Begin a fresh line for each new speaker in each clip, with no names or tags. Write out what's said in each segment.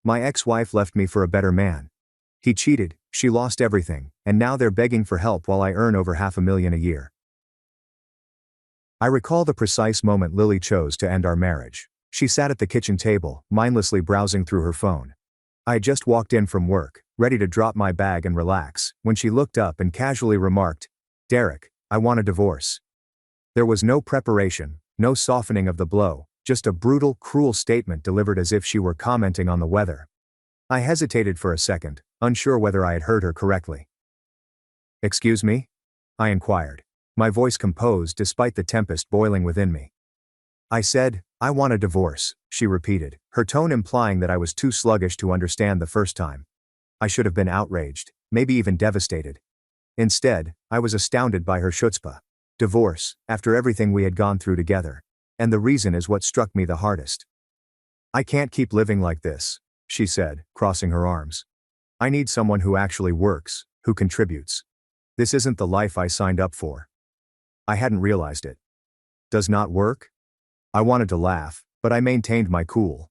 My ex-wife left me for a better man. He cheated, she lost everything, and now they're begging for help while I earn over $500,000 a year. I recall the precise moment Lily chose to end our marriage. She sat at the kitchen table, mindlessly browsing through her phone. I had just walked in from work, ready to drop my bag and relax, when she looked up and casually remarked, "Derek, I want a divorce." There was no preparation, no softening of the blow, just a brutal, cruel statement delivered as if she were commenting on the weather. I hesitated for a second, unsure whether I had heard her correctly. "Excuse me?" I inquired, my voice composed despite the tempest boiling within me. "I said, I want a divorce," she repeated, her tone implying that I was too sluggish to understand the first time. I should have been outraged, maybe even devastated. Instead, I was astounded by her chutzpah. Divorce, after everything we had gone through together. And the reason is what struck me the hardest. "I can't keep living like this," she said, crossing her arms. "I need someone who actually works, who contributes. This isn't the life I signed up for." I hadn't realized it. Does not work? I wanted to laugh, but I maintained my cool.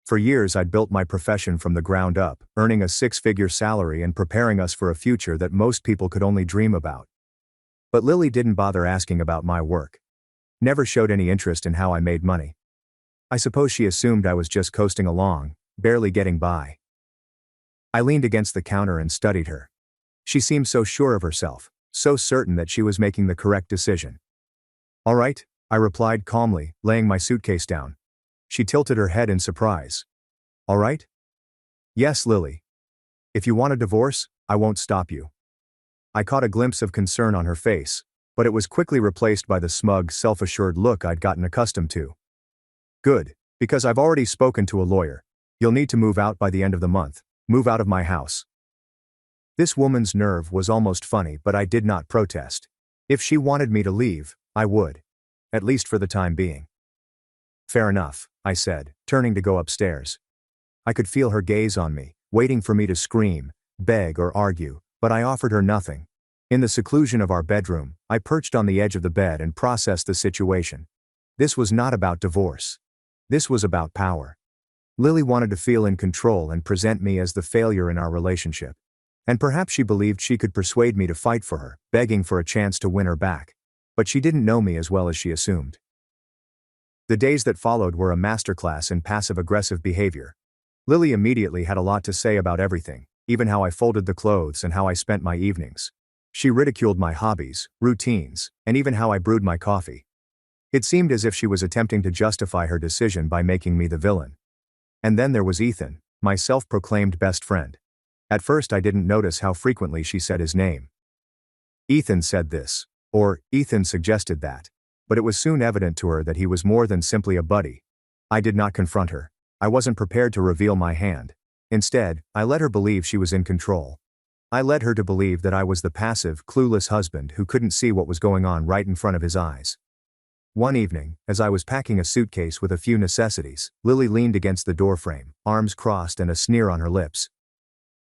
For years I'd built my profession from the ground up, earning a six-figure salary and preparing us for a future that most people could only dream about. But Lily didn't bother asking about my work. Never showed any interest in how I made money. I suppose she assumed I was just coasting along, barely getting by. I leaned against the counter and studied her. She seemed so sure of herself, so certain that she was making the correct decision. "All right," I replied calmly, laying my suitcase down. She tilted her head in surprise. "All right?" "Yes, Lily. If you want a divorce, I won't stop you." I caught a glimpse of concern on her face, but it was quickly replaced by the smug, self-assured look I'd gotten accustomed to. "Good, because I've already spoken to a lawyer. You'll need to move out by the end of the month. Move out of my house." This woman's nerve was almost funny, but I did not protest. If she wanted me to leave, I would. At least for the time being. "Fair enough," I said, turning to go upstairs. I could feel her gaze on me, waiting for me to scream, beg or argue, but I offered her nothing. In the seclusion of our bedroom, I perched on the edge of the bed and processed the situation. This was not about divorce. This was about power. Lily wanted to feel in control and present me as the failure in our relationship. And perhaps she believed she could persuade me to fight for her, begging for a chance to win her back. But she didn't know me as well as she assumed. The days that followed were a masterclass in passive-aggressive behavior. Lily immediately had a lot to say about everything, even how I folded the clothes and how I spent my evenings. She ridiculed my hobbies, routines, and even how I brewed my coffee. It seemed as if she was attempting to justify her decision by making me the villain. And then there was Ethan, my self-proclaimed best friend. At first I didn't notice how frequently she said his name. "Ethan said this," or "Ethan suggested that," but it was soon evident to her that he was more than simply a buddy. I did not confront her. I wasn't prepared to reveal my hand. Instead, I let her believe she was in control. I led her to believe that I was the passive, clueless husband who couldn't see what was going on right in front of his eyes. One evening, as I was packing a suitcase with a few necessities, Lily leaned against the doorframe, arms crossed and a sneer on her lips.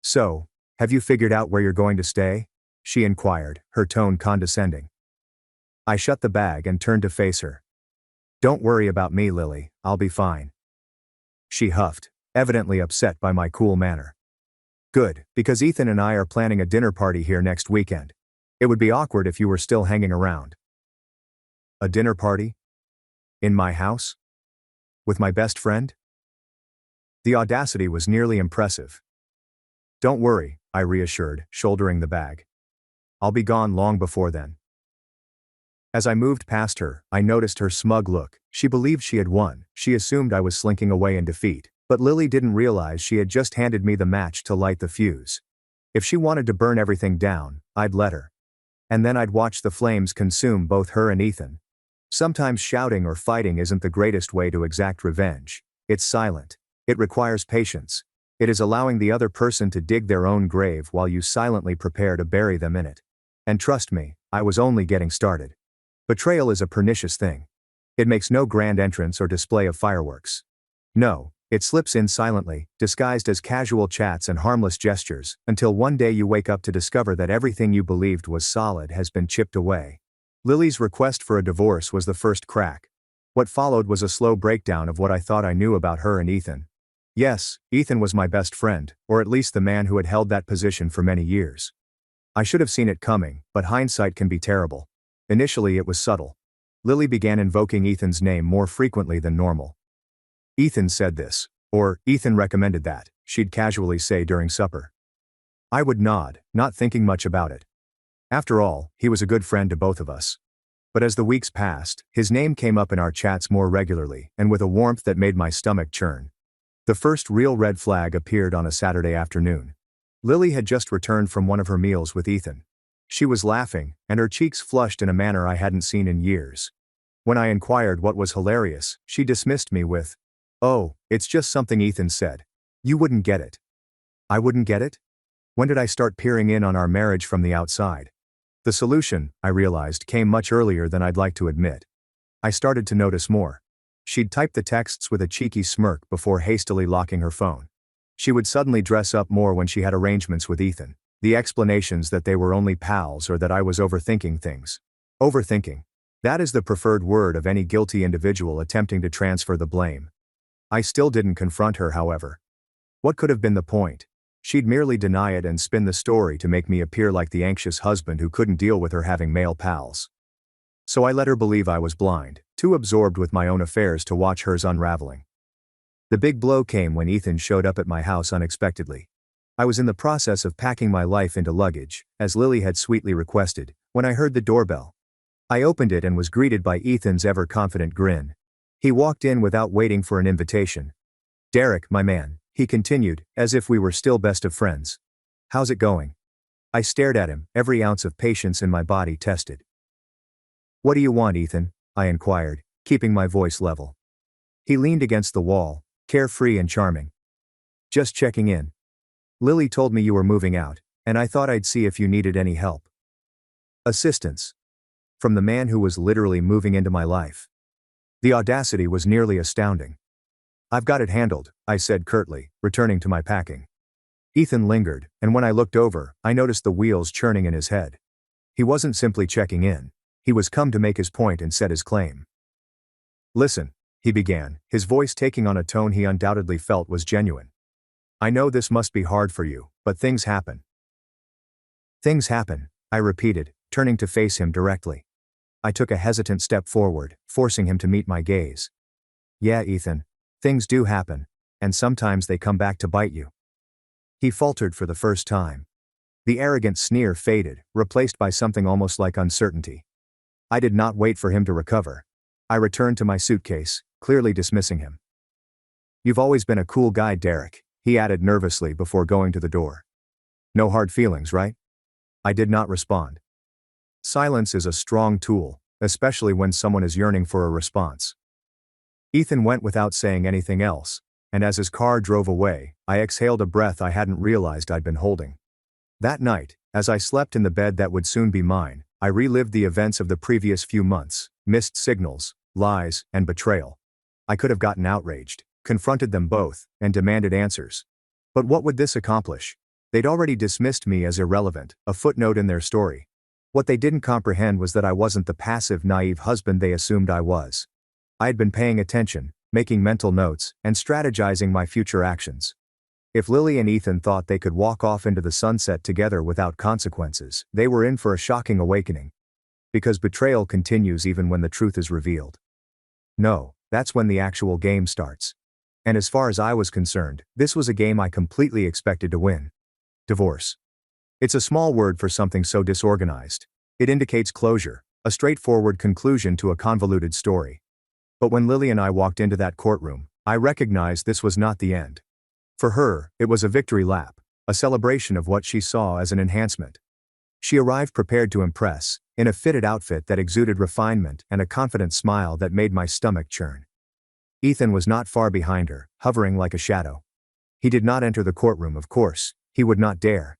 "So, have you figured out where you're going to stay?" she inquired, her tone condescending. I shut the bag and turned to face her. "Don't worry about me, Lily, I'll be fine." She huffed, evidently upset by my cool manner. "Good, because Ethan and I are planning a dinner party here next weekend. It would be awkward if you were still hanging around." "A dinner party? In my house? With my best friend?" The audacity was nearly impressive. "Don't worry," I reassured, shouldering the bag. "I'll be gone long before then." As I moved past her, I noticed her smug look. She believed she had won. She assumed I was slinking away in defeat. But Lily didn't realize she had just handed me the match to light the fuse. If she wanted to burn everything down, I'd let her. And then I'd watch the flames consume both her and Ethan. Sometimes shouting or fighting isn't the greatest way to exact revenge. It's silent. It requires patience. It is allowing the other person to dig their own grave while you silently prepare to bury them in it. And trust me, I was only getting started. Betrayal is a pernicious thing. It makes no grand entrance or display of fireworks. No, it slips in silently, disguised as casual chats and harmless gestures, until one day you wake up to discover that everything you believed was solid has been chipped away. Lily's request for a divorce was the first crack. What followed was a slow breakdown of what I thought I knew about her and Ethan. Yes, Ethan was my best friend, or at least the man who had held that position for many years. I should have seen it coming, but hindsight can be terrible. Initially it was subtle. Lily began invoking Ethan's name more frequently than normal. Ethan said this, or Ethan recommended that, she'd casually say during supper. I would nod, not thinking much about it. After all, he was a good friend to both of us. But as the weeks passed, his name came up in our chats more regularly and with a warmth that made my stomach churn. The first real red flag appeared on a Saturday afternoon. Lily had just returned from one of her meals with Ethan. She was laughing, and her cheeks flushed in a manner I hadn't seen in years. When I inquired what was hilarious, she dismissed me with, "Oh, it's just something Ethan said. You wouldn't get it." I wouldn't get it? When did I start peering in on our marriage from the outside? The solution, I realized, came much earlier than I'd like to admit. I started to notice more. She'd type the texts with a cheeky smirk before hastily locking her phone. She would suddenly dress up more when she had arrangements with Ethan. The explanations that they were only pals or that I was overthinking things. Overthinking. That is the preferred word of any guilty individual attempting to transfer the blame. I still didn't confront her, however. What could have been the point? She'd merely deny it and spin the story to make me appear like the anxious husband who couldn't deal with her having male pals. So I let her believe I was blind, too absorbed with my own affairs to watch hers unraveling. The big blow came when Ethan showed up at my house unexpectedly. I was in the process of packing my life into luggage, as Lily had sweetly requested, when I heard the doorbell. I opened it and was greeted by Ethan's ever-confident grin. He walked in without waiting for an invitation. "Derek, my man," he continued, as if we were still best of friends. "How's it going?" I stared at him, every ounce of patience in my body tested. "What do you want, Ethan?" I inquired, keeping my voice level. He leaned against the wall, carefree and charming. "Just checking in. Lily told me you were moving out, and I thought I'd see if you needed any help." Assistance. From the man who was literally moving into my life. The audacity was nearly astounding. "I've got it handled," I said curtly, returning to my packing. Ethan lingered, and when I looked over, I noticed the wheels churning in his head. He wasn't simply checking in. He was come to make his point and set his claim. "Listen," he began, his voice taking on a tone he undoubtedly felt was genuine. "I know this must be hard for you, but things happen." "Things happen," I repeated, turning to face him directly. I took a hesitant step forward, forcing him to meet my gaze. "Yeah, Ethan. Things do happen, and sometimes they come back to bite you." He faltered for the first time. The arrogant sneer faded, replaced by something almost like uncertainty. I did not wait for him to recover. I returned to my suitcase, clearly dismissing him. "You've always been a cool guy, Derek," he added nervously before going to the door. "No hard feelings, right?" I did not respond. Silence is a strong tool, especially when someone is yearning for a response. Ethan went without saying anything else, and as his car drove away, I exhaled a breath I hadn't realized I'd been holding. That night, as I slept in the bed that would soon be mine, I relived the events of the previous few months, missed signals, lies, and betrayal. I could have gotten outraged, confronted them both, and demanded answers. But what would this accomplish? They'd already dismissed me as irrelevant, a footnote in their story. What they didn't comprehend was that I wasn't the passive, naive husband they assumed I was. I had been paying attention, making mental notes, and strategizing my future actions. If Lily and Ethan thought they could walk off into the sunset together without consequences, they were in for a shocking awakening. Because betrayal continues even when the truth is revealed. No, that's when the actual game starts. And as far as I was concerned, this was a game I completely expected to win. Divorce. It's a small word for something so disorganized. It indicates closure, a straightforward conclusion to a convoluted story. But when Lily and I walked into that courtroom, I recognized this was not the end. For her, it was a victory lap, a celebration of what she saw as an enhancement. She arrived prepared to impress, in a fitted outfit that exuded refinement and a confident smile that made my stomach churn. Ethan was not far behind her, hovering like a shadow. He did not enter the courtroom, of course, he would not dare.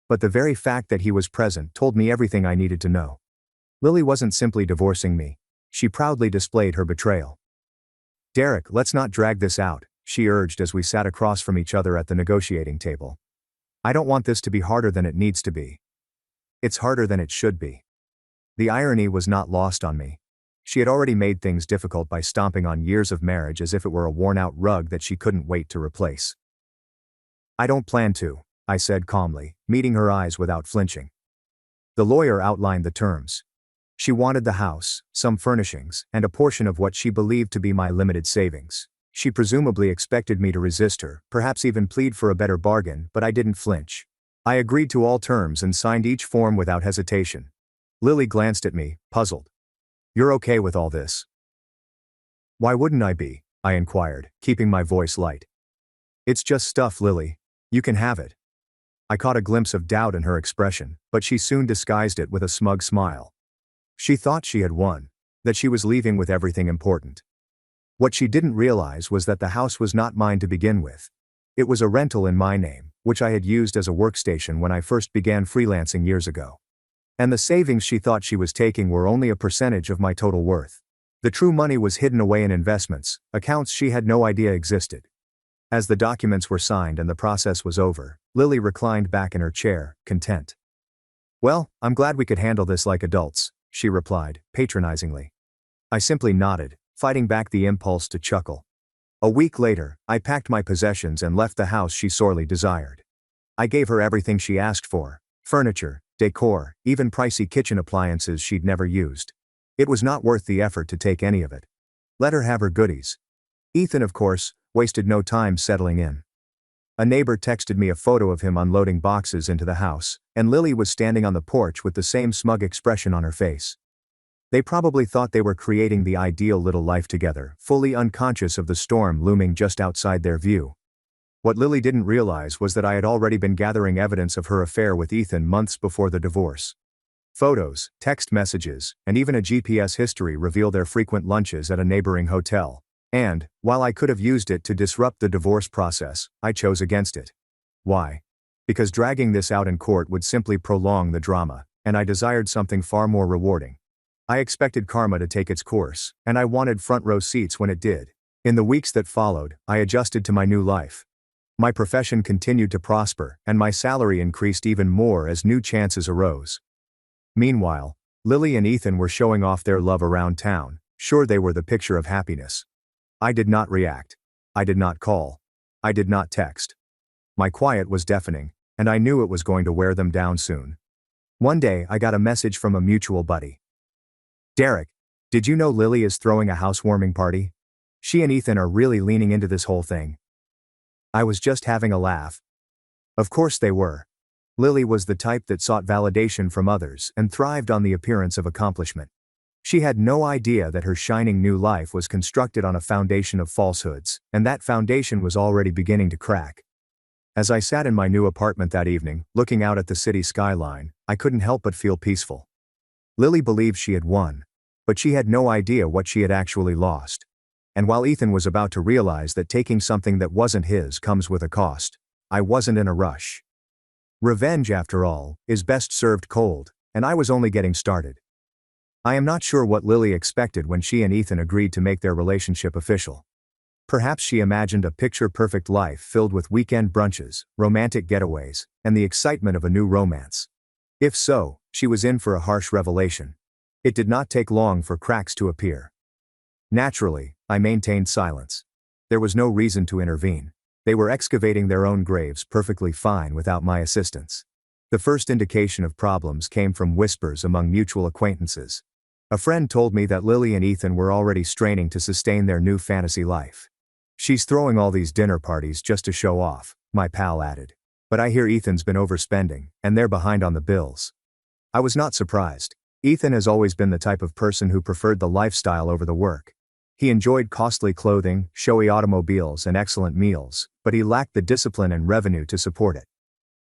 But the very fact that he was present told me everything I needed to know. Lily wasn't simply divorcing me. She proudly displayed her betrayal. "Derek, let's not drag this out," she urged as we sat across from each other at the negotiating table. "I don't want this to be harder than it needs to be. It's harder than it should be." The irony was not lost on me. She had already made things difficult by stomping on years of marriage as if it were a worn-out rug that she couldn't wait to replace. "I don't plan to," I said calmly, meeting her eyes without flinching. The lawyer outlined the terms. She wanted the house, some furnishings, and a portion of what she believed to be my limited savings. She presumably expected me to resist her, perhaps even plead for a better bargain, but I didn't flinch. I agreed to all terms and signed each form without hesitation. Lily glanced at me, puzzled. "You're okay with all this?" "Why wouldn't I be?" I inquired, keeping my voice light. "It's just stuff, Lily. You can have it." I caught a glimpse of doubt in her expression, but she soon disguised it with a smug smile. She thought she had won, that she was leaving with everything important. What she didn't realize was that the house was not mine to begin with. It was a rental in my name, which I had used as a workstation when I first began freelancing years ago. And the savings she thought she was taking were only a percentage of my total worth. The true money was hidden away in investments, accounts she had no idea existed. As the documents were signed and the process was over, Lily reclined back in her chair, content. "Well, I'm glad we could handle this like adults," she replied, patronizingly. I simply nodded, fighting back the impulse to chuckle. A week later, I packed my possessions and left the house she sorely desired. I gave her everything she asked for: furniture, decor, even pricey kitchen appliances she'd never used. It was not worth the effort to take any of it. Let her have her goodies. Ethan, of course, wasted no time settling in. A neighbor texted me a photo of him unloading boxes into the house, and Lily was standing on the porch with the same smug expression on her face. They probably thought they were creating the ideal little life together, fully unconscious of the storm looming just outside their view. What Lily didn't realize was that I had already been gathering evidence of her affair with Ethan months before the divorce. Photos, text messages, and even a GPS history reveal their frequent lunches at a neighboring hotel. And, while I could have used it to disrupt the divorce process, I chose against it. Why? Because dragging this out in court would simply prolong the drama, and I desired something far more rewarding. I expected karma to take its course, and I wanted front row seats when it did. In the weeks that followed, I adjusted to my new life. My profession continued to prosper, and my salary increased even more as new chances arose. Meanwhile, Lily and Ethan were showing off their love around town, sure they were the picture of happiness. I did not react. I did not call. I did not text. My quiet was deafening, and I knew it was going to wear them down soon. One day I got a message from a mutual buddy. "Derek, did you know Lily is throwing a housewarming party? She and Ethan are really leaning into this whole thing." I was just having a laugh. Of course they were. Lily was the type that sought validation from others and thrived on the appearance of accomplishment. She had no idea that her shining new life was constructed on a foundation of falsehoods, and that foundation was already beginning to crack. As I sat in my new apartment that evening, looking out at the city skyline, I couldn't help but feel peaceful. Lily believed she had won, but she had no idea what she had actually lost. And while Ethan was about to realize that taking something that wasn't his comes with a cost, I wasn't in a rush. Revenge, after all, is best served cold, and I was only getting started. I am not sure what Lily expected when she and Ethan agreed to make their relationship official. Perhaps she imagined a picture-perfect life filled with weekend brunches, romantic getaways, and the excitement of a new romance. If so, she was in for a harsh revelation. It did not take long for cracks to appear. Naturally, I maintained silence. There was no reason to intervene. They were excavating their own graves perfectly fine without my assistance. The first indication of problems came from whispers among mutual acquaintances. A friend told me that Lily and Ethan were already straining to sustain their new fantasy life. "She's throwing all these dinner parties just to show off," my pal added. "But I hear Ethan's been overspending, and they're behind on the bills." I was not surprised. Ethan has always been the type of person who preferred the lifestyle over the work. He enjoyed costly clothing, showy automobiles, and excellent meals, but he lacked the discipline and revenue to support it.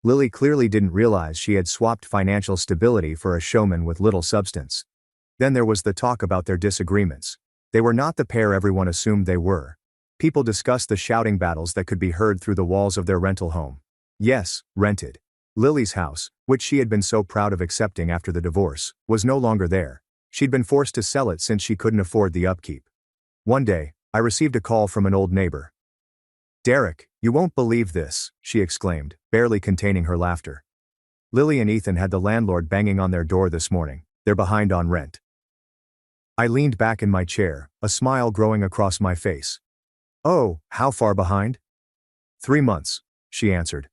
Lily clearly didn't realize she had swapped financial stability for a showman with little substance. Then there was the talk about their disagreements. They were not the pair everyone assumed they were. People discussed the shouting battles that could be heard through the walls of their rental home. Yes, rented. Lily's house, which she had been so proud of accepting after the divorce, was no longer there. She'd been forced to sell it since she couldn't afford the upkeep. One day, I received a call from an old neighbor. "Derek, you won't believe this," she exclaimed, barely containing her laughter. "Lily and Ethan had the landlord banging on their door this morning. They're behind on rent." I leaned back in my chair, a smile growing across my face. "Oh, how far behind?" "3 months," she answered.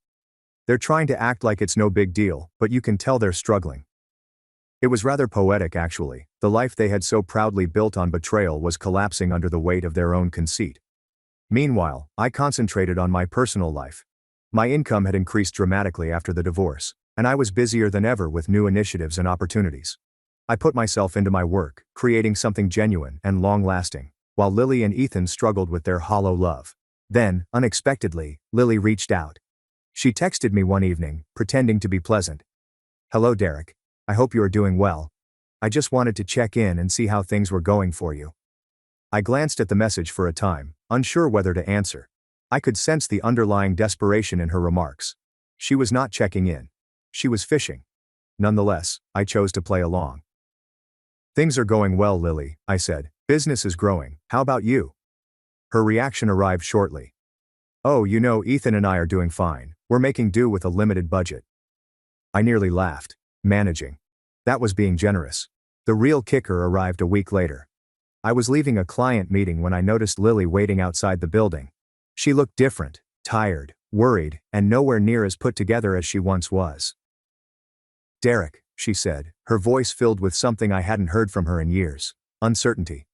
"They're trying to act like it's no big deal, but you can tell they're struggling." It was rather poetic actually. The life they had so proudly built on betrayal was collapsing under the weight of their own conceit. Meanwhile, I concentrated on my personal life. My income had increased dramatically after the divorce, and I was busier than ever with new initiatives and opportunities. I put myself into my work, creating something genuine and long-lasting, while Lily and Ethan struggled with their hollow love. Then, unexpectedly, Lily reached out. She texted me one evening, pretending to be pleasant. "Hello Derek. I hope you are doing well. I just wanted to check in and see how things were going for you." I glanced at the message for a time, unsure whether to answer. I could sense the underlying desperation in her remarks. She was not checking in. She was fishing. Nonetheless, I chose to play along. "Things are going well, Lily," I said. "Business is growing. How about you?" Her reaction arrived shortly. "Oh, Ethan and I are doing fine. We're making do with a limited budget." I nearly laughed. Managing. That was being generous. The real kicker arrived a week later. I was leaving a client meeting when I noticed Lily waiting outside the building. She looked different, tired, worried, and nowhere near as put together as she once was. "Derek," she said, her voice filled with something I hadn't heard from her in years: uncertainty.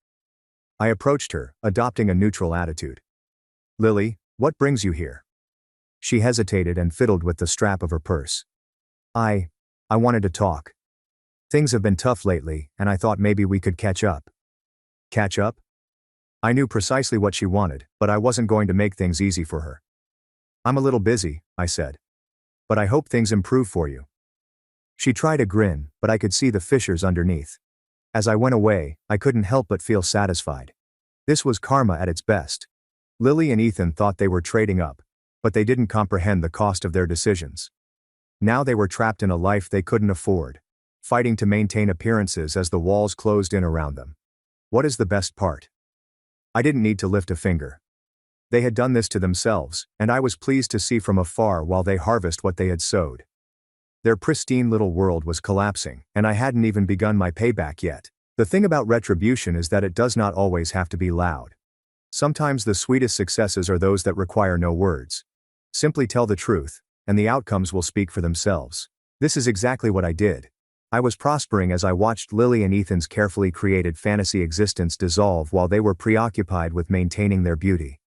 I approached her, adopting a neutral attitude. "Lily, what brings you here?" She hesitated and fiddled with the strap of her purse. I wanted to talk. Things have been tough lately, and I thought maybe we could catch up." Catch up? I knew precisely what she wanted, but I wasn't going to make things easy for her. "I'm a little busy," I said. "But I hope things improve for you." She tried a grin, but I could see the fissures underneath. As I went away, I couldn't help but feel satisfied. This was karma at its best. Lily and Ethan thought they were trading up, but they didn't comprehend the cost of their decisions. Now they were trapped in a life they couldn't afford, fighting to maintain appearances as the walls closed in around them. What is the best part? I didn't need to lift a finger. They had done this to themselves, and I was pleased to see from afar while they harvest what they had sowed. Their pristine little world was collapsing, and I hadn't even begun my payback yet. The thing about retribution is that it does not always have to be loud. Sometimes the sweetest successes are those that require no words. Simply tell the truth, and the outcomes will speak for themselves. This is exactly what I did. I was prospering as I watched Lily and Ethan's carefully created fantasy existence dissolve while they were preoccupied with maintaining their beauty.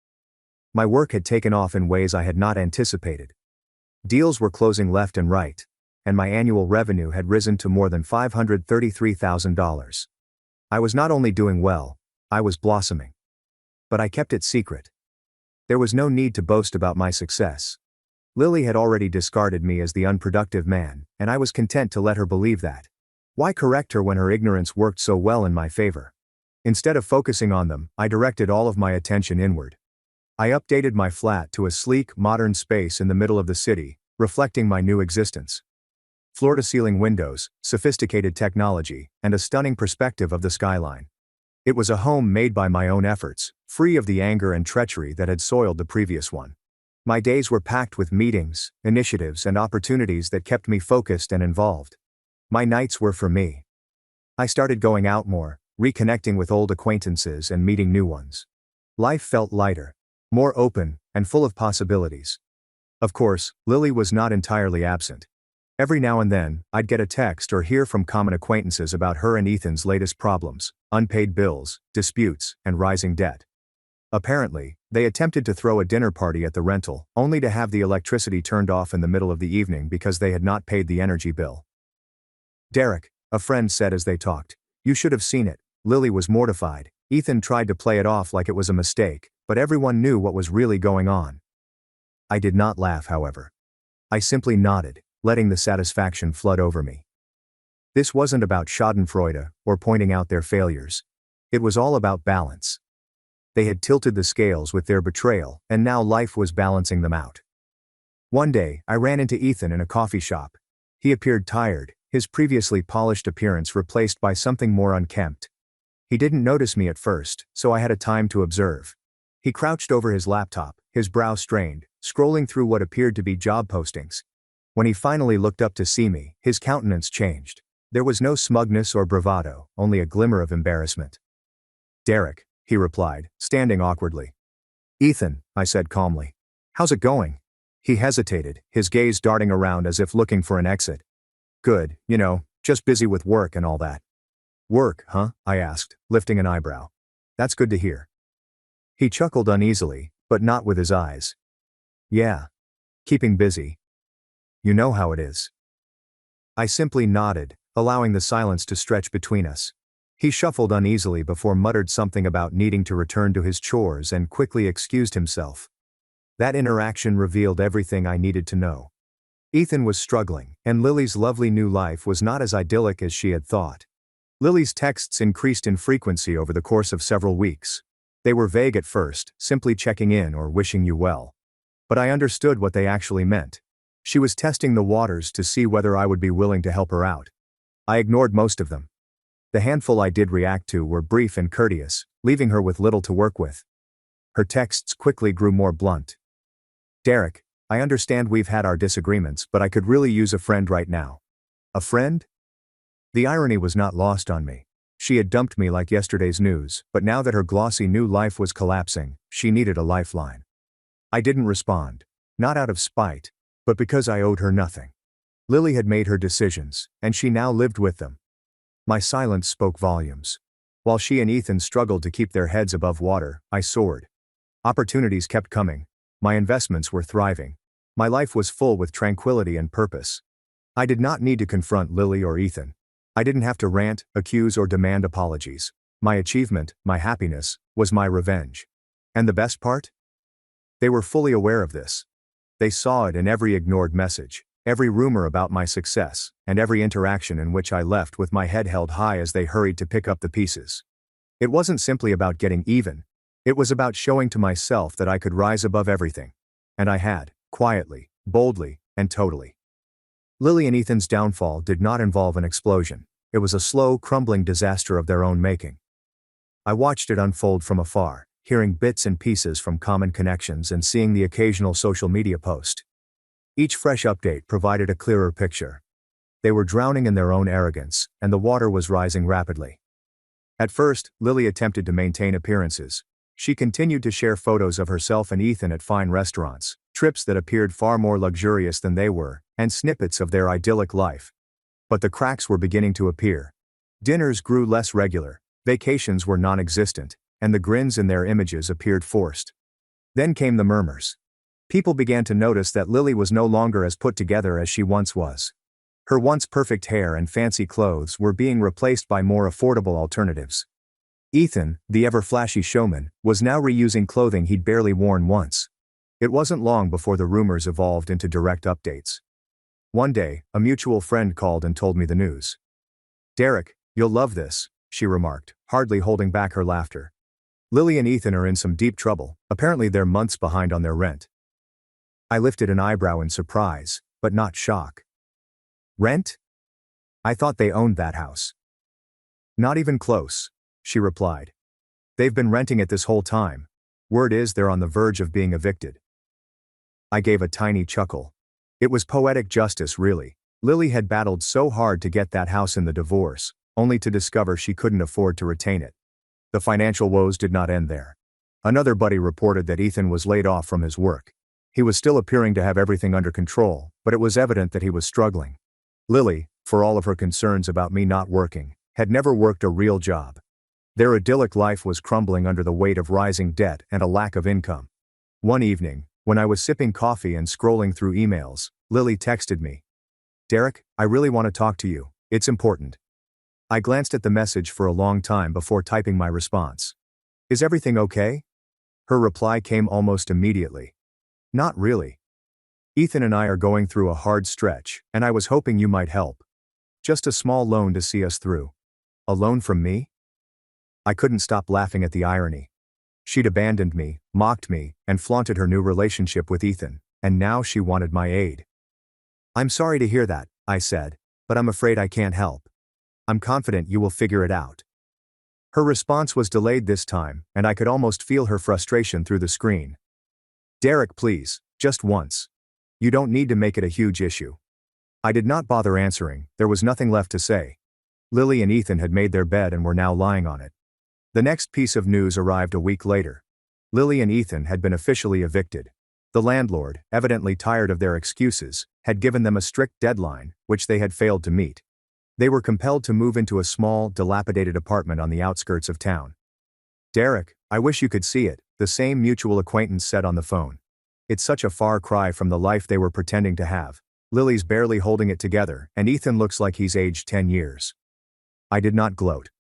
My work had taken off in ways I had not anticipated. Deals were closing left and right, and my annual revenue had risen to more than $533,000. I was not only doing well, I was blossoming. But I kept it secret. There was no need to boast about my success. Lily had already discarded me as the unproductive man, and I was content to let her believe that. Why correct her when her ignorance worked so well in my favor? Instead of focusing on them, I directed all of my attention inward. I updated my flat to a sleek, modern space in the middle of the city, reflecting my new existence. Floor-to-ceiling windows, sophisticated technology, and a stunning perspective of the skyline. It was a home made by my own efforts, free of the anger and treachery that had soiled the previous one. My days were packed with meetings, initiatives, and opportunities that kept me focused and involved. My nights were for me. I started going out more, reconnecting with old acquaintances and meeting new ones. Life felt lighter, more open, and full of possibilities. Of course, Lily was not entirely absent. Every now and then, I'd get a text or hear from common acquaintances about her and Ethan's latest problems: unpaid bills, disputes, and rising debt. Apparently, they attempted to throw a dinner party at the rental, only to have the electricity turned off in the middle of the evening because they had not paid the energy bill. "Derek," a friend said as they talked, "you should have seen it." Lily was mortified. Ethan tried to play it off like it was a mistake, but everyone knew what was really going on. I did not laugh, however. I simply nodded, letting the satisfaction flood over me. This wasn't about schadenfreude or pointing out their failures. It was all about balance. They had tilted the scales with their betrayal, and now life was balancing them out. One day, I ran into Ethan in a coffee shop. He appeared tired, his previously polished appearance replaced by something more unkempt. He didn't notice me at first, so I had a time to observe. He crouched over his laptop, his brow strained, scrolling through what appeared to be job postings. When he finally looked up to see me, his countenance changed. There was no smugness or bravado, only a glimmer of embarrassment. "Derek," he replied, standing awkwardly. "Ethan," I said calmly. "How's it going?" He hesitated, his gaze darting around as if looking for an exit. "Good, just busy with work and all that." "Work, huh?" I asked, lifting an eyebrow. "That's good to hear." He chuckled uneasily, but not with his eyes. "Yeah. Keeping busy. You know how it is." I simply nodded, allowing the silence to stretch between us. He shuffled uneasily before muttered something about needing to return to his chores and quickly excused himself. That interaction revealed everything I needed to know. Ethan was struggling, and Lily's lovely new life was not as idyllic as she had thought. Lily's texts increased in frequency over the course of several weeks. They were vague at first, simply checking in or wishing you well. But I understood what they actually meant. She was testing the waters to see whether I would be willing to help her out. I ignored most of them. The handful I did react to were brief and courteous, leaving her with little to work with. Her texts quickly grew more blunt. "Derek, I understand we've had our disagreements, but I could really use a friend right now." "A friend?" The irony was not lost on me. She had dumped me like yesterday's news, but now that her glossy new life was collapsing, she needed a lifeline. I didn't respond. Not out of spite, but because I owed her nothing. Lily had made her decisions, and she now lived with them. My silence spoke volumes. While she and Ethan struggled to keep their heads above water, I soared. Opportunities kept coming. My investments were thriving. My life was full with tranquility and purpose. I did not need to confront Lily or Ethan. I didn't have to rant, accuse, or demand apologies. My achievement, my happiness, was my revenge. And the best part? They were fully aware of this. They saw it in every ignored message, every rumor about my success, and every interaction in which I left with my head held high as they hurried to pick up the pieces. It wasn't simply about getting even. It was about showing to myself that I could rise above everything. And I had, quietly, boldly, and totally. Lily and Ethan's downfall did not involve an explosion. It was a slow, crumbling disaster of their own making. I watched it unfold from afar, hearing bits and pieces from common connections and seeing the occasional social media post. Each fresh update provided a clearer picture. They were drowning in their own arrogance, and the water was rising rapidly. At first, Lily attempted to maintain appearances. She continued to share photos of herself and Ethan at fine restaurants, trips that appeared far more luxurious than they were, and snippets of their idyllic life. But the cracks were beginning to appear. Dinners grew less regular, vacations were non-existent, and the grins in their images appeared forced. Then came the murmurs. People began to notice that Lily was no longer as put together as she once was. Her once perfect hair and fancy clothes were being replaced by more affordable alternatives. Ethan, the ever-flashy showman, was now reusing clothing he'd barely worn once. It wasn't long before the rumors evolved into direct updates. One day, a mutual friend called and told me the news. "Derek, you'll love this," she remarked, hardly holding back her laughter. "Lily and Ethan are in some deep trouble. Apparently they're months behind on their rent." I lifted an eyebrow in surprise, but not shock. "Rent? I thought they owned that house." "Not even close," she replied. "They've been renting it this whole time. Word is they're on the verge of being evicted." I gave a tiny chuckle. It was poetic justice, really. Lily had battled so hard to get that house in the divorce, only to discover she couldn't afford to retain it. The financial woes did not end there. Another buddy reported that Ethan was laid off from his work. He was still appearing to have everything under control, but it was evident that he was struggling. Lily, for all of her concerns about me not working, had never worked a real job. Their idyllic life was crumbling under the weight of rising debt and a lack of income. One evening, when I was sipping coffee and scrolling through emails, Lily texted me. "Derek, I really want to talk to you. It's important." I glanced at the message for a long time before typing my response. "Is everything okay?" Her reply came almost immediately. "Not really. Ethan and I are going through a hard stretch, and I was hoping you might help. Just a small loan to see us through." A loan from me? I couldn't stop laughing at the irony. She'd abandoned me, mocked me, and flaunted her new relationship with Ethan, and now she wanted my aid. "I'm sorry to hear that," I said, "but I'm afraid I can't help. I'm confident you will figure it out." Her response was delayed this time, and I could almost feel her frustration through the screen. "Derek, please, just once. You don't need to make it a huge issue." I did not bother answering, there was nothing left to say. Lily and Ethan had made their bed and were now lying on it. The next piece of news arrived a week later. Lily and Ethan had been officially evicted. The landlord, evidently tired of their excuses, had given them a strict deadline, which they had failed to meet. They were compelled to move into a small, dilapidated apartment on the outskirts of town. "Derek, I wish you could see it," the same mutual acquaintance said on the phone. "It's such a far cry from the life they were pretending to have. Lily's barely holding it together, and Ethan looks like he's aged 10 years. I did not gloat.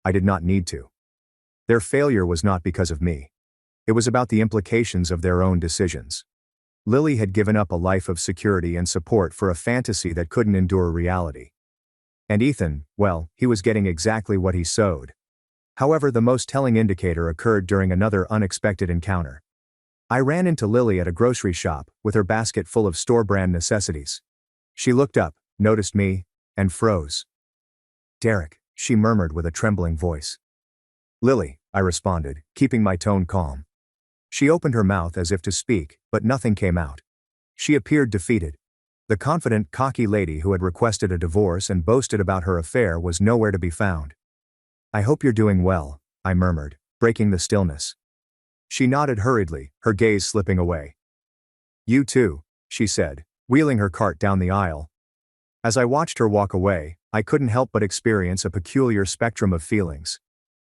I did not need to. Their failure was not because of me. It was about the implications of their own decisions. Lily had given up a life of security and support for a fantasy that couldn't endure reality. And Ethan, well, he was getting exactly what he sowed. However, the most telling indicator occurred during another unexpected encounter. I ran into Lily at a grocery shop, with her basket full of store-brand necessities. She looked up, noticed me, and froze. "Derek," she murmured with a trembling voice. "Lily," I responded, keeping my tone calm. She opened her mouth as if to speak, but nothing came out. She appeared defeated. The confident, cocky lady who had requested a divorce and boasted about her affair was nowhere to be found. "I hope you're doing well," I murmured, breaking the stillness. She nodded hurriedly, her gaze slipping away. "You too," she said, wheeling her cart down the aisle. As I watched her walk away, I couldn't help but experience a peculiar spectrum of feelings.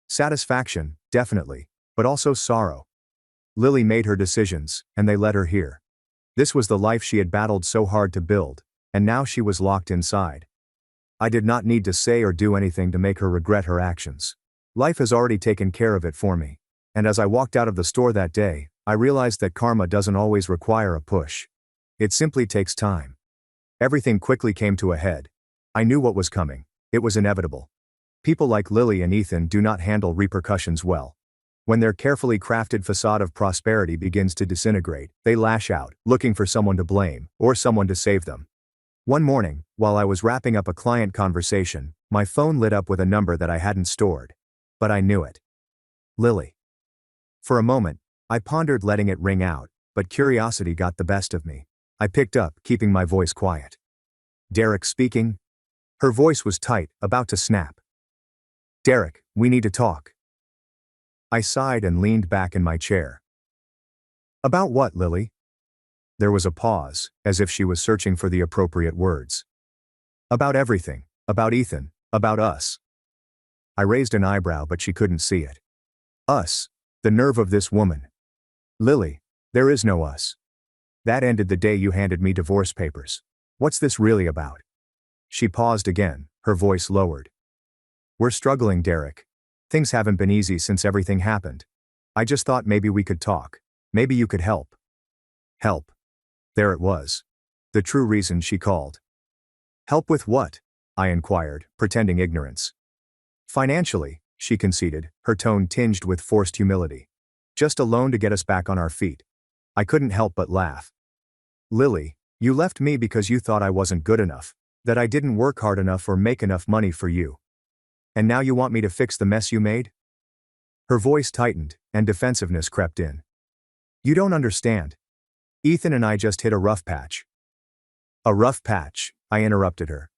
Satisfaction, definitely, but also sorrow. Lily made her decisions, and they led her here. This was the life she had battled so hard to build, and now she was locked inside. I did not need to say or do anything to make her regret her actions. Life has already taken care of it for me. And as I walked out of the store that day, I realized that karma doesn't always require a push. It simply takes time. Everything quickly came to a head. I knew what was coming. It was inevitable. People like Lily and Ethan do not handle repercussions well. When their carefully crafted facade of prosperity begins to disintegrate, they lash out, looking for someone to blame, or someone to save them. One morning, while I was wrapping up a client conversation, my phone lit up with a number that I hadn't stored. But I knew it. Lily. For a moment, I pondered letting it ring out, but curiosity got the best of me. I picked up, keeping my voice quiet. "Derek speaking?" Her voice was tight, about to snap. "Derek, we need to talk." I sighed and leaned back in my chair. "About what, Lily?" There was a pause, as if she was searching for the appropriate words. "About everything. About Ethan. About us." I raised an eyebrow, but she couldn't see it. "Us. The nerve of this woman. Lily, there is no us. That ended the day you handed me divorce papers. What's this really about?" She paused again, her voice lowered. "We're struggling, Derek. Things haven't been easy since everything happened. I just thought maybe we could talk. Maybe you could help." Help. There it was. The true reason she called. "Help with what?" I inquired, pretending ignorance. "Financially," she conceded, her tone tinged with forced humility. "Just a loan to get us back on our feet." I couldn't help but laugh. "Lily, you left me because you thought I wasn't good enough, that I didn't work hard enough or make enough money for you. And now you want me to fix the mess you made?" Her voice tightened, and defensiveness crept in. "You don't understand. Ethan and I just hit a rough patch." "A rough patch," I interrupted her.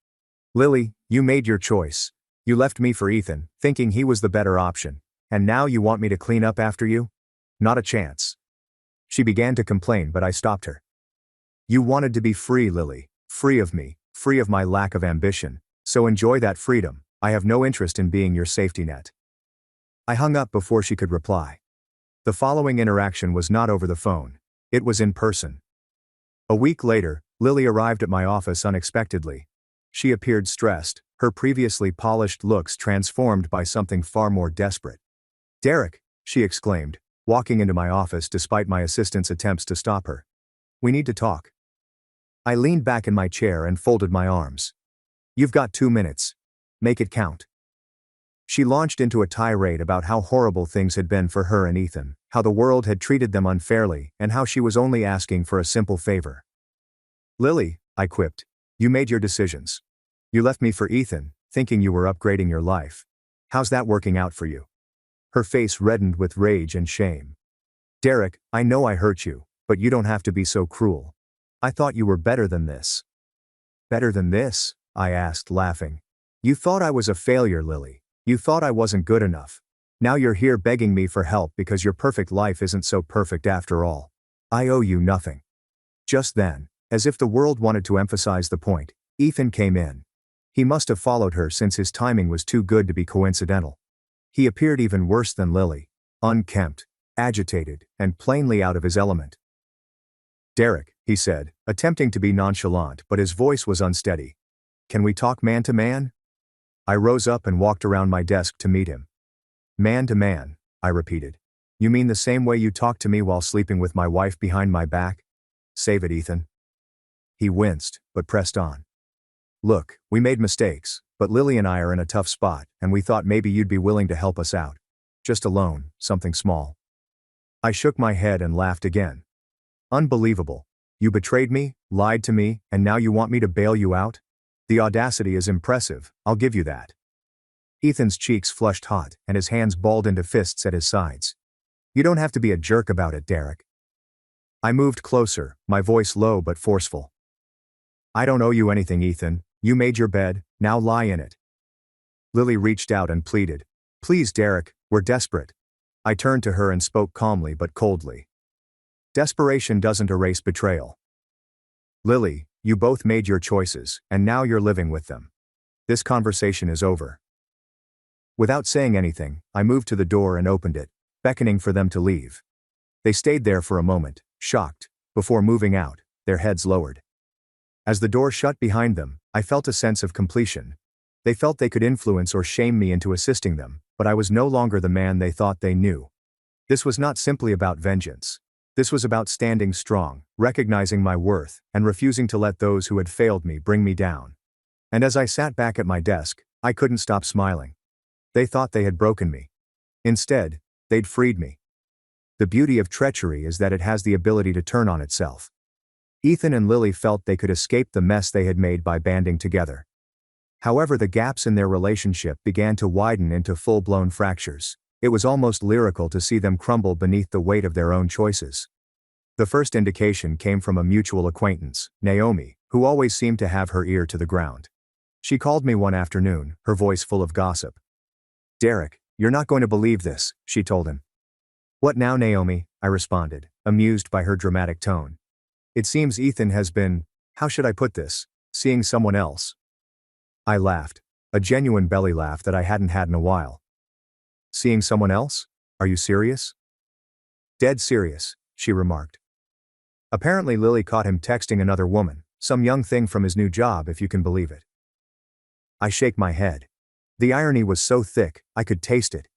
"Lily, you made your choice. You left me for Ethan, thinking he was the better option, and now you want me to clean up after you? Not a chance." She began to complain, but I stopped her. "You wanted to be free, Lily, free of me, free of my lack of ambition, so enjoy that freedom. I have no interest in being your safety net." I hung up before she could reply. The following interaction was not over the phone. It was in person. A week later, Lily arrived at my office unexpectedly. She appeared stressed, her previously polished looks transformed by something far more desperate. "Derek," she exclaimed, walking into my office despite my assistant's attempts to stop her. "We need to talk." I leaned back in my chair and folded my arms. "You've got 2 minutes. Make it count." She launched into a tirade about how horrible things had been for her and Ethan, how the world had treated them unfairly, and how she was only asking for a simple favor. "Lily," I quipped, "you made your decisions. You left me for Ethan, thinking you were upgrading your life. How's that working out for you?" Her face reddened with rage and shame. "Derek, I know I hurt you, but you don't have to be so cruel. I thought you were better than this." "Better than this?" I asked, laughing. You thought I was a failure, Lily. You thought I wasn't good enough. Now you're here begging me for help because your perfect life isn't so perfect after all. I owe you nothing. Just then, as if the world wanted to emphasize the point, Ethan came in. He must have followed her since his timing was too good to be coincidental. He appeared even worse than Lily, unkempt, agitated, and plainly out of his element. Derek, he said, attempting to be nonchalant, but his voice was unsteady. Can we talk man to man? I rose up and walked around my desk to meet him. Man to man, I repeated. You mean the same way you talked to me while sleeping with my wife behind my back? Save it, Ethan. He winced, but pressed on. Look, we made mistakes, but Lily and I are in a tough spot, and we thought maybe you'd be willing to help us out. Just a loan, something small. I shook my head and laughed again. Unbelievable. You betrayed me, lied to me, and now you want me to bail you out? The audacity is impressive, I'll give you that. Ethan's cheeks flushed hot, and his hands balled into fists at his sides. You don't have to be a jerk about it, Derek. I moved closer, my voice low but forceful. I don't owe you anything, Ethan. You made your bed, now lie in it. Lily reached out and pleaded. Please, Derek, we're desperate. I turned to her and spoke calmly but coldly. Desperation doesn't erase betrayal. Lily, you both made your choices, and now you're living with them. This conversation is over. Without saying anything, I moved to the door and opened it, beckoning for them to leave. They stayed there for a moment, shocked, before moving out, their heads lowered. As the door shut behind them, I felt a sense of completion. They felt they could influence or shame me into assisting them, but I was no longer the man they thought they knew. This was not simply about vengeance. This was about standing strong, recognizing my worth, and refusing to let those who had failed me bring me down. And as I sat back at my desk, I couldn't stop smiling. They thought they had broken me. Instead, they'd freed me. The beauty of treachery is that it has the ability to turn on itself. Ethan and Lily felt they could escape the mess they had made by banding together. However, the gaps in their relationship began to widen into full-blown fractures. It was almost lyrical to see them crumble beneath the weight of their own choices. The first indication came from a mutual acquaintance, Naomi, who always seemed to have her ear to the ground. She called me one afternoon, her voice full of gossip. Derek, you're not going to believe this, she told him. What now, Naomi? I responded, amused by her dramatic tone. It seems Ethan has been, how should I put this, seeing someone else. I laughed, a genuine belly laugh that I hadn't had in a while. Seeing someone else? Are you serious? Dead serious, she remarked. Apparently Lily caught him texting another woman, some young thing from his new job if you can believe it. I shake my head. The irony was so thick, I could taste it.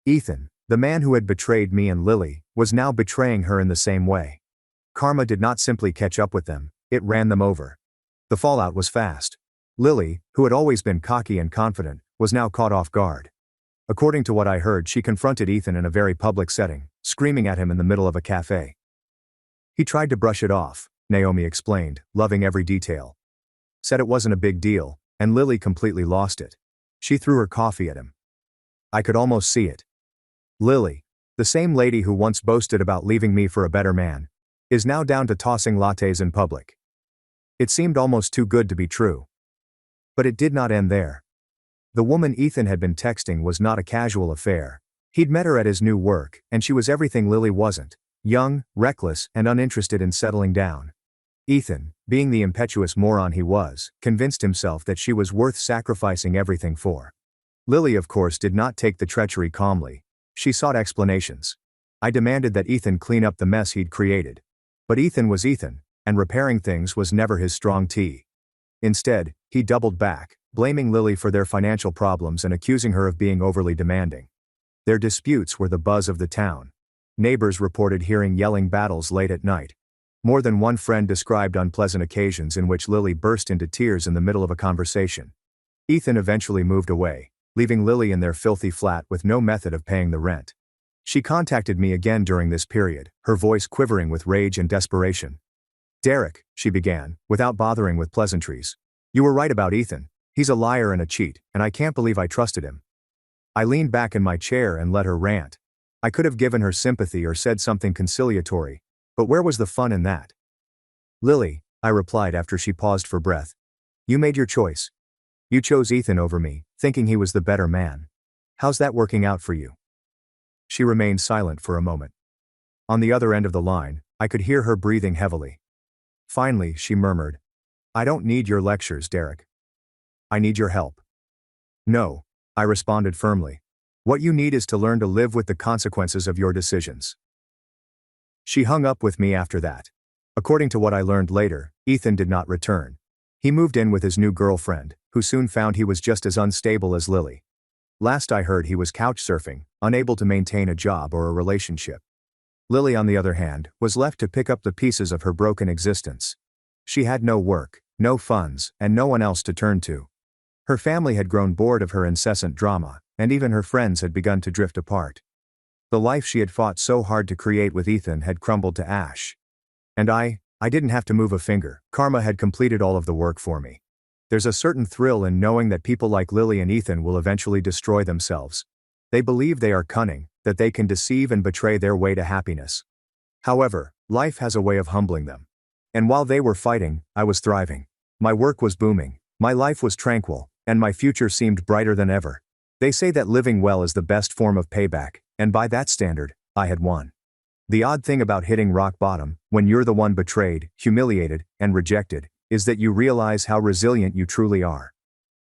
Ethan, the man who had betrayed me and Lily, was now betraying her in the same way. Karma did not simply catch up with them, it ran them over. The fallout was fast. Lily, who had always been cocky and confident, was now caught off guard. According to what I heard, she confronted Ethan in a very public setting, screaming at him in the middle of a cafe. He tried to brush it off, Naomi explained, loving every detail. Said it wasn't a big deal, and Lily completely lost it. She threw her coffee at him. I could almost see it. Lily, the same lady who once boasted about leaving me for a better man, is now down to tossing lattes in public. It seemed almost too good to be true. But it did not end there. The woman Ethan had been texting was not a casual affair. He'd met her at his new work, and she was everything Lily wasn't: young, reckless, and uninterested in settling down. Ethan, being the impetuous moron he was, convinced himself that she was worth sacrificing everything for. Lily, of course, did not take the treachery calmly. She sought explanations. I demanded that Ethan clean up the mess he'd created. But Ethan was Ethan, and repairing things was never his strong tea. Instead, he doubled back, blaming Lily for their financial problems and accusing her of being overly demanding. Their disputes were the buzz of the town. Neighbors reported hearing yelling battles late at night. More than one friend described unpleasant occasions in which Lily burst into tears in the middle of a conversation. Ethan eventually moved away, leaving Lily in their filthy flat with no method of paying the rent. She contacted me again during this period, her voice quivering with rage and desperation. Derek, she began, without bothering with pleasantries. You were right about Ethan. He's a liar and a cheat, and I can't believe I trusted him. I leaned back in my chair and let her rant. I could have given her sympathy or said something conciliatory, but where was the fun in that? Lily, I replied after she paused for breath. You made your choice. You chose Ethan over me, thinking he was the better man. How's that working out for you?" She remained silent for a moment. On the other end of the line, I could hear her breathing heavily. Finally, she murmured, "I don't need your lectures, Derek. I need your help." "No," I responded firmly. "What you need is to learn to live with the consequences of your decisions." She hung up with me after that. According to what I learned later, Ethan did not return. He moved in with his new girlfriend, who soon found he was just as unstable as Lily. Last I heard, he was couch surfing, unable to maintain a job or a relationship. Lily, on the other hand, was left to pick up the pieces of her broken existence. She had no work, no funds, and no one else to turn to. Her family had grown bored of her incessant drama, and even her friends had begun to drift apart. The life she had fought so hard to create with Ethan had crumbled to ash. And I didn't have to move a finger. Karma had completed all of the work for me. There's a certain thrill in knowing that people like Lily and Ethan will eventually destroy themselves. They believe they are cunning, that they can deceive and betray their way to happiness. However, life has a way of humbling them. And while they were fighting, I was thriving. My work was booming, my life was tranquil, and my future seemed brighter than ever. They say that living well is the best form of payback, and by that standard, I had won. The odd thing about hitting rock bottom, when you're the one betrayed, humiliated, and rejected, is that you realize how resilient you truly are.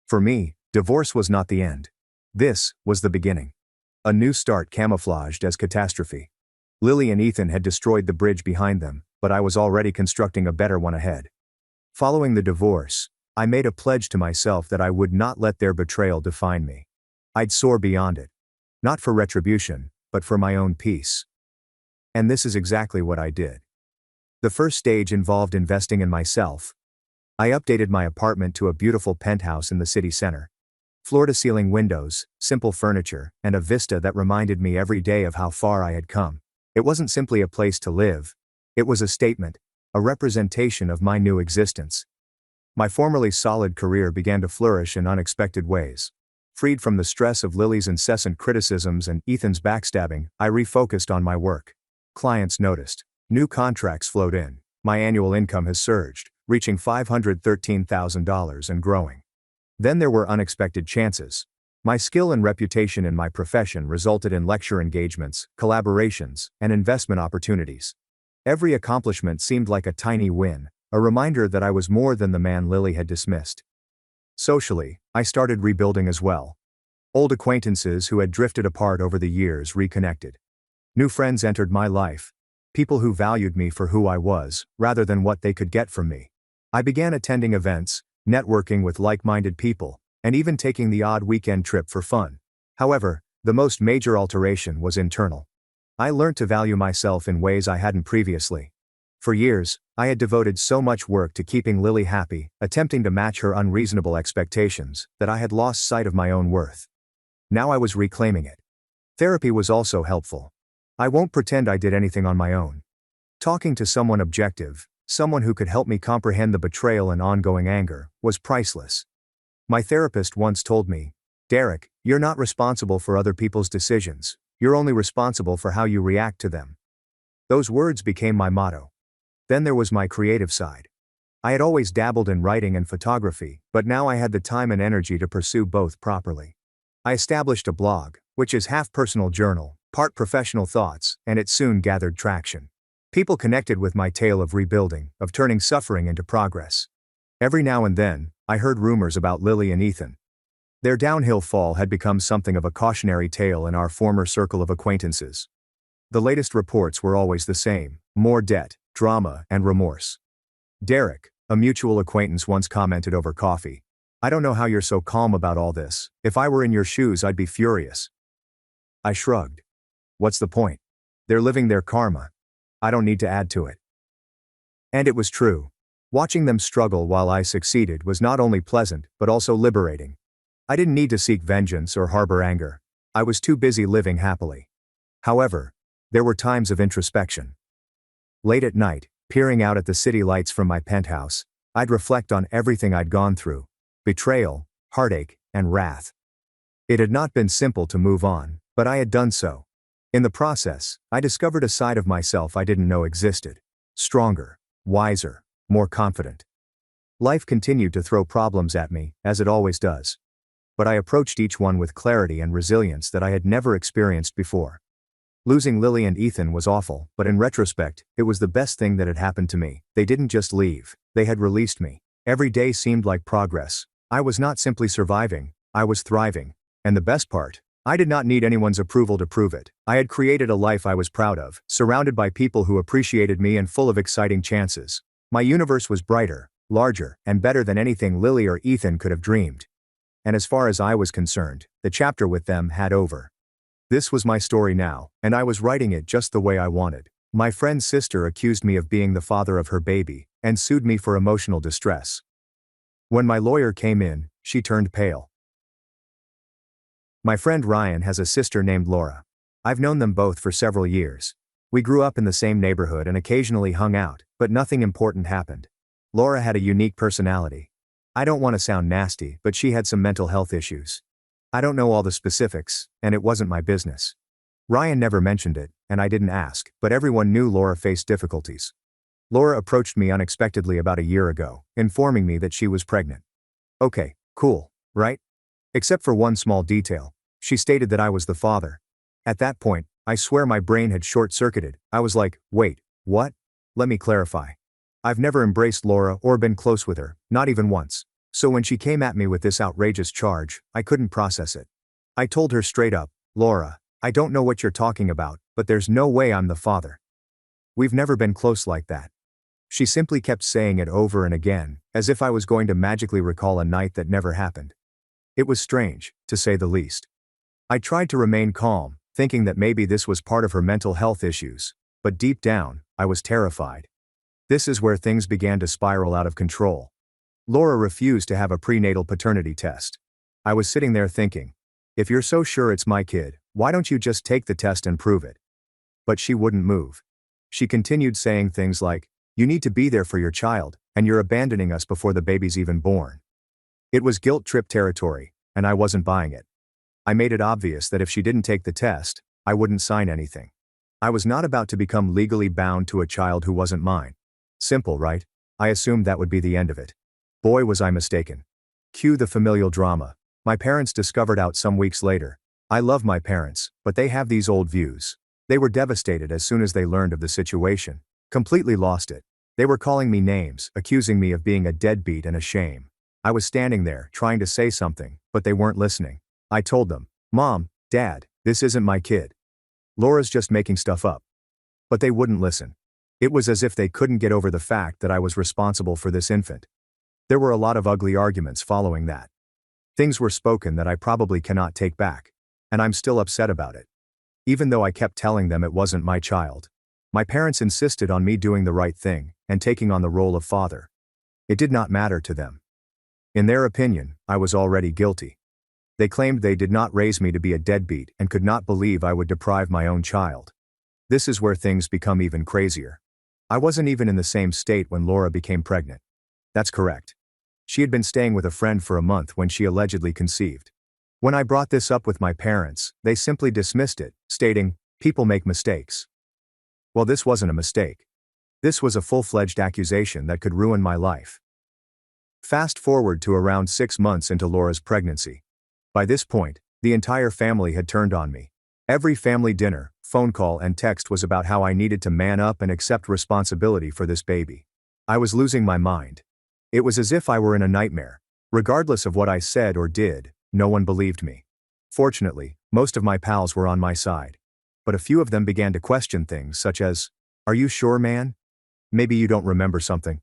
For me, divorce was not the end. This was the beginning. A new start camouflaged as catastrophe. Lily and Ethan had destroyed the bridge behind them, but I was already constructing a better one ahead. Following the divorce, I made a pledge to myself that I would not let their betrayal define me. I'd soar beyond it. Not for retribution, but for my own peace. And this is exactly what I did. The first stage involved investing in myself. I updated my apartment to a beautiful penthouse in the city center. Floor-to-ceiling windows, simple furniture, and a vista that reminded me every day of how far I had come. It wasn't simply a place to live. It was a statement, a representation of my new existence. My formerly solid career began to flourish in unexpected ways. Freed from the stress of Lily's incessant criticisms and Ethan's backstabbing, I refocused on my work. Clients noticed. New contracts flowed in. My annual income has surged, reaching $513,000 and growing. Then there were unexpected chances. My skill and reputation in my profession resulted in lecture engagements, collaborations, and investment opportunities. Every accomplishment seemed like a tiny win, a reminder that I was more than the man Lily had dismissed. Socially, I started rebuilding as well. Old acquaintances who had drifted apart over the years reconnected. New friends entered my life. People who valued me for who I was, rather than what they could get from me. I began attending events, networking with like-minded people, and even taking the odd weekend trip for fun. However, the most major alteration was internal. I learned to value myself in ways I hadn't previously. For years, I had devoted so much work to keeping Lily happy, attempting to match her unreasonable expectations, that I had lost sight of my own worth. Now I was reclaiming it. Therapy was also helpful. I won't pretend I did anything on my own. Talking to someone objective, someone who could help me comprehend the betrayal and ongoing anger, was priceless. My therapist once told me, "Derek, you're not responsible for other people's decisions, you're only responsible for how you react to them." Those words became my motto. Then there was my creative side. I had always dabbled in writing and photography, but now I had the time and energy to pursue both properly. I established a blog, which is half personal journal, part professional thoughts, and it soon gathered traction. People connected with my tale of rebuilding, of turning suffering into progress. Every now and then, I heard rumors about Lily and Ethan. Their downhill fall had become something of a cautionary tale in our former circle of acquaintances. The latest reports were always the same: more debt, drama, and remorse. "Derek," a mutual acquaintance once commented over coffee, "I don't know how you're so calm about all this. If I were in your shoes, I'd be furious." I shrugged. What's the point? They're living their karma. I don't need to add to it. And it was true. Watching them struggle while I succeeded was not only pleasant, but also liberating. I didn't need to seek vengeance or harbor anger. I was too busy living happily. However, there were times of introspection. Late at night, peering out at the city lights from my penthouse, I'd reflect on everything I'd gone through: betrayal, heartache, and wrath. It had not been simple to move on, but I had done so. In the process, I discovered a side of myself I didn't know existed. Stronger, wiser, more confident. Life continued to throw problems at me, as it always does. But I approached each one with clarity and resilience that I had never experienced before. Losing Lily and Ethan was awful, but in retrospect, it was the best thing that had happened to me. They didn't just leave, they had released me. Every day seemed like progress. I was not simply surviving, I was thriving. And the best part, I did not need anyone's approval to prove it. I had created a life I was proud of, surrounded by people who appreciated me and full of exciting chances. My universe was brighter, larger, and better than anything Lily or Ethan could have dreamed. And as far as I was concerned, the chapter with them had over. This was my story now, and I was writing it just the way I wanted. My friend's sister accused me of being the father of her baby, and sued me for emotional distress. When my lawyer came in, she turned pale. My friend Ryan has a sister named Laura. I've known them both for several years. We grew up in the same neighborhood and occasionally hung out, but nothing important happened. Laura had a unique personality. I don't want to sound nasty, but she had some mental health issues. I don't know all the specifics, and it wasn't my business. Ryan never mentioned it, and I didn't ask, but everyone knew Laura faced difficulties. Laura approached me unexpectedly about a year ago, informing me that she was pregnant. Okay, cool, right? Except for one small detail. She stated that I was the father. At that point, I swear my brain had short-circuited. I was like, wait, what? Let me clarify. I've never embraced Laura or been close with her, not even once. So when she came at me with this outrageous charge, I couldn't process it. I told her straight up, Laura, I don't know what you're talking about, but there's no way I'm the father. We've never been close like that. She simply kept saying it over and again, as if I was going to magically recall a night that never happened. It was strange, to say the least. I tried to remain calm, thinking that maybe this was part of her mental health issues, but deep down, I was terrified. This is where things began to spiral out of control. Laura refused to have a prenatal paternity test. I was sitting there thinking, if you're so sure it's my kid, why don't you just take the test and prove it? But she wouldn't move. She continued saying things like, you need to be there for your child, and you're abandoning us before the baby's even born. It was guilt trip territory, and I wasn't buying it. I made it obvious that if she didn't take the test, I wouldn't sign anything. I was not about to become legally bound to a child who wasn't mine. Simple, right? I assumed that would be the end of it. Boy, was I mistaken. Cue the familial drama. My parents discovered out some weeks later. I love my parents, but they have these old views. They were devastated as soon as they learned of the situation. Completely lost it. They were calling me names, accusing me of being a deadbeat and a shame. I was standing there, trying to say something, but they weren't listening. I told them, Mom, Dad, this isn't my kid. Laura's just making stuff up. But they wouldn't listen. It was as if they couldn't get over the fact that I was responsible for this infant. There were a lot of ugly arguments following that. Things were spoken that I probably cannot take back. And I'm still upset about it. Even though I kept telling them it wasn't my child. My parents insisted on me doing the right thing, and taking on the role of father. It did not matter to them. In their opinion, I was already guilty. They claimed they did not raise me to be a deadbeat and could not believe I would deprive my own child. This is where things become even crazier. I wasn't even in the same state when Laura became pregnant. That's correct. She had been staying with a friend for a month when she allegedly conceived. When I brought this up with my parents, they simply dismissed it, stating, people make mistakes. Well, this wasn't a mistake. This was a full-fledged accusation that could ruin my life. Fast forward to around 6 months into Laura's pregnancy. By this point, the entire family had turned on me. Every family dinner, phone call and text was about how I needed to man up and accept responsibility for this baby. I was losing my mind. It was as if I were in a nightmare. Regardless of what I said or did, no one believed me. Fortunately, most of my pals were on my side. But a few of them began to question things such as, are you sure, man? Maybe you don't remember something.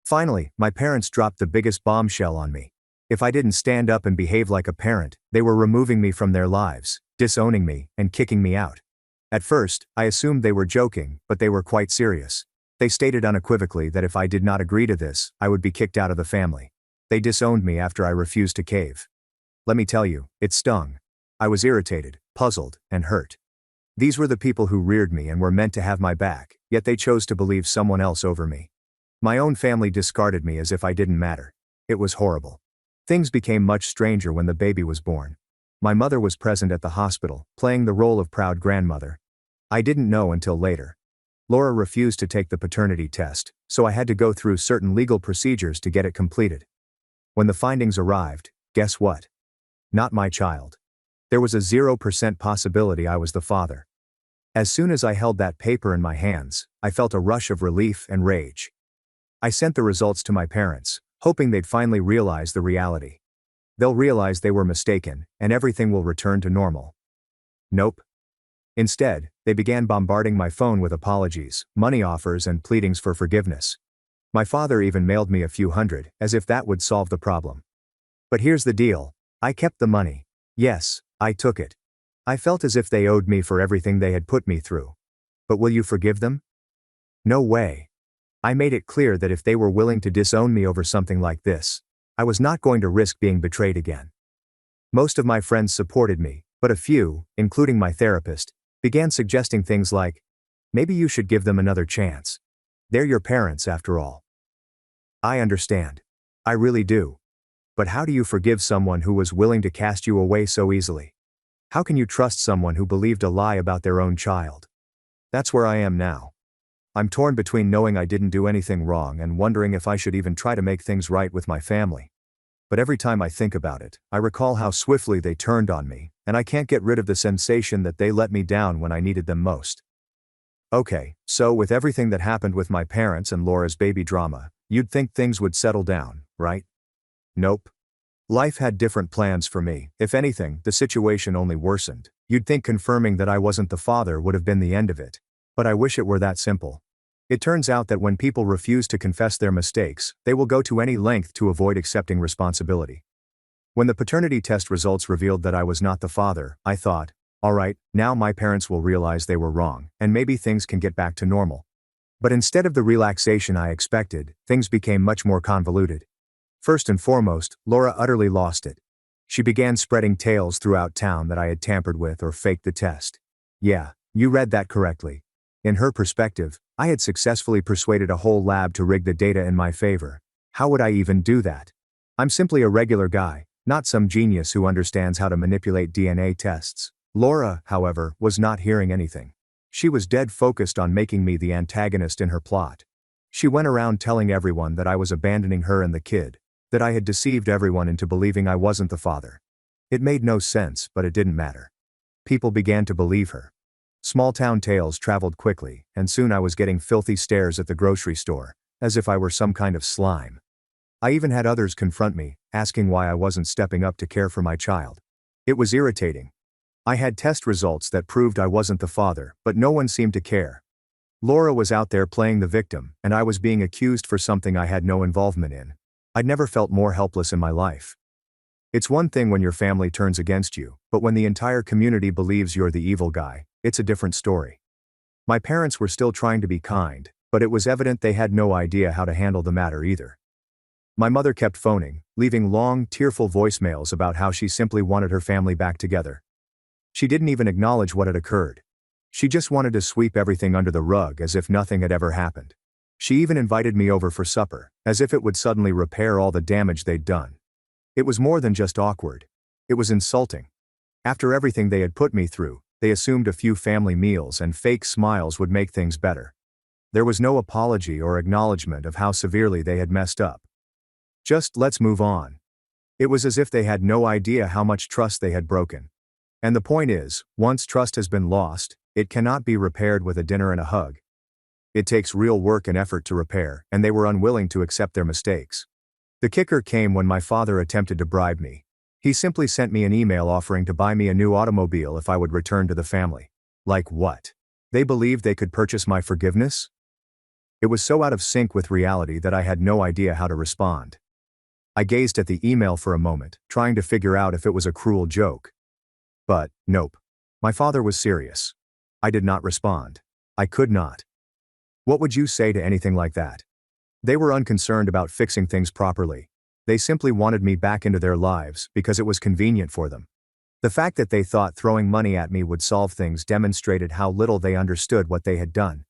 Finally, my parents dropped the biggest bombshell on me. If I didn't stand up and behave like a parent, they were removing me from their lives, disowning me, and kicking me out. At first, I assumed they were joking, but they were quite serious. They stated unequivocally that if I did not agree to this, I would be kicked out of the family. They disowned me after I refused to cave. Let me tell you, it stung. I was irritated, puzzled, and hurt. These were the people who reared me and were meant to have my back, yet they chose to believe someone else over me. My own family discarded me as if I didn't matter. It was horrible. Things became much stranger when the baby was born. My mother was present at the hospital, playing the role of proud grandmother. I didn't know until later. Laura refused to take the paternity test, so I had to go through certain legal procedures to get it completed. When the findings arrived, guess what? Not my child. There was a 0% possibility I was the father. As soon as I held that paper in my hands, I felt a rush of relief and rage. I sent the results to my parents, hoping they'd finally realize the reality. They'll realize they were mistaken, and everything will return to normal. Nope. Instead, they began bombarding my phone with apologies, money offers, and pleadings for forgiveness. My father even mailed me a few hundred, as if that would solve the problem. But here's the deal. I kept the money. Yes, I took it. I felt as if they owed me for everything they had put me through. But will you forgive them? No way. I made it clear that if they were willing to disown me over something like this, I was not going to risk being betrayed again. Most of my friends supported me, but a few, including my therapist, began suggesting things like, maybe you should give them another chance. They're your parents after all. I understand. I really do. But how do you forgive someone who was willing to cast you away so easily? How can you trust someone who believed a lie about their own child? That's where I am now. I'm torn between knowing I didn't do anything wrong and wondering if I should even try to make things right with my family. But every time I think about it, I recall how swiftly they turned on me, and I can't get rid of the sensation that they let me down when I needed them most. Okay, so with everything that happened with my parents and Laura's baby drama, you'd think things would settle down, right? Nope. Life had different plans for me. If anything, the situation only worsened. You'd think confirming that I wasn't the father would have been the end of it. But I wish it were that simple. It turns out that when people refuse to confess their mistakes, they will go to any length to avoid accepting responsibility. When the paternity test results revealed that I was not the father, I thought, all right, now my parents will realize they were wrong, and maybe things can get back to normal. But instead of the relaxation I expected, things became much more convoluted. First and foremost, Laura utterly lost it. She began spreading tales throughout town that I had tampered with or faked the test. Yeah, you read that correctly. In her perspective, I had successfully persuaded a whole lab to rig the data in my favor. How would I even do that? I'm simply a regular guy, not some genius who understands how to manipulate DNA tests. Laura, however, was not hearing anything. She was dead focused on making me the antagonist in her plot. She went around telling everyone that I was abandoning her and the kid, that I had deceived everyone into believing I wasn't the father. It made no sense, but it didn't matter. People began to believe her. Small-town tales traveled quickly, and soon I was getting filthy stares at the grocery store, as if I were some kind of slime. I even had others confront me, asking why I wasn't stepping up to care for my child. It was irritating. I had test results that proved I wasn't the father, but no one seemed to care. Laura was out there playing the victim, and I was being accused for something I had no involvement in. I'd never felt more helpless in my life. It's one thing when your family turns against you, but when the entire community believes you're the evil guy, it's a different story. My parents were still trying to be kind, but it was evident they had no idea how to handle the matter either. My mother kept phoning, leaving long, tearful voicemails about how she simply wanted her family back together. She didn't even acknowledge what had occurred. She just wanted to sweep everything under the rug as if nothing had ever happened. She even invited me over for supper, as if it would suddenly repair all the damage they'd done. It was more than just awkward. It was insulting. After everything they had put me through, they assumed a few family meals and fake smiles would make things better. There was no apology or acknowledgement of how severely they had messed up. Just let's move on. It was as if they had no idea how much trust they had broken. And the point is, once trust has been lost, it cannot be repaired with a dinner and a hug. It takes real work and effort to repair, and they were unwilling to accept their mistakes. The kicker came when my father attempted to bribe me. He simply sent me an email offering to buy me a new automobile if I would return to the family. Like what? They believed they could purchase my forgiveness? It was so out of sync with reality that I had no idea how to respond. I gazed at the email for a moment, trying to figure out if it was a cruel joke. But, nope. My father was serious. I did not respond. I could not. What would you say to anything like that? They were unconcerned about fixing things properly. They simply wanted me back into their lives because it was convenient for them. The fact that they thought throwing money at me would solve things demonstrated how little they understood what they had done.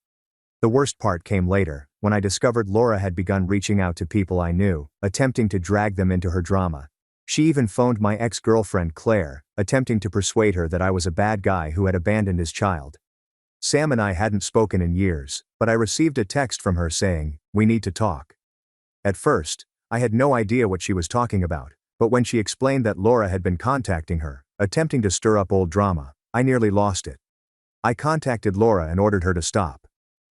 The worst part came later, when I discovered Laura had begun reaching out to people I knew, attempting to drag them into her drama. She even phoned my ex-girlfriend Claire, attempting to persuade her that I was a bad guy who had abandoned his child. Sam and I hadn't spoken in years, but I received a text from her saying, "We need to talk." At first, I had no idea what she was talking about, but when she explained that Laura had been contacting her, attempting to stir up old drama, I nearly lost it. I contacted Laura and ordered her to stop.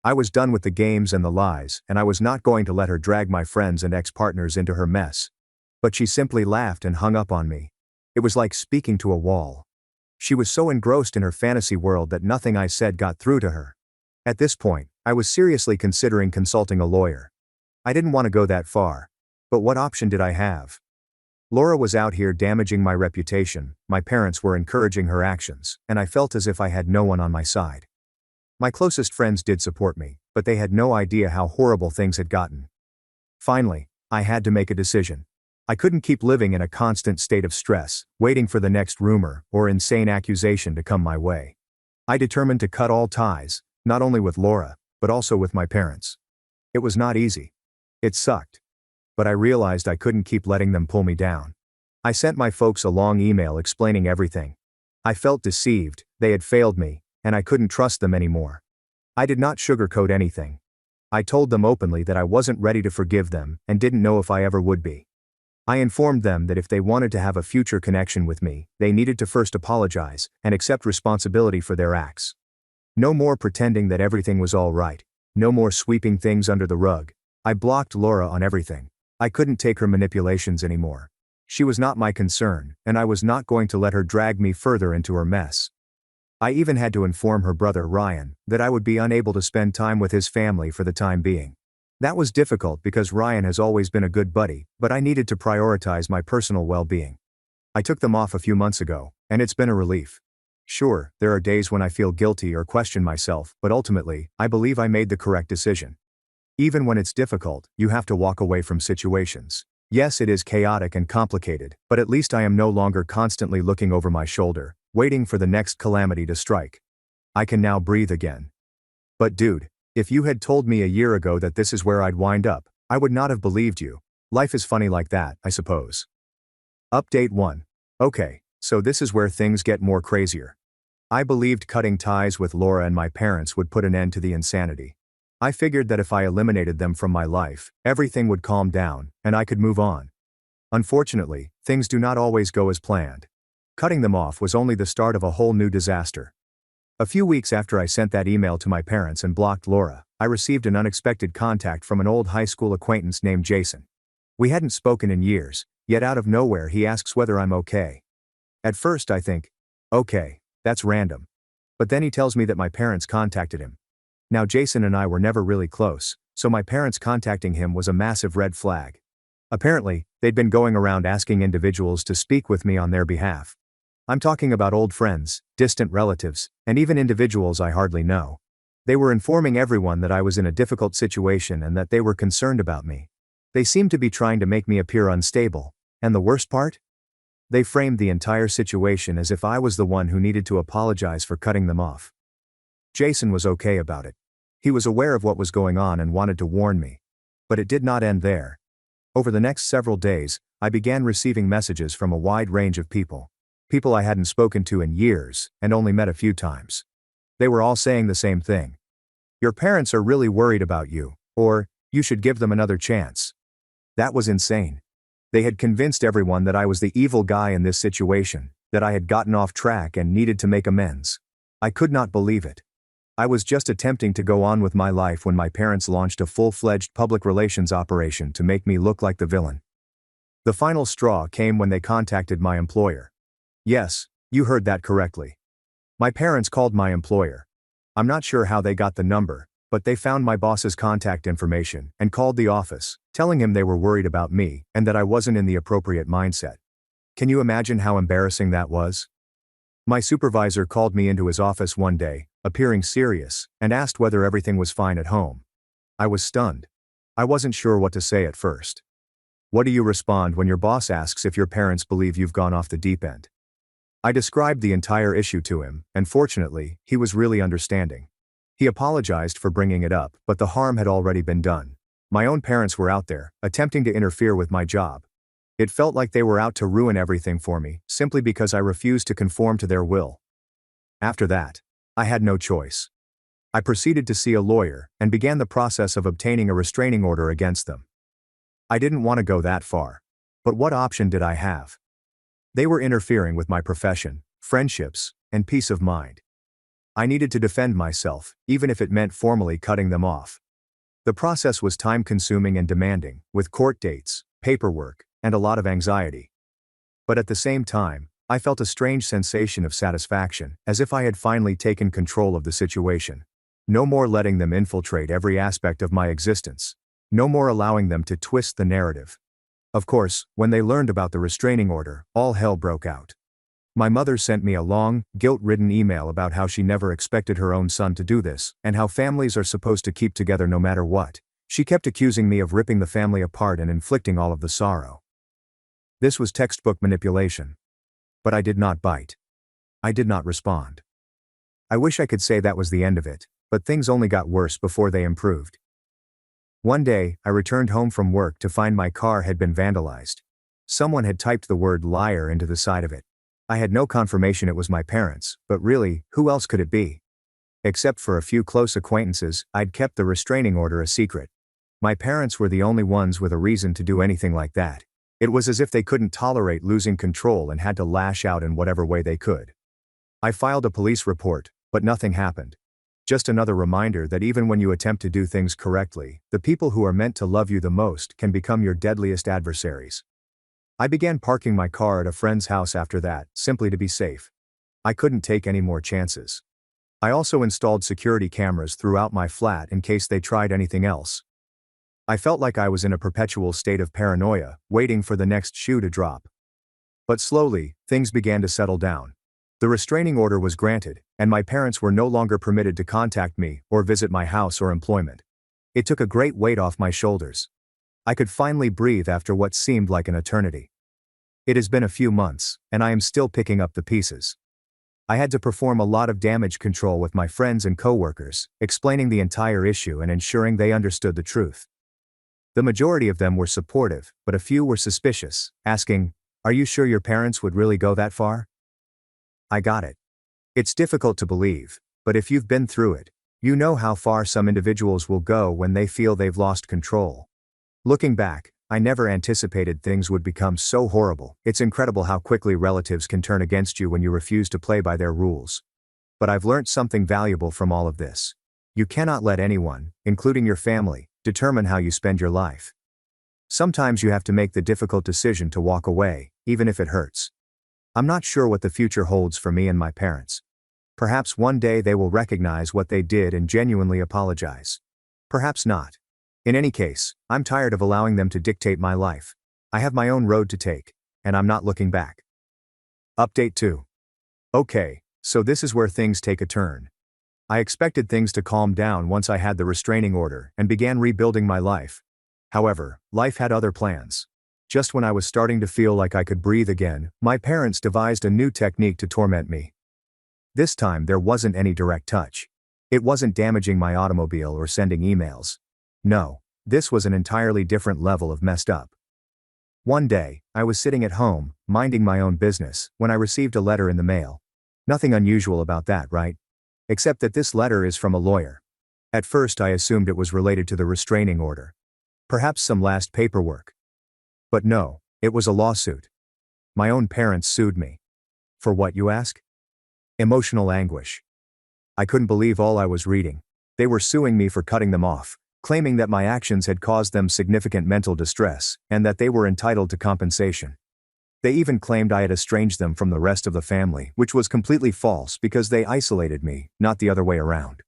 I was done with the games and the lies, and I was not going to let her drag my friends and ex-partners into her mess. But she simply laughed and hung up on me. It was like speaking to a wall. She was so engrossed in her fantasy world that nothing I said got through to her. At this point, I was seriously considering consulting a lawyer. I didn't want to go that far. But what option did I have? Laura was out here damaging my reputation, my parents were encouraging her actions, and I felt as if I had no one on my side. My closest friends did support me, but they had no idea how horrible things had gotten. Finally, I had to make a decision. I couldn't keep living in a constant state of stress, waiting for the next rumor or insane accusation to come my way. I determined to cut all ties, not only with Laura, but also with my parents. It was not easy. It sucked. But I realized I couldn't keep letting them pull me down. I sent my folks a long email explaining everything. I felt deceived, they had failed me, and I couldn't trust them anymore. I did not sugarcoat anything. I told them openly that I wasn't ready to forgive them and didn't know if I ever would be. I informed them that if they wanted to have a future connection with me, they needed to first apologize and accept responsibility for their acts. No more pretending that everything was all right. No more sweeping things under the rug. I blocked Laura on everything. I couldn't take her manipulations anymore. She was not my concern, and I was not going to let her drag me further into her mess. I even had to inform her brother Ryan that I would be unable to spend time with his family for the time being. That was difficult because Ryan has always been a good buddy, but I needed to prioritize my personal well-being. I took them off a few months ago, and it's been a relief. Sure, there are days when I feel guilty or question myself, but ultimately, I believe I made the correct decision. Even when it's difficult, you have to walk away from situations. Yes, it is chaotic and complicated, but at least I am no longer constantly looking over my shoulder, waiting for the next calamity to strike. I can now breathe again. But dude, if you had told me a year ago that this is where I'd wind up, I would not have believed you. Life is funny like that, I suppose. Update 1. Okay, so this is where things get more crazier. I believed cutting ties with Laura and my parents would put an end to the insanity. I figured that if I eliminated them from my life, everything would calm down, and I could move on. Unfortunately, things do not always go as planned. Cutting them off was only the start of a whole new disaster. A few weeks after I sent that email to my parents and blocked Laura, I received an unexpected contact from an old high school acquaintance named Jason. We hadn't spoken in years, yet out of nowhere he asks whether I'm okay. At first I think, okay, that's random. But then he tells me that my parents contacted him. Now Jason and I were never really close, so my parents contacting him was a massive red flag. Apparently, they'd been going around asking individuals to speak with me on their behalf. I'm talking about old friends, distant relatives, and even individuals I hardly know. They were informing everyone that I was in a difficult situation and that they were concerned about me. They seemed to be trying to make me appear unstable, and the worst part? They framed the entire situation as if I was the one who needed to apologize for cutting them off. Jason was okay about it. He was aware of what was going on and wanted to warn me. But it did not end there. Over the next several days, I began receiving messages from a wide range of people. People I hadn't spoken to in years, and only met a few times. They were all saying the same thing. Your parents are really worried about you, or, you should give them another chance. That was insane. They had convinced everyone that I was the evil guy in this situation, that I had gotten off track and needed to make amends. I could not believe it. I was just attempting to go on with my life when my parents launched a full-fledged public relations operation to make me look like the villain. The final straw came when they contacted my employer. Yes, you heard that correctly. My parents called my employer. I'm not sure how they got the number, but they found my boss's contact information and called the office, telling him they were worried about me and that I wasn't in the appropriate mindset. Can you imagine how embarrassing that was? My supervisor called me into his office one day, appearing serious, and asked whether everything was fine at home. I was stunned. I wasn't sure what to say at first. What do you respond when your boss asks if your parents believe you've gone off the deep end? I described the entire issue to him, and fortunately, he was really understanding. He apologized for bringing it up, but the harm had already been done. My own parents were out there, attempting to interfere with my job. It felt like they were out to ruin everything for me, simply because I refused to conform to their will. After that, I had no choice. I proceeded to see a lawyer and began the process of obtaining a restraining order against them. I didn't want to go that far. But what option did I have? They were interfering with my profession, friendships, and peace of mind. I needed to defend myself, even if it meant formally cutting them off. The process was time-consuming and demanding, with court dates, paperwork, and a lot of anxiety. But at the same time, I felt a strange sensation of satisfaction, as if I had finally taken control of the situation. No more letting them infiltrate every aspect of my existence. No more allowing them to twist the narrative. Of course, when they learned about the restraining order, all hell broke out. My mother sent me a long, guilt-ridden email about how she never expected her own son to do this, and how families are supposed to keep together no matter what. She kept accusing me of ripping the family apart and inflicting all of the sorrow. This was textbook manipulation. But I did not bite. I did not respond. I wish I could say that was the end of it, but things only got worse before they improved. One day, I returned home from work to find my car had been vandalized. Someone had typed the word liar into the side of it. I had no confirmation it was my parents, but really, who else could it be? Except for a few close acquaintances, I'd kept the restraining order a secret. My parents were the only ones with a reason to do anything like that. It was as if they couldn't tolerate losing control and had to lash out in whatever way they could. I filed a police report, but nothing happened. Just another reminder that even when you attempt to do things correctly, the people who are meant to love you the most can become your deadliest adversaries. I began parking my car at a friend's house after that, simply to be safe. I couldn't take any more chances. I also installed security cameras throughout my flat in case they tried anything else. I felt like I was in a perpetual state of paranoia, waiting for the next shoe to drop. But slowly, things began to settle down. The restraining order was granted, and my parents were no longer permitted to contact me or visit my house or employment. It took a great weight off my shoulders. I could finally breathe after what seemed like an eternity. It has been a few months, and I am still picking up the pieces. I had to perform a lot of damage control with my friends and coworkers, explaining the entire issue and ensuring they understood the truth. The majority of them were supportive, but a few were suspicious, asking, "Are you sure your parents would really go that far?" I got it. It's difficult to believe, but if you've been through it, you know how far some individuals will go when they feel they've lost control. Looking back, I never anticipated things would become so horrible. It's incredible how quickly relatives can turn against you when you refuse to play by their rules. But I've learned something valuable from all of this. You cannot let anyone, including your family, determine how you spend your life. Sometimes you have to make the difficult decision to walk away, even if it hurts. I'm not sure what the future holds for me and my parents. Perhaps one day they will recognize what they did and genuinely apologize. Perhaps not. In any case, I'm tired of allowing them to dictate my life. I have my own road to take, and I'm not looking back. Update 2. Okay, so this is where things take a turn. I expected things to calm down once I had the restraining order and began rebuilding my life. However, life had other plans. Just when I was starting to feel like I could breathe again, my parents devised a new technique to torment me. This time there wasn't any direct touch. It wasn't damaging my automobile or sending emails. No, this was an entirely different level of messed up. One day, I was sitting at home, minding my own business, when I received a letter in the mail. Nothing unusual about that, right? Except that this letter is from a lawyer. At first I assumed it was related to the restraining order. Perhaps some last paperwork. But no, it was a lawsuit. My own parents sued me. For what, you ask? Emotional anguish. I couldn't believe all I was reading. They were suing me for cutting them off, claiming that my actions had caused them significant mental distress, and that they were entitled to compensation. They even claimed I had estranged them from the rest of the family, which was completely false because they isolated me, not the other way around.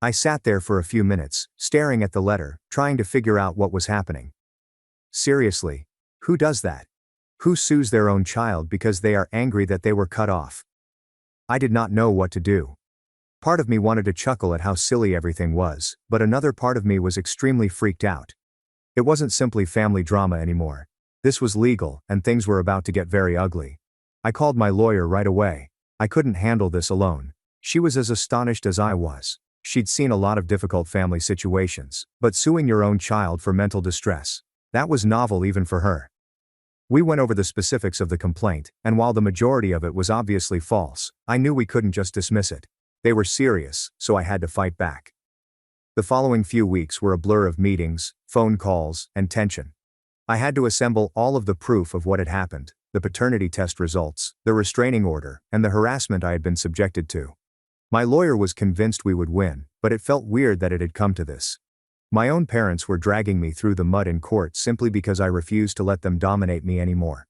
I sat there for a few minutes, staring at the letter, trying to figure out what was happening. Seriously, who does that? Who sues their own child because they are angry that they were cut off? I did not know what to do. Part of me wanted to chuckle at how silly everything was, but another part of me was extremely freaked out. It wasn't simply family drama anymore. This was legal, and things were about to get very ugly. I called my lawyer right away. I couldn't handle this alone. She was as astonished as I was. She'd seen a lot of difficult family situations, but suing your own child for mental distress, that was novel even for her. We went over the specifics of the complaint, and while the majority of it was obviously false, I knew we couldn't just dismiss it. They were serious, so I had to fight back. The following few weeks were a blur of meetings, phone calls, and tension. I had to assemble all of the proof of what had happened, the paternity test results, the restraining order, and the harassment I had been subjected to. My lawyer was convinced we would win, but it felt weird that it had come to this. My own parents were dragging me through the mud in court simply because I refused to let them dominate me anymore.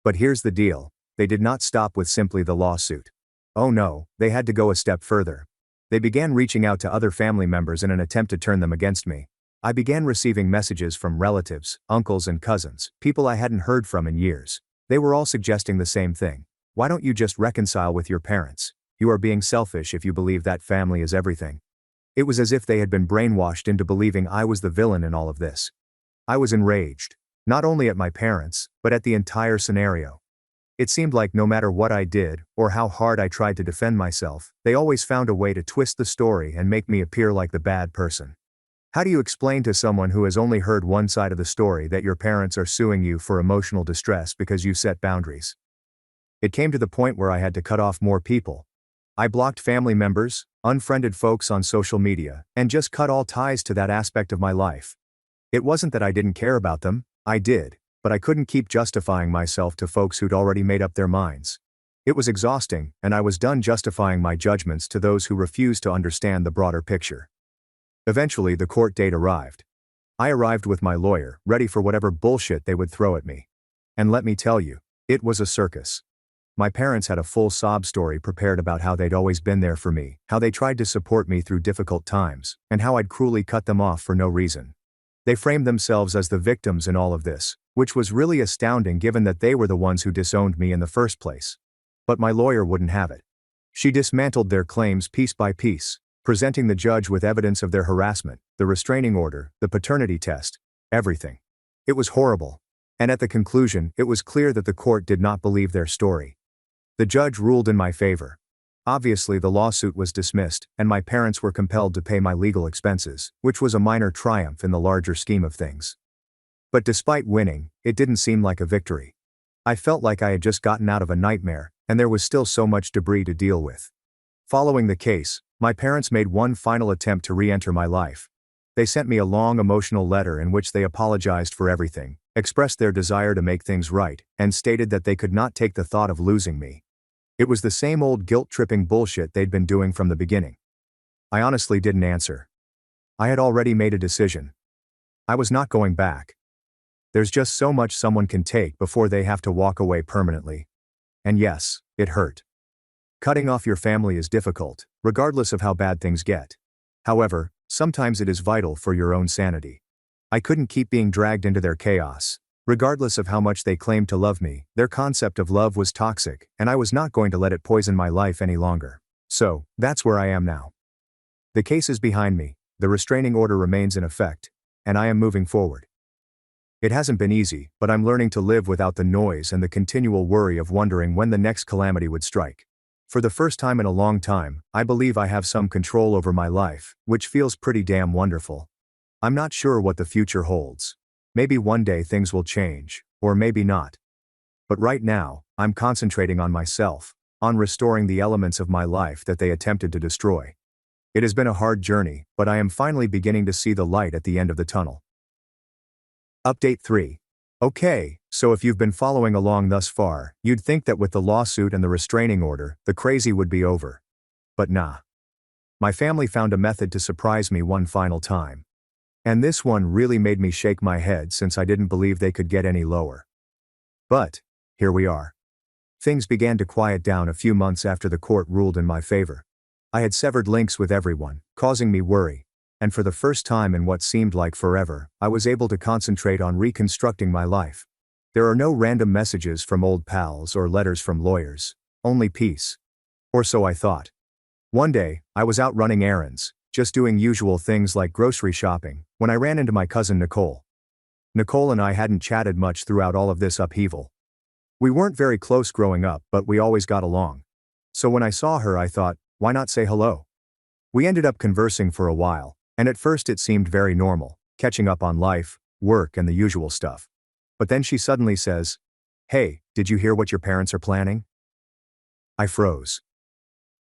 But here's the deal, they did not stop with simply the lawsuit. Oh no, they had to go a step further. They began reaching out to other family members in an attempt to turn them against me. I began receiving messages from relatives, uncles and cousins, people I hadn't heard from in years. They were all suggesting the same thing. Why don't you just reconcile with your parents? You are being selfish if you believe that family is everything. It was as if they had been brainwashed into believing I was the villain in all of this. I was enraged, not only at my parents, but at the entire scenario. It seemed like no matter what I did, or how hard I tried to defend myself, they always found a way to twist the story and make me appear like the bad person. How do you explain to someone who has only heard one side of the story that your parents are suing you for emotional distress because you set boundaries? It came to the point where I had to cut off more people. I blocked family members, unfriended folks on social media, and just cut all ties to that aspect of my life. It wasn't that I didn't care about them, I did, but I couldn't keep justifying myself to folks who'd already made up their minds. It was exhausting, and I was done justifying my judgments to those who refused to understand the broader picture. Eventually, the court date arrived. I arrived with my lawyer, ready for whatever bullshit they would throw at me. And let me tell you, it was a circus. My parents had a full sob story prepared about how they'd always been there for me, how they tried to support me through difficult times, and how I'd cruelly cut them off for no reason. They framed themselves as the victims in all of this, which was really astounding given that they were the ones who disowned me in the first place. But my lawyer wouldn't have it. She dismantled their claims piece by piece, presenting the judge with evidence of their harassment, the restraining order, the paternity test, everything. It was horrible. And at the conclusion, it was clear that the court did not believe their story. The judge ruled in my favor. Obviously, the lawsuit was dismissed, and my parents were compelled to pay my legal expenses, which was a minor triumph in the larger scheme of things. But despite winning, it didn't seem like a victory. I felt like I had just gotten out of a nightmare, and there was still so much debris to deal with. Following the case, my parents made one final attempt to re-enter my life. They sent me a long emotional letter in which they apologized for everything, expressed their desire to make things right, and stated that they could not take the thought of losing me. It was the same old guilt-tripping bullshit they'd been doing from the beginning. I honestly didn't answer. I had already made a decision. I was not going back. There's just so much someone can take before they have to walk away permanently. And yes, it hurt. Cutting off your family is difficult, regardless of how bad things get. However, sometimes it is vital for your own sanity. I couldn't keep being dragged into their chaos. Regardless of how much they claimed to love me, their concept of love was toxic, and I was not going to let it poison my life any longer. So, that's where I am now. The case is behind me, the restraining order remains in effect, and I am moving forward. It hasn't been easy, but I'm learning to live without the noise and the continual worry of wondering when the next calamity would strike. For the first time in a long time, I believe I have some control over my life, which feels pretty damn wonderful. I'm not sure what the future holds. Maybe one day things will change, or maybe not. But right now, I'm concentrating on myself, on restoring the elements of my life that they attempted to destroy. It has been a hard journey, but I am finally beginning to see the light at the end of the tunnel. Update 3. Okay, so if you've been following along thus far, you'd think that with the lawsuit and the restraining order, the crazy would be over. But nah. My family found a method to surprise me one final time. And this one really made me shake my head since I didn't believe they could get any lower. But, here we are. Things began to quiet down a few months after the court ruled in my favor. I had severed links with everyone, causing me worry, and for the first time in what seemed like forever, I was able to concentrate on reconstructing my life. There are no random messages from old pals or letters from lawyers, only peace. Or so I thought. One day, I was out running errands, just doing usual things like grocery shopping, when I ran into my cousin Nicole. Nicole and I hadn't chatted much throughout all of this upheaval. We weren't very close growing up, but we always got along. So when I saw her, I thought, why not say hello? We ended up conversing for a while, and at first it seemed very normal, catching up on life, work, and the usual stuff. But then she suddenly says, "Hey, did you hear what your parents are planning?" I froze.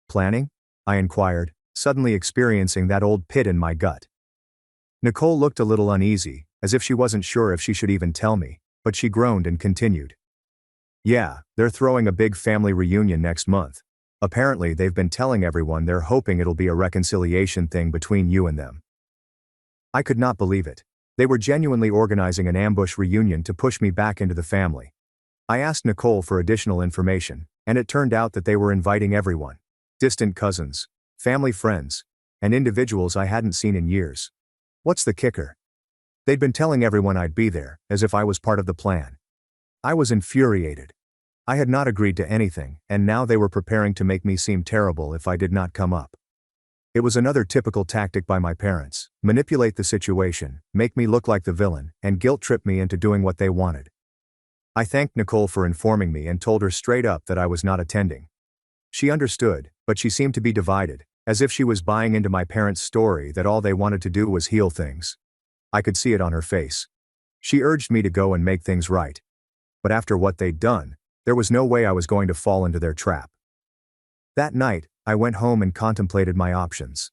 Planning? I inquired, suddenly experiencing that old pit in my gut. Nicole looked a little uneasy, as if she wasn't sure if she should even tell me, but she groaned and continued. Yeah, they're throwing a big family reunion next month. Apparently they've been telling everyone they're hoping it'll be a reconciliation thing between you and them. I could not believe it. They were genuinely organizing an ambush reunion to push me back into the family. I asked Nicole for additional information, and it turned out that they were inviting everyone. Distant cousins, family friends, and individuals I hadn't seen in years. What's the kicker? They'd been telling everyone I'd be there, as if I was part of the plan. I was infuriated. I had not agreed to anything, and now they were preparing to make me seem terrible if I did not come up. It was another typical tactic by my parents: manipulate the situation, make me look like the villain, and guilt-trip me into doing what they wanted. I thanked Nicole for informing me and told her straight up that I was not attending. She understood, but she seemed to be divided, as if she was buying into my parents' story that all they wanted to do was heal things. I could see it on her face. She urged me to go and make things right. But after what they'd done, there was no way I was going to fall into their trap. That night, I went home and contemplated my options.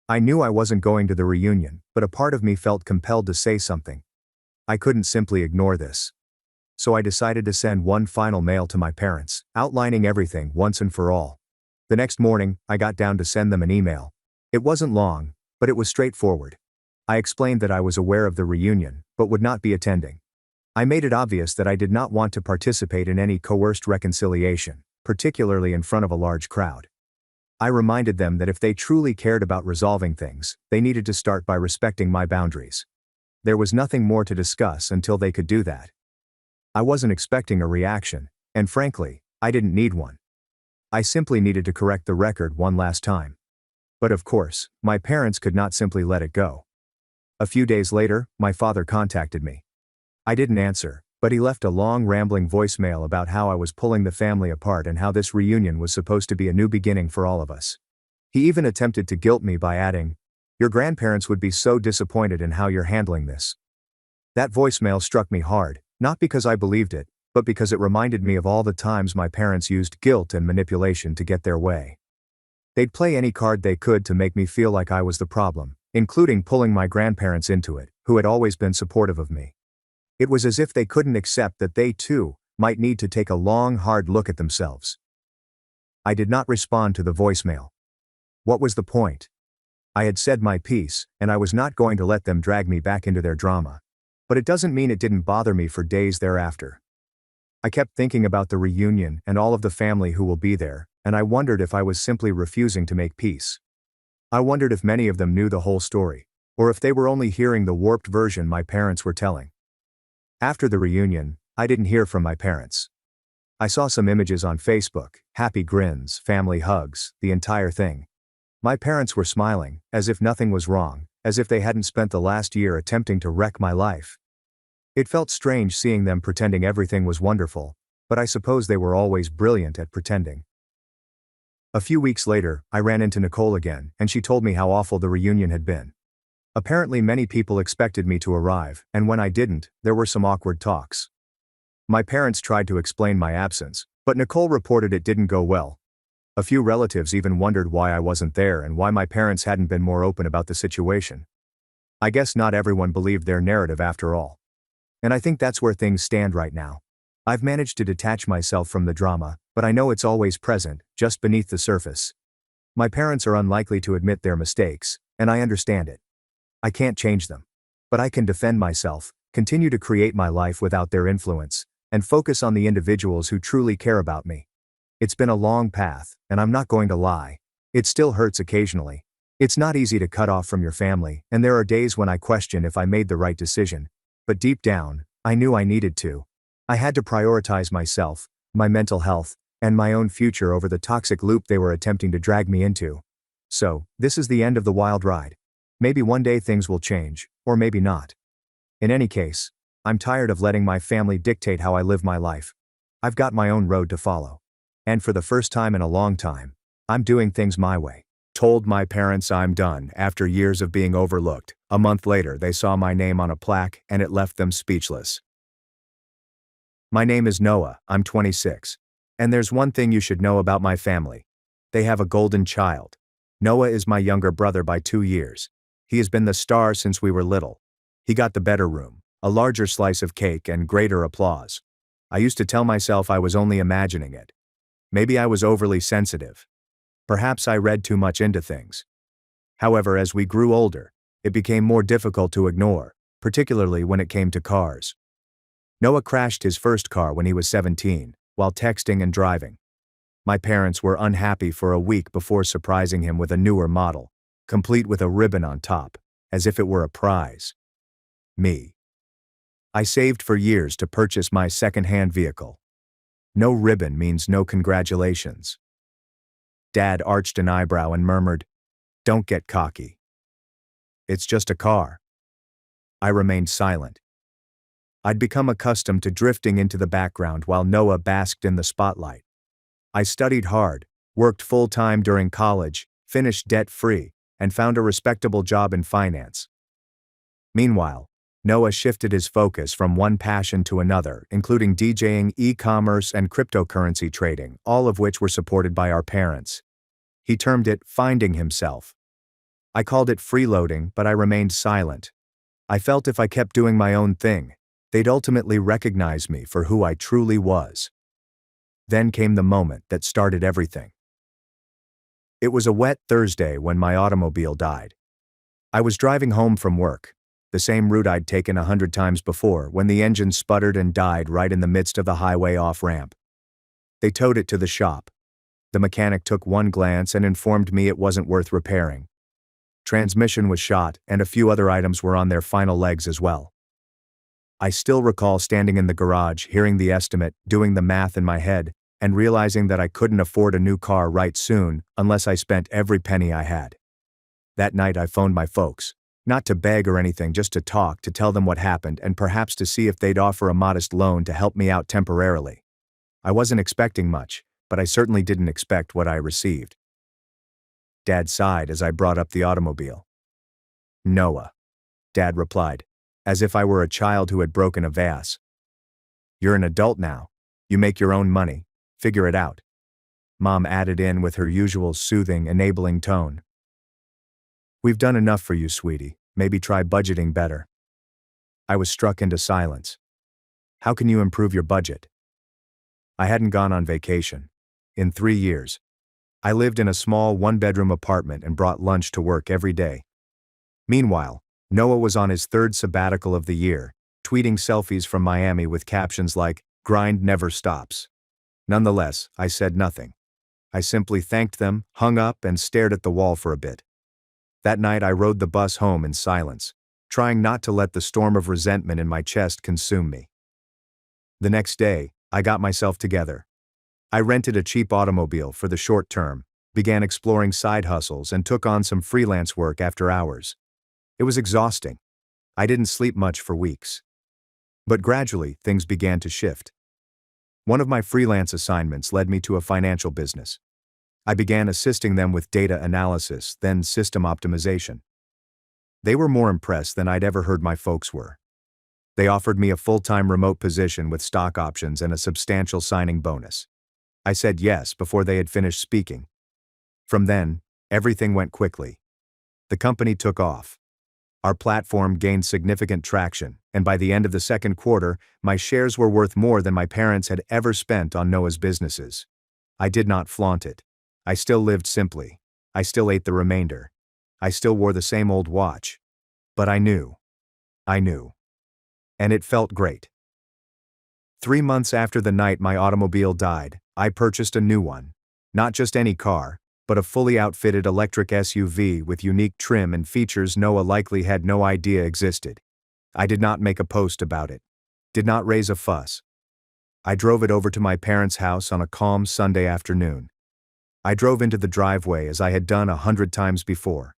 I knew I wasn't going to the reunion, but a part of me felt compelled to say something. I couldn't simply ignore this. So I decided to send one final mail to my parents, outlining everything once and for all. The next morning, I got down to send them an email. It wasn't long, but it was straightforward. I explained that I was aware of the reunion, but would not be attending. I made it obvious that I did not want to participate in any coerced reconciliation, particularly in front of a large crowd. I reminded them that if they truly cared about resolving things, they needed to start by respecting my boundaries. There was nothing more to discuss until they could do that. I wasn't expecting a reaction, and frankly, I didn't need one. I simply needed to correct the record one last time. But of course, my parents could not simply let it go. A few days later, my father contacted me. I didn't answer, but he left a long rambling voicemail about how I was pulling the family apart and how this reunion was supposed to be a new beginning for all of us. He even attempted to guilt me by adding, "Your grandparents would be so disappointed in how you're handling this." That voicemail struck me hard, not because I believed it, but because it reminded me of all the times my parents used guilt and manipulation to get their way. They'd play any card they could to make me feel like I was the problem, including pulling my grandparents into it, who had always been supportive of me. It was as if they couldn't accept that they, too, might need to take a long, hard look at themselves. I did not respond to the voicemail. What was the point? I had said my piece, and I was not going to let them drag me back into their drama. But it doesn't mean it didn't bother me for days thereafter. I kept thinking about the reunion and all of the family who will be there, and I wondered if I was simply refusing to make peace. I wondered if many of them knew the whole story, or if they were only hearing the warped version my parents were telling. After the reunion, I didn't hear from my parents. I saw some images on Facebook, happy grins, family hugs, the entire thing. My parents were smiling, as if nothing was wrong, as if they hadn't spent the last year attempting to wreck my life. It felt strange seeing them pretending everything was wonderful, but I suppose they were always brilliant at pretending. A few weeks later, I ran into Nicole again, and she told me how awful the reunion had been. Apparently many people expected me to arrive, and when I didn't, there were some awkward talks. My parents tried to explain my absence, but Nicole reported it didn't go well. A few relatives even wondered why I wasn't there and why my parents hadn't been more open about the situation. I guess not everyone believed their narrative after all. And I think that's where things stand right now. I've managed to detach myself from the drama, but I know it's always present, just beneath the surface. My parents are unlikely to admit their mistakes, and I understand it. I can't change them. But I can defend myself, continue to create my life without their influence, and focus on the individuals who truly care about me. It's been a long path, and I'm not going to lie. It still hurts occasionally. It's not easy to cut off from your family, and there are days when I question if I made the right decision. But deep down, I knew I needed to. I had to prioritize myself, my mental health, and my own future over the toxic loop they were attempting to drag me into. So, this is the end of the wild ride. Maybe one day things will change, or maybe not. In any case, I'm tired of letting my family dictate how I live my life. I've got my own road to follow. And for the first time in a long time, I'm doing things my way. Told my parents I'm done after years of being overlooked. A month later they saw my name on a plaque and it left them speechless. My name is Noah, I'm 26. And there's one thing you should know about my family. They have a golden child. Noah is my younger brother by 2 years. He has been the star since we were little. He got the better room, a larger slice of cake and greater applause. I used to tell myself I was only imagining it. Maybe I was overly sensitive. Perhaps I read too much into things. However, as we grew older, it became more difficult to ignore, particularly when it came to cars. Noah crashed his first car when he was 17, while texting and driving. My parents were unhappy for a week before surprising him with a newer model, complete with a ribbon on top, as if it were a prize. Me. I saved for years to purchase my second-hand vehicle. No ribbon means no congratulations. Dad arched an eyebrow and murmured, "Don't get cocky. It's just a car." I remained silent. I'd become accustomed to drifting into the background while Noah basked in the spotlight. I studied hard, worked full-time during college, finished debt-free, and found a respectable job in finance. Meanwhile, Noah shifted his focus from one passion to another, including DJing, e-commerce, and cryptocurrency trading, all of which were supported by our parents. He termed it finding himself. I called it freeloading, but I remained silent. I felt if I kept doing my own thing, they'd ultimately recognize me for who I truly was. Then came the moment that started everything. It was a wet Thursday when my automobile died. I was driving home from work, the same route I'd taken 100 times before, when the engine sputtered and died right in the midst of the highway off-ramp. They towed it to the shop. The mechanic took one glance and informed me it wasn't worth repairing. Transmission was shot, and a few other items were on their final legs as well. I still recall standing in the garage, hearing the estimate, doing the math in my head, and realizing that I couldn't afford a new car right soon unless I spent every penny I had. That night I phoned my folks, not to beg or anything, just to talk, to tell them what happened, and perhaps to see if they'd offer a modest loan to help me out temporarily. I wasn't expecting much, but I certainly didn't expect what I received. Dad sighed as I brought up the automobile. "Noah," Dad replied, as if I were a child who had broken a vase. "You're an adult now. You make your own money. Figure it out." Mom added in with her usual soothing, enabling tone. "We've done enough for you, sweetie. Maybe try budgeting better." I was struck into silence. "How can you improve your budget?" I hadn't gone on vacation. In 3 years. I lived in a small one-bedroom apartment and brought lunch to work every day. Meanwhile, Noah was on his third sabbatical of the year, tweeting selfies from Miami with captions like, "Grind never stops." Nonetheless, I said nothing. I simply thanked them, hung up, and stared at the wall for a bit. That night I rode the bus home in silence, trying not to let the storm of resentment in my chest consume me. The next day, I got myself together. I rented a cheap automobile for the short term, began exploring side hustles, and took on some freelance work after hours. It was exhausting. I didn't sleep much for weeks. But gradually, things began to shift. One of my freelance assignments led me to a financial business. I began assisting them with data analysis, then system optimization. They were more impressed than I'd ever heard my folks were. They offered me a full-time remote position with stock options and a substantial signing bonus. I said yes before they had finished speaking. From then, everything went quickly. The company took off. Our platform gained significant traction, and by the end of the second quarter, my shares were worth more than my parents had ever spent on Noah's businesses. I did not flaunt it. I still lived simply. I still ate the remainder. I still wore the same old watch. But I knew. And it felt great. 3 months after the night my automobile died, I purchased a new one. Not just any car, but a fully outfitted electric SUV with unique trim and features Noah likely had no idea existed. I did not make a post about it. Did not raise a fuss. I drove it over to my parents' house on a calm Sunday afternoon. I drove into the driveway as I had done 100 times before.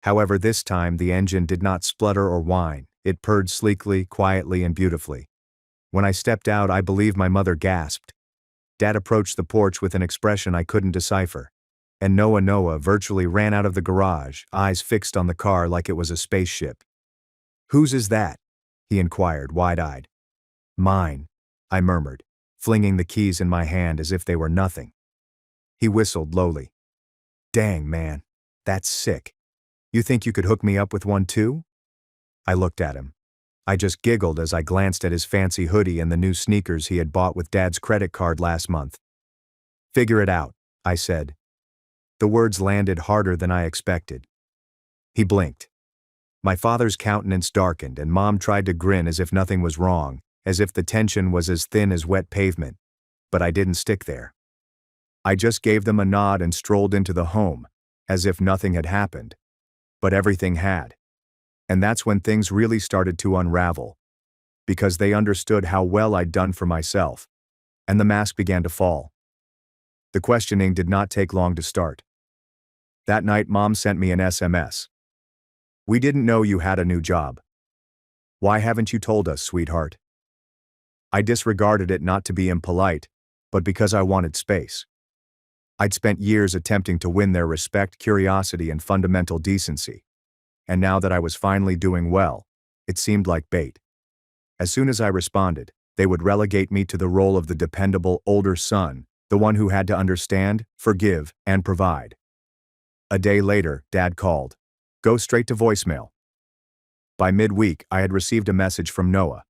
However, this time the engine did not splutter or whine. It purred sleekly, quietly, and beautifully. When I stepped out, I believe my mother gasped. Dad approached the porch with an expression I couldn't decipher. And Noah virtually ran out of the garage, eyes fixed on the car like it was a spaceship. "Whose is that?" he inquired, wide-eyed. "Mine," I murmured, flinging the keys in my hand as if they were nothing. He whistled lowly. "Dang, man. That's sick. You think you could hook me up with one too? I looked at him. I just giggled as I glanced at his fancy hoodie and the new sneakers he had bought with Dad's credit card last month. Figure it out, I said. The words landed harder than I expected. He blinked. My father's countenance darkened and Mom tried to grin as if nothing was wrong, as if the tension was as thin as wet pavement. But I didn't stick there. I just gave them a nod and strolled into the home, as if nothing had happened. But everything had. And that's when things really started to unravel. Because they understood how well I'd done for myself. And the mask began to fall. The questioning did not take long to start. That night, Mom sent me an SMS. We didn't know you had a new job. Why haven't you told us, sweetheart? I disregarded it not to be impolite, but because I wanted space. I'd spent years attempting to win their respect, curiosity, and fundamental decency. And now that I was finally doing well, it seemed like bait. As soon as I responded, they would relegate me to the role of the dependable older son, the one who had to understand, forgive, and provide. A day later, Dad called. Go straight to voicemail. By midweek, I had received a message from Noah.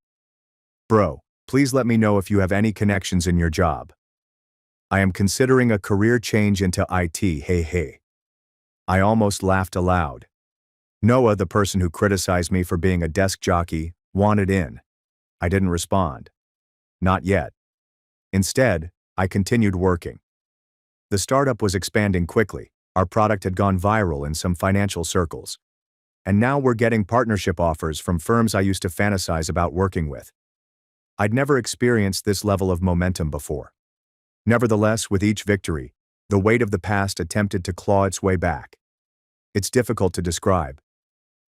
Bro, please let me know if you have any connections in your job. I am considering a career change into IT, hey hey. I almost laughed aloud. Noah, the person who criticized me for being a desk jockey, wanted in. I didn't respond. Not yet. Instead, I continued working. The startup was expanding quickly. Our product had gone viral in some financial circles. And now we're getting partnership offers from firms I used to fantasize about working with. I'd never experienced this level of momentum before. Nevertheless, with each victory, the weight of the past attempted to claw its way back. It's difficult to describe.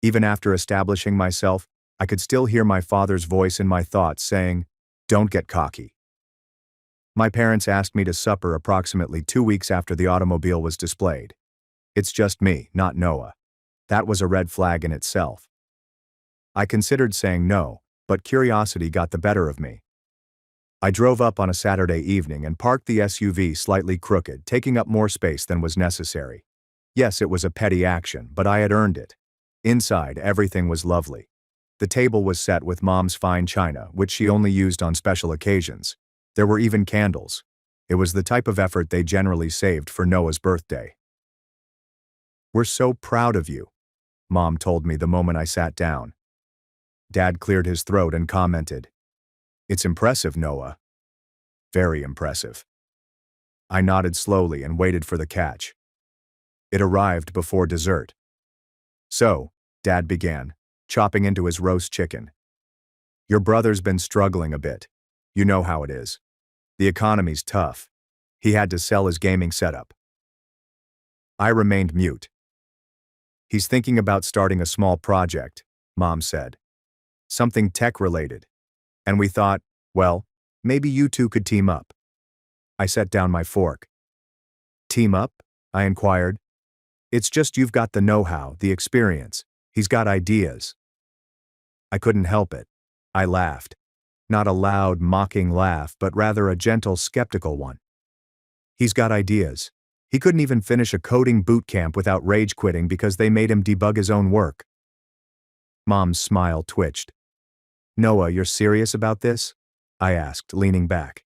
Even after establishing myself, I could still hear my father's voice in my thoughts saying, "Don't get cocky." My parents asked me to supper approximately 2 weeks after the automobile was displayed. It's just me, not Noah. That was a red flag in itself. I considered saying no, but curiosity got the better of me. I drove up on a Saturday evening and parked the SUV slightly crooked, taking up more space than was necessary. Yes, it was a petty action, but I had earned it. Inside, everything was lovely. The table was set with Mom's fine china, which she only used on special occasions. There were even candles. It was the type of effort they generally saved for Noah's birthday. We're so proud of you, Mom told me the moment I sat down. Dad cleared his throat and commented, It's impressive, Noah. Very impressive. I nodded slowly and waited for the catch. It arrived before dessert. So, Dad began, chopping into his roast chicken. Your brother's been struggling a bit. You know how it is. The economy's tough. He had to sell his gaming setup. I remained mute. He's thinking about starting a small project, Mom said. Something tech-related. And we thought, well, maybe you two could team up. I set down my fork. Team up? I inquired. It's just you've got the know-how, the experience. He's got ideas. I couldn't help it. I laughed. Not a loud, mocking laugh, but rather a gentle, skeptical one. He's got ideas. He couldn't even finish a coding boot camp without rage quitting because they made him debug his own work. Mom's smile twitched. Noah, you're serious about this? I asked, leaning back.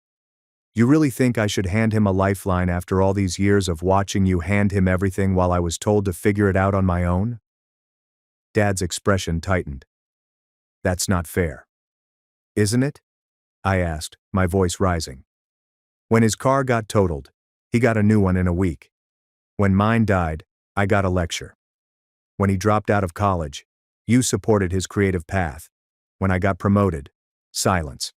You really think I should hand him a lifeline after all these years of watching you hand him everything while I was told to figure it out on my own? Dad's expression tightened. That's not fair. Isn't it? I asked, my voice rising. When his car got totaled, he got a new one in a week. When mine died, I got a lecture. When he dropped out of college, you supported his creative path. When I got promoted, silence.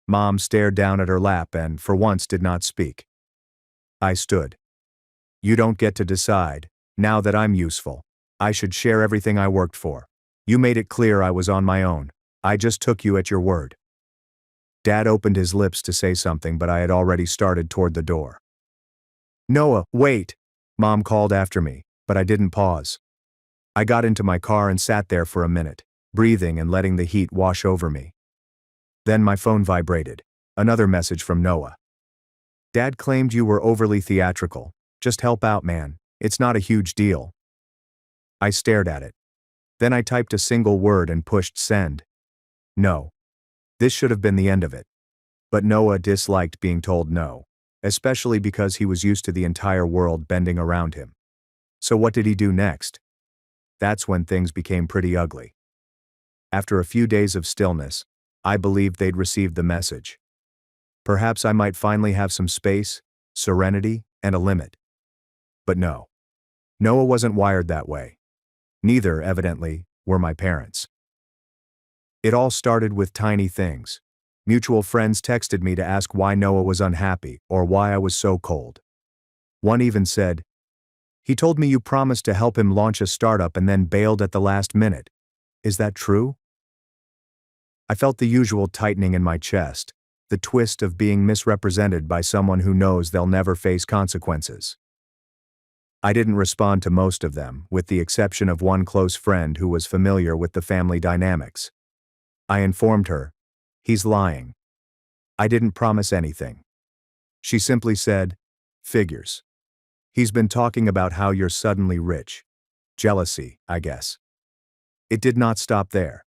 Mom stared down at her lap and, for once, did not speak. I stood. You don't get to decide, now that I'm useful. I should share everything I worked for. You made it clear I was on my own. I just took you at your word. Dad opened his lips to say something, but I had already started toward the door. Noah, wait, Mom called after me, but I didn't pause. I got into my car and sat there for a minute, breathing and letting the heat wash over me. Then my phone vibrated. Another message from Noah. Dad claimed you were overly theatrical. Just help out, man. It's not a huge deal. I stared at it. Then I typed a single word and pushed send. No. This should have been the end of it. But Noah disliked being told no, especially because he was used to the entire world bending around him. So what did he do next? That's when things became pretty ugly. After a few days of stillness, I believed they'd received the message. Perhaps I might finally have some space, serenity, and a limit. But no. Noah wasn't wired that way. Neither, evidently, were my parents. It all started with tiny things. Mutual friends texted me to ask why Noah was unhappy or why I was so cold. One even said, "He told me you promised to help him launch a startup and then bailed at the last minute. Is that true?" I felt the usual tightening in my chest, the twist of being misrepresented by someone who knows they'll never face consequences. I didn't respond to most of them, with the exception of one close friend who was familiar with the family dynamics. I informed her, "He's lying. I didn't promise anything." She simply said, "Figures. He's been talking about how you're suddenly rich. Jealousy, I guess." It did not stop there.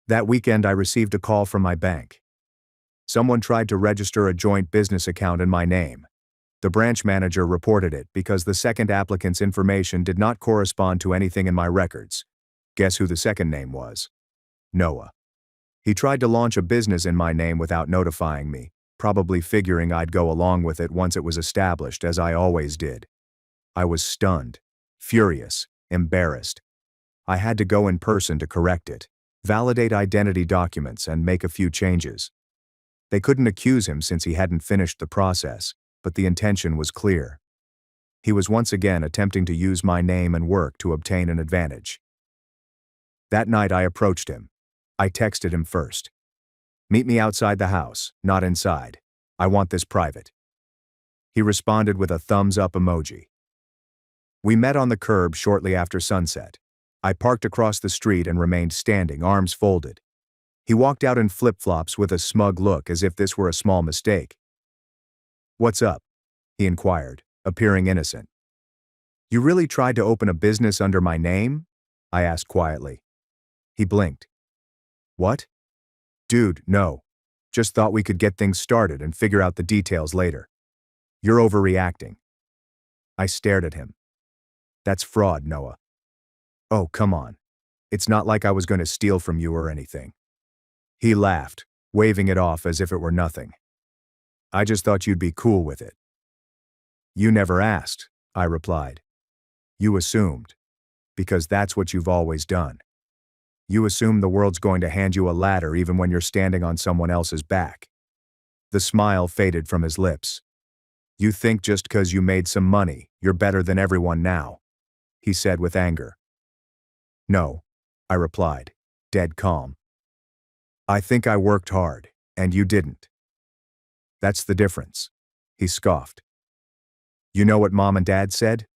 That weekend I received a call from my bank. Someone tried to register a joint business account in my name. The branch manager reported it because the second applicant's information did not correspond to anything in my records. Guess who the second name was? Noah. He tried to launch a business in my name without notifying me, probably figuring I'd go along with it once it was established, as I always did. I was stunned, furious, embarrassed. I had to go in person to correct it, validate identity documents, and make a few changes. They couldn't accuse him since he hadn't finished the process, but the intention was clear. He was once again attempting to use my name and work to obtain an advantage. That night I approached him. I texted him first. "Meet me outside the house, not inside. I want this private." He responded with a thumbs up emoji. We met on the curb shortly after sunset. I parked across the street and remained standing, arms folded. He walked out in flip-flops with a smug look as if this were a small mistake. "What's up?" he inquired, appearing innocent. "You really tried to open a business under my name?" I asked quietly. He blinked. "What?" "Dude, no. Just thought we could get things started and figure out the details later. You're overreacting." I stared at him. "That's fraud, Noah." "Oh, come on. It's not like I was going to steal from you or anything." He laughed, waving it off as if it were nothing. "I just thought you'd be cool with it." "You never asked," I replied. "You assumed. Because that's what you've always done. You assume the world's going to hand you a ladder even when you're standing on someone else's back." The smile faded from his lips. "You think just 'cause you made some money, you're better than everyone now," he said with anger. "No," I replied, dead calm. "I think I worked hard, and you didn't." "That's the difference," he scoffed. "You know what Mom and Dad said?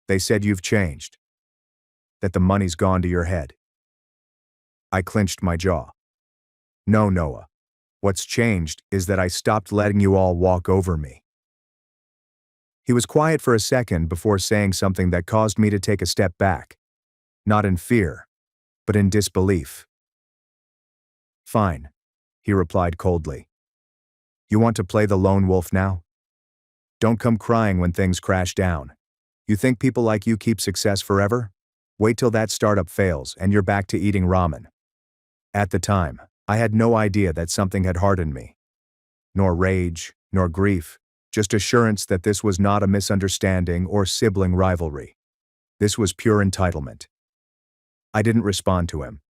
They said you've changed. That the money's gone to your head." I clenched my jaw. "No, Noah. What's changed is that I stopped letting you all walk over me." He was quiet for a second before saying something that caused me to take a step back. Not in fear, but in disbelief. "Fine," he replied coldly. "You want to play the lone wolf now? Don't come crying when things crash down. You think people like you keep success forever? Wait till that startup fails and you're back to eating ramen." At the time, I had no idea that something had hardened me. Nor rage, nor grief, just assurance that this was not a misunderstanding or sibling rivalry. This was pure entitlement. I didn't respond to him.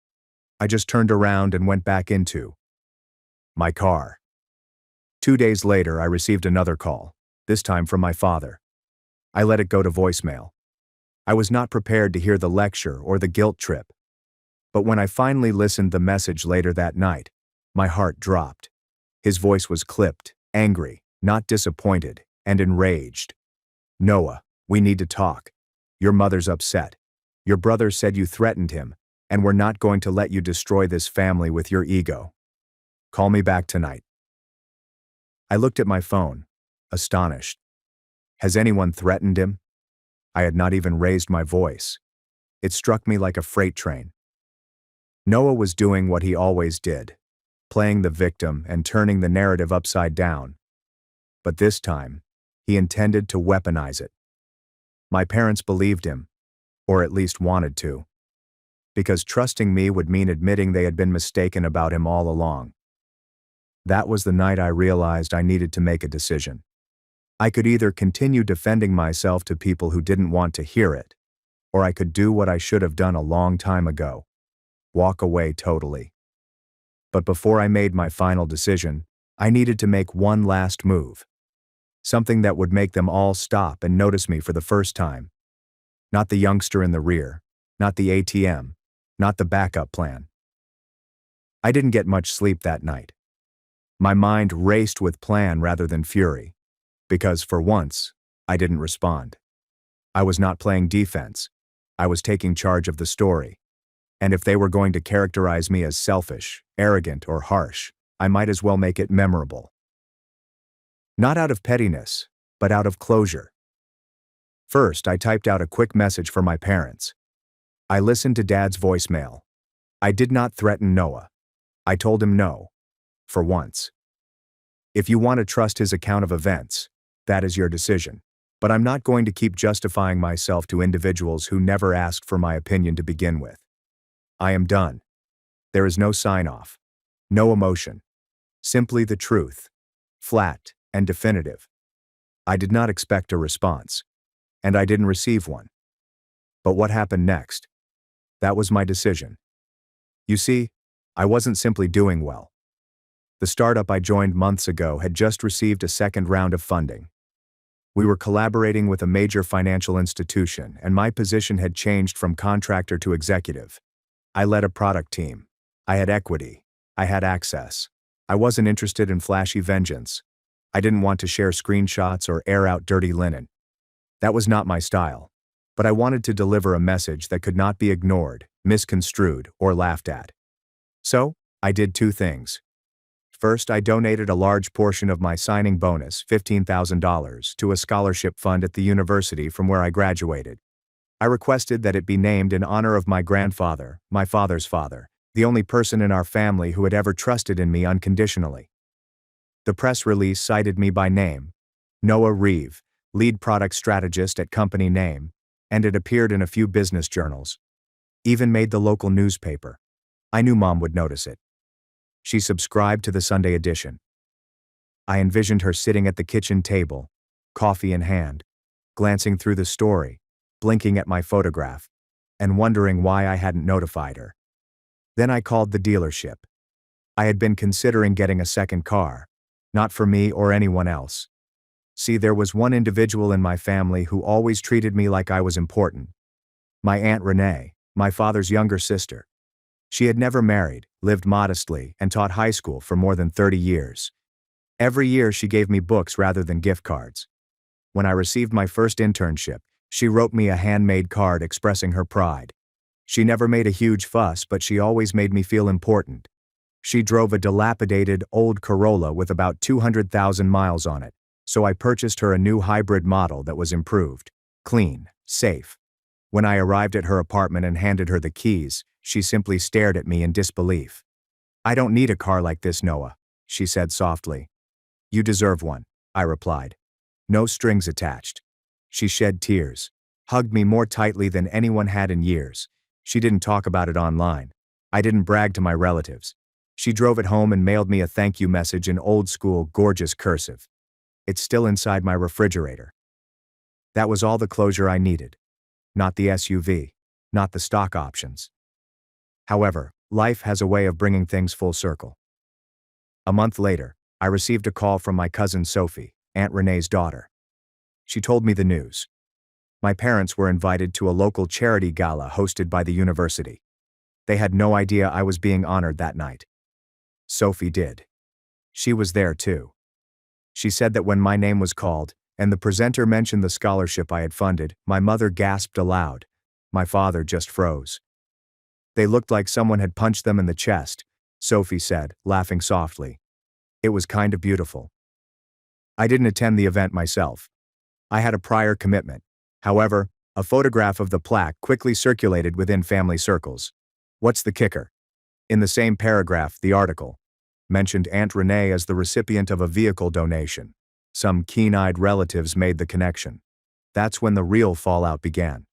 I just turned around and went back into my car. 2 days later, I received another call, this time from my father. I let it go to voicemail. I was not prepared to hear the lecture or the guilt trip. But when I finally listened the message later that night, my heart dropped. His voice was clipped, angry, not disappointed, and enraged. "Noah, we need to talk. Your mother's upset. Your brother said you threatened him, and we're not going to let you destroy this family with your ego. Call me back tonight." I looked at my phone, astonished. Has anyone threatened him? I had not even raised my voice. It struck me like a freight train. Noah was doing what he always did, playing the victim and turning the narrative upside down. But this time, he intended to weaponize it. My parents believed him, or at least wanted to, because trusting me would mean admitting they had been mistaken about him all along. That was the night I realized I needed to make a decision. I could either continue defending myself to people who didn't want to hear it, or I could do what I should have done a long time ago: walk away totally. But before I made my final decision, I needed to make one last move. Something that would make them all stop and notice me for the first time. Not the youngster in the rear, not the ATM, not the backup plan. I didn't get much sleep that night. My mind raced with plan rather than fury, because for once, I didn't respond. I was not playing defense. I was taking charge of the story. And if they were going to characterize me as selfish, arrogant, or harsh, I might as well make it memorable. Not out of pettiness, but out of closure. First, I typed out a quick message for my parents. I listened to Dad's voicemail. I did not threaten Noah. I told him no, for once. If you want to trust his account of events, that is your decision. But I'm not going to keep justifying myself to individuals who never asked for my opinion to begin with. I am done. There is no sign-off, no emotion, simply the truth, flat and definitive. I did not expect a response, and I didn't receive one. But what happened next? That was my decision. You see, I wasn't simply doing well. The startup I joined months ago had just received a second round of funding. We were collaborating with a major financial institution, and my position had changed from contractor to executive. I led a product team. I had equity. I had access. I wasn't interested in flashy vengeance. I didn't want to share screenshots or air out dirty linen. That was not my style. But I wanted to deliver a message that could not be ignored, misconstrued, or laughed at. So, I did two things. First, I donated a large portion of my signing bonus, $15,000, to a scholarship fund at the university from where I graduated. I requested that it be named in honor of my grandfather, my father's father, the only person in our family who had ever trusted in me unconditionally. The press release cited me by name, Noah Reeve, lead product strategist at company name, and it appeared in a few business journals. Even made the local newspaper. I knew Mom would notice it. She subscribed to the Sunday edition. I envisioned her sitting at the kitchen table, coffee in hand, glancing through the story, blinking at my photograph, and wondering why I hadn't notified her. Then I called the dealership. I had been considering getting a second car, not for me or anyone else. See, there was one individual in my family who always treated me like I was important. My Aunt Renee, my father's younger sister. She had never married, lived modestly, and taught high school for more than 30 years. Every year she gave me books rather than gift cards. When I received my first internship, she wrote me a handmade card expressing her pride. She never made a huge fuss, but she always made me feel important. She drove a dilapidated, old Corolla with about 200,000 miles on it, so I purchased her a new hybrid model that was improved, clean, safe. When I arrived at her apartment and handed her the keys, she simply stared at me in disbelief. "I don't need a car like this, Noah," she said softly. "You deserve one," I replied. No strings attached. She shed tears, hugged me more tightly than anyone had in years. She didn't talk about it online. I didn't brag to my relatives. She drove it home and mailed me a thank you message in old-school, gorgeous cursive. It's still inside my refrigerator. That was all the closure I needed. Not the SUV, not the stock options. However, life has a way of bringing things full circle. A month later, I received a call from my cousin Sophie, Aunt Renee's daughter. She told me the news. My parents were invited to a local charity gala hosted by the university. They had no idea I was being honored that night. Sophie did. She was there too. She said that when my name was called, and the presenter mentioned the scholarship I had funded, my mother gasped aloud. My father just froze. They looked like someone had punched them in the chest, Sophie said, laughing softly. It was kind of beautiful. I didn't attend the event myself. I had a prior commitment. However, A photograph of the plaque quickly circulated within family circles. What's the kicker? In the same paragraph, the article mentioned Aunt Renee as the recipient of a vehicle donation. Some keen-eyed relatives made the connection. That's when the real fallout began.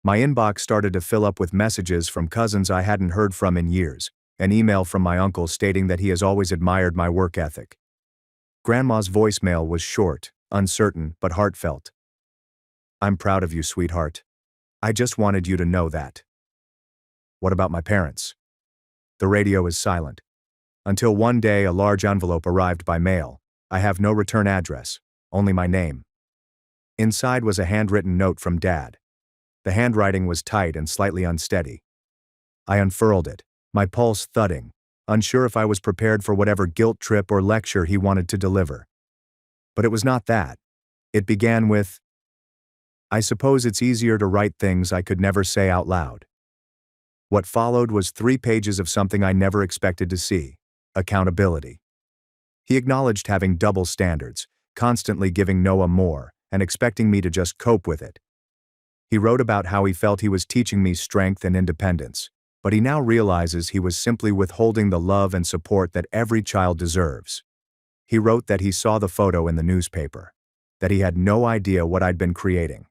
My inbox started to fill up with messages from cousins I hadn't heard from in years, an email from my uncle stating that he has always admired my work ethic. Grandma's voicemail was short, uncertain, but heartfelt. I'm proud of you, sweetheart. I just wanted you to know that. What about my parents? The radio is silent. Until one day a large envelope arrived by mail. I have no return address, only my name. Inside was a handwritten note from Dad. The handwriting was tight and slightly unsteady. I unfurled it, my pulse thudding, unsure if I was prepared for whatever guilt trip or lecture he wanted to deliver. But it was not that. It began with, I suppose it's easier to write things I could never say out loud. What followed was 3 pages of something I never expected to see: accountability. He acknowledged having double standards, constantly giving Noah more, and expecting me to just cope with it. He wrote about how he felt he was teaching me strength and independence, but he now realizes he was simply withholding the love and support that every child deserves. He wrote that he saw the photo in the newspaper, that he had no idea what I'd been creating.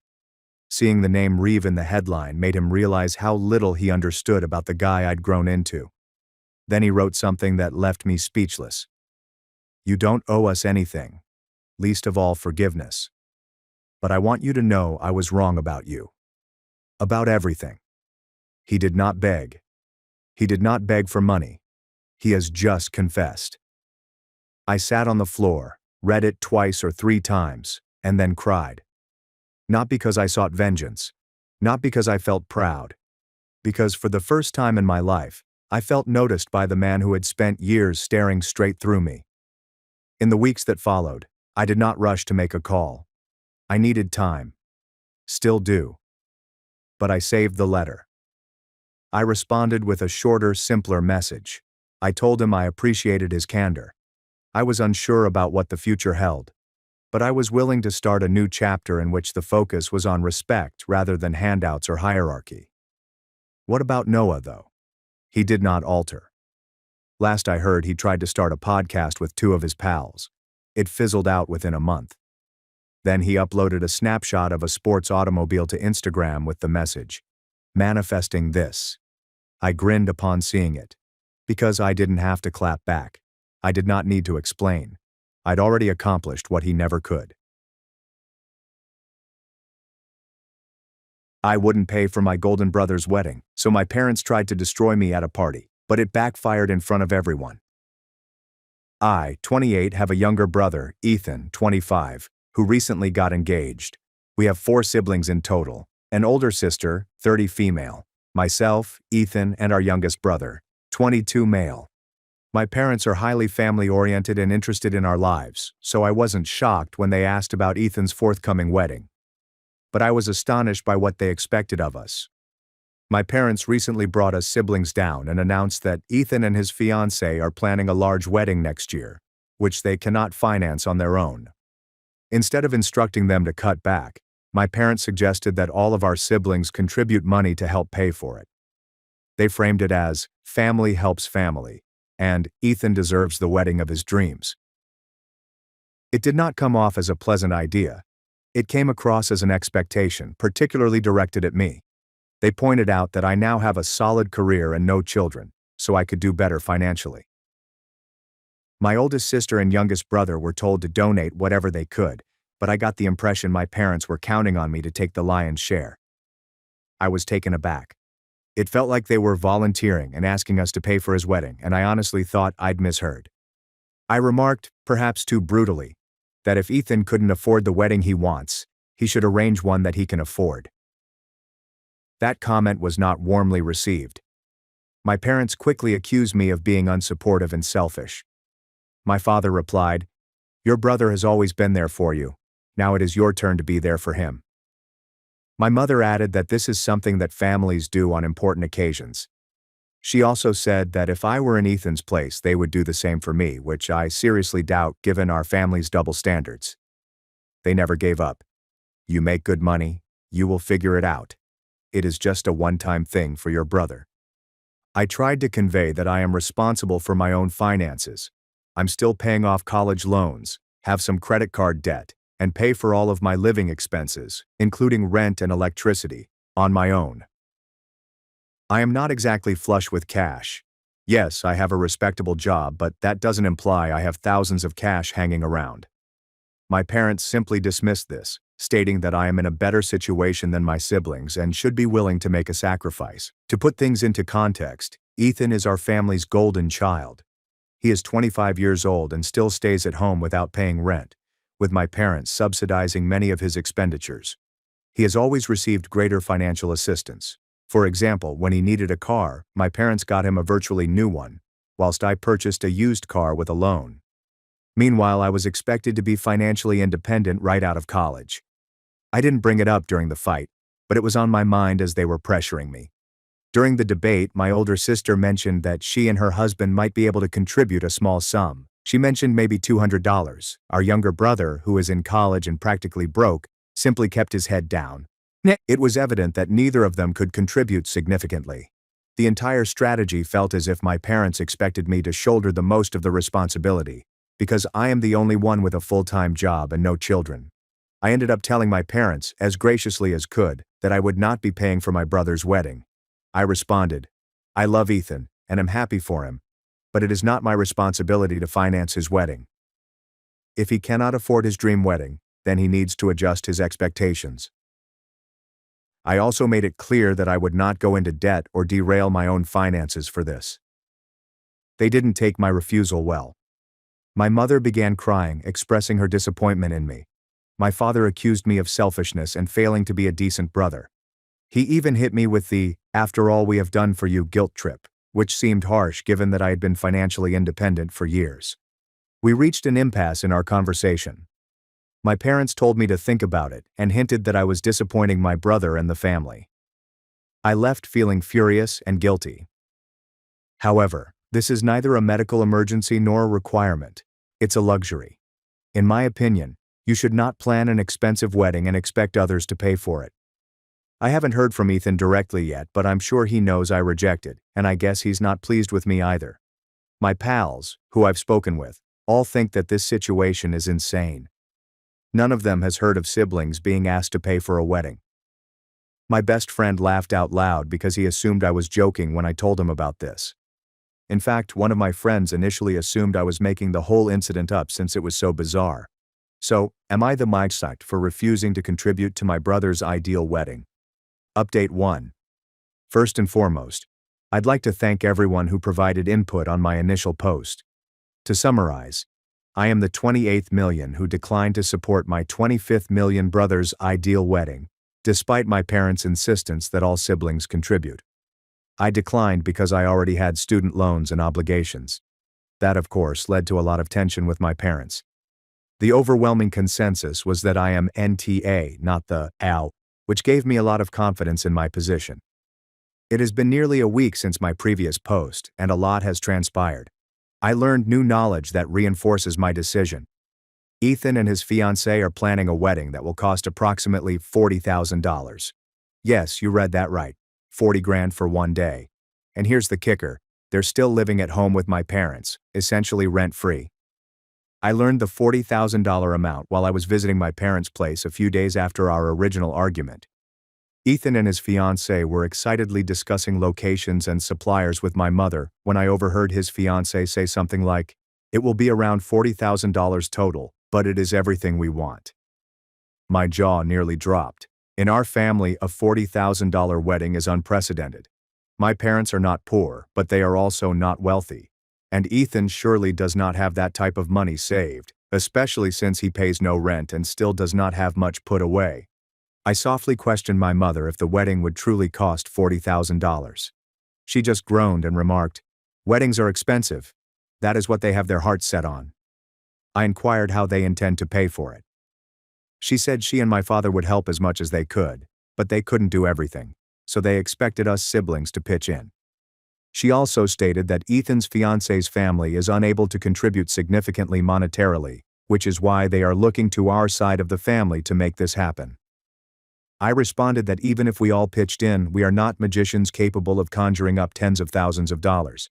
Seeing the name Reeve in the headline made him realize how little he understood about the guy I'd grown into. Then he wrote something that left me speechless. You don't owe us anything, least of all forgiveness. But I want you to know I was wrong about you. About everything. He did not beg. He did not beg for money. He has just confessed. I sat on the floor, read it 2 or 3 times, and then cried. Not because I sought vengeance, not because I felt proud, because for the first time in my life, I felt noticed by the man who had spent years staring straight through me. In the weeks that followed, I did not rush to make a call. I needed time. Still do. But I saved the letter. I responded with a shorter, simpler message. I told him I appreciated his candor. I was unsure about what the future held, but I was willing to start a new chapter in which the focus was on respect rather than handouts or hierarchy. What about Noah, though? He did not alter. Last I heard, he tried to start a podcast with 2 of his pals. It fizzled out within a month. Then he uploaded a snapshot of a sports automobile to Instagram with the message, manifesting this. I grinned upon seeing it. Because I didn't have to clap back. I did not need to explain. I'd already accomplished what he never could. I wouldn't pay for my golden brother's wedding, so my parents tried to destroy me at a party, but it backfired in front of everyone. I, 28, have a younger brother, Ethan, 25, who recently got engaged. We have 4 siblings in total, an older sister, 30 female, myself, Ethan, and our youngest brother, 22 male. My parents are highly family-oriented and interested in our lives, so I wasn't shocked when they asked about Ethan's forthcoming wedding. But I was astonished by what they expected of us. My parents recently brought us siblings down and announced that Ethan and his fiancée are planning a large wedding next year, which they cannot finance on their own. Instead of instructing them to cut back, my parents suggested that all of our siblings contribute money to help pay for it. They framed it as, family helps family, and Ethan deserves the wedding of his dreams. It did not come off as a pleasant idea. It came across as an expectation, particularly directed at me. They pointed out that I now have a solid career and no children, so I could do better financially. My oldest sister and youngest brother were told to donate whatever they could, but I got the impression my parents were counting on me to take the lion's share. I was taken aback. It felt like they were volunteering and asking us to pay for his wedding, and I honestly thought I'd misheard. I remarked, perhaps too brutally, that if Ethan couldn't afford the wedding he wants, he should arrange one that he can afford. That comment was not warmly received. My parents quickly accused me of being unsupportive and selfish. My father replied, "Your brother has always been there for you. Now it is your turn to be there for him." My mother added that this is something that families do on important occasions. She also said that if I were in Ethan's place, they would do the same for me, which I seriously doubt given our family's double standards. They never gave up. You make good money, You will figure it out. It is just a one-time thing for your brother. I tried to convey that I am responsible for my own finances. I'm still paying off college loans, have some credit card debt, and pay for all of my living expenses, including rent and electricity, on my own. I am not exactly flush with cash. Yes, I have a respectable job, but that doesn't imply I have thousands of cash hanging around. My parents simply dismissed this, stating that I am in a better situation than my siblings and should be willing to make a sacrifice. To put things into context, Ethan is our family's golden child. He is 25 years old and still stays at home without paying rent, with my parents subsidizing many of his expenditures. He has always received greater financial assistance. For example, when he needed a car, my parents got him a virtually new one, whilst I purchased a used car with a loan. Meanwhile, I was expected to be financially independent right out of college. I didn't bring it up during the fight, but it was on my mind as they were pressuring me. During the debate, my older sister mentioned that she and her husband might be able to contribute a small sum. She mentioned maybe $200. Our younger brother, who is in college and practically broke, simply kept his head down. It was evident that neither of them could contribute significantly. The entire strategy felt as if my parents expected me to shoulder the most of the responsibility, because I am the only one with a full-time job and no children. I ended up telling my parents, as graciously as could, that I would not be paying for my brother's wedding. I responded, I love Ethan, and am happy for him, but it is not my responsibility to finance his wedding. If he cannot afford his dream wedding, then he needs to adjust his expectations. I also made it clear that I would not go into debt or derail my own finances for this. They didn't take my refusal well. My mother began crying, expressing her disappointment in me. My father accused me of selfishness and failing to be a decent brother. He even hit me with the, "after all we have done for you" guilt trip, which seemed harsh given that I had been financially independent for years. We reached an impasse in our conversation. My parents told me to think about it and hinted that I was disappointing my brother and the family. I left feeling furious and guilty. However, this is neither a medical emergency nor a requirement. It's a luxury. In my opinion, you should not plan an expensive wedding and expect others to pay for it. I haven't heard from Ethan directly yet, but I'm sure he knows I rejected, and I guess he's not pleased with me either. My pals, who I've spoken with, all think that this situation is insane. None of them has heard of siblings being asked to pay for a wedding. My best friend laughed out loud because he assumed I was joking when I told him about this. In fact, one of my friends initially assumed I was making the whole incident up since it was so bizarre. So, am I the mindset for refusing to contribute to my brother's ideal wedding? Update 1. First and foremost, I'd like to thank everyone who provided input on my initial post. To summarize, I am the 28th million who declined to support my 25th million brother's ideal wedding, despite my parents' insistence that all siblings contribute. I declined because I already had student loans and obligations. That, of course, led to a lot of tension with my parents. The overwhelming consensus was that I am NTA, not the OW, which gave me a lot of confidence in my position. It has been nearly a week since my previous post, and a lot has transpired. I learned new knowledge that reinforces my decision. Ethan and his fiancée are planning a wedding that will cost approximately $40,000. Yes, you read that right. 40 grand for one day. And here's the kicker, they're still living at home with my parents, essentially rent-free. I learned the $40,000 amount while I was visiting my parents' place a few days after our original argument. Ethan and his fiancée were excitedly discussing locations and suppliers with my mother when I overheard his fiancée say something like, "It will be around $40,000 total, but it is everything we want." My jaw nearly dropped. In our family, a $40,000 wedding is unprecedented. My parents are not poor, but they are also not wealthy. And Ethan surely does not have that type of money saved, especially since he pays no rent and still does not have much put away. I softly questioned my mother if the wedding would truly cost $40,000. She just groaned and remarked, "Weddings are expensive. That is what they have their hearts set on." I inquired how they intend to pay for it. She said she and my father would help as much as they could, but they couldn't do everything, so they expected us siblings to pitch in. She also stated that Ethan's fiancée's family is unable to contribute significantly monetarily, which is why they are looking to our side of the family to make this happen. I responded that even if we all pitched in, we are not magicians capable of conjuring up tens of thousands of dollars.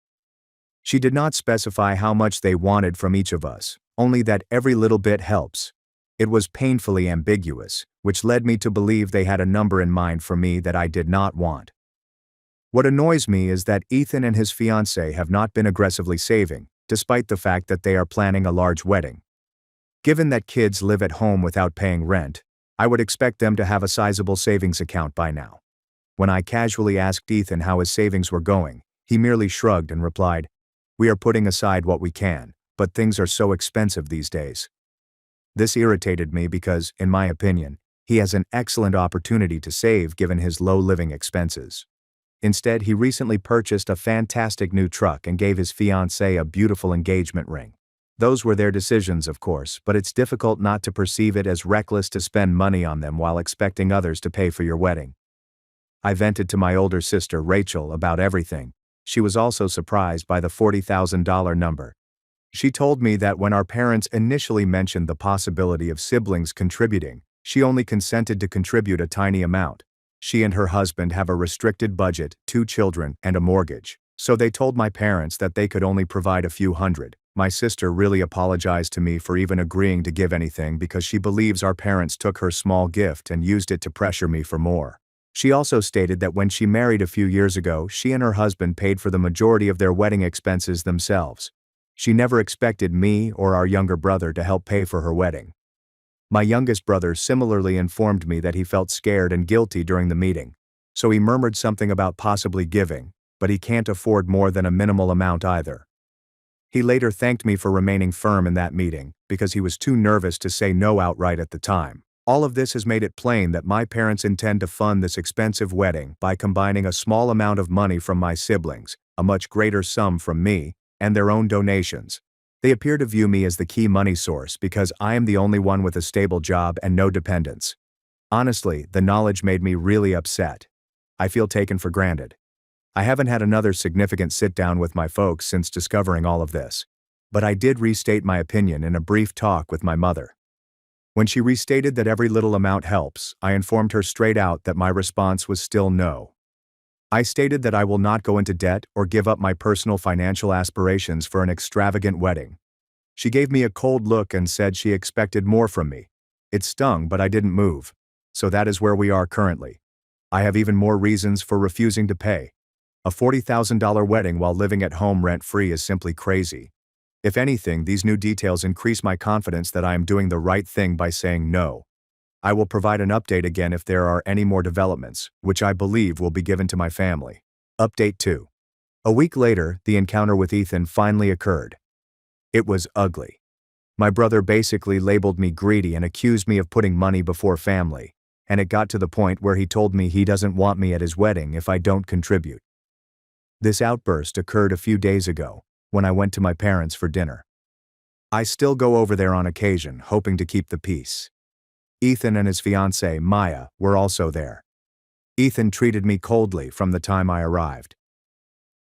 She did not specify how much they wanted from each of us, only that every little bit helps. It was painfully ambiguous, which led me to believe they had a number in mind for me that I did not want. What annoys me is that Ethan and his fiancée have not been aggressively saving, despite the fact that they are planning a large wedding. Given that kids live at home without paying rent, I would expect them to have a sizable savings account by now. When I casually asked Ethan how his savings were going, he merely shrugged and replied, "We are putting aside what we can, but things are so expensive these days." This irritated me because, in my opinion, he has an excellent opportunity to save given his low living expenses. Instead, he recently purchased a fantastic new truck and gave his fiancée a beautiful engagement ring. Those were their decisions, of course, but it's difficult not to perceive it as reckless to spend money on them while expecting others to pay for your wedding. I vented to my older sister, Rachel, about everything. She was also surprised by the $40,000 number. She told me that when our parents initially mentioned the possibility of siblings contributing, she only consented to contribute a tiny amount. She and her husband have a restricted budget, 2 children, and a mortgage, so they told my parents that they could only provide a few hundred. My sister really apologized to me for even agreeing to give anything because she believes our parents took her small gift and used it to pressure me for more. She also stated that when she married a few years ago, she and her husband paid for the majority of their wedding expenses themselves. She never expected me or our younger brother to help pay for her wedding. My youngest brother similarly informed me that he felt scared and guilty during the meeting, so he murmured something about possibly giving, but he can't afford more than a minimal amount either. He later thanked me for remaining firm in that meeting, because he was too nervous to say no outright at the time. All of this has made it plain that my parents intend to fund this expensive wedding by combining a small amount of money from my siblings, a much greater sum from me, and their own donations. They appear to view me as the key money source because I am the only one with a stable job and no dependents. Honestly, the knowledge made me really upset. I feel taken for granted. I haven't had another significant sit-down with my folks since discovering all of this, but I did restate my opinion in a brief talk with my mother. When she restated that every little amount helps, I informed her straight out that my response was still no. I stated that I will not go into debt or give up my personal financial aspirations for an extravagant wedding. She gave me a cold look and said she expected more from me. It stung, but I didn't move. So that is where we are currently. I have even more reasons for refusing to pay. A $40,000 wedding while living at home rent-free is simply crazy. If anything, these new details increase my confidence that I am doing the right thing by saying no. I will provide an update again if there are any more developments, which I believe will be given to my family. Update 2. A week later, the encounter with Ethan finally occurred. It was ugly. My brother basically labeled me greedy and accused me of putting money before family, and it got to the point where he told me he doesn't want me at his wedding if I don't contribute. This outburst occurred a few days ago, when I went to my parents for dinner. I still go over there on occasion, hoping to keep the peace. Ethan and his fiancée, Maya, were also there. Ethan treated me coldly from the time I arrived.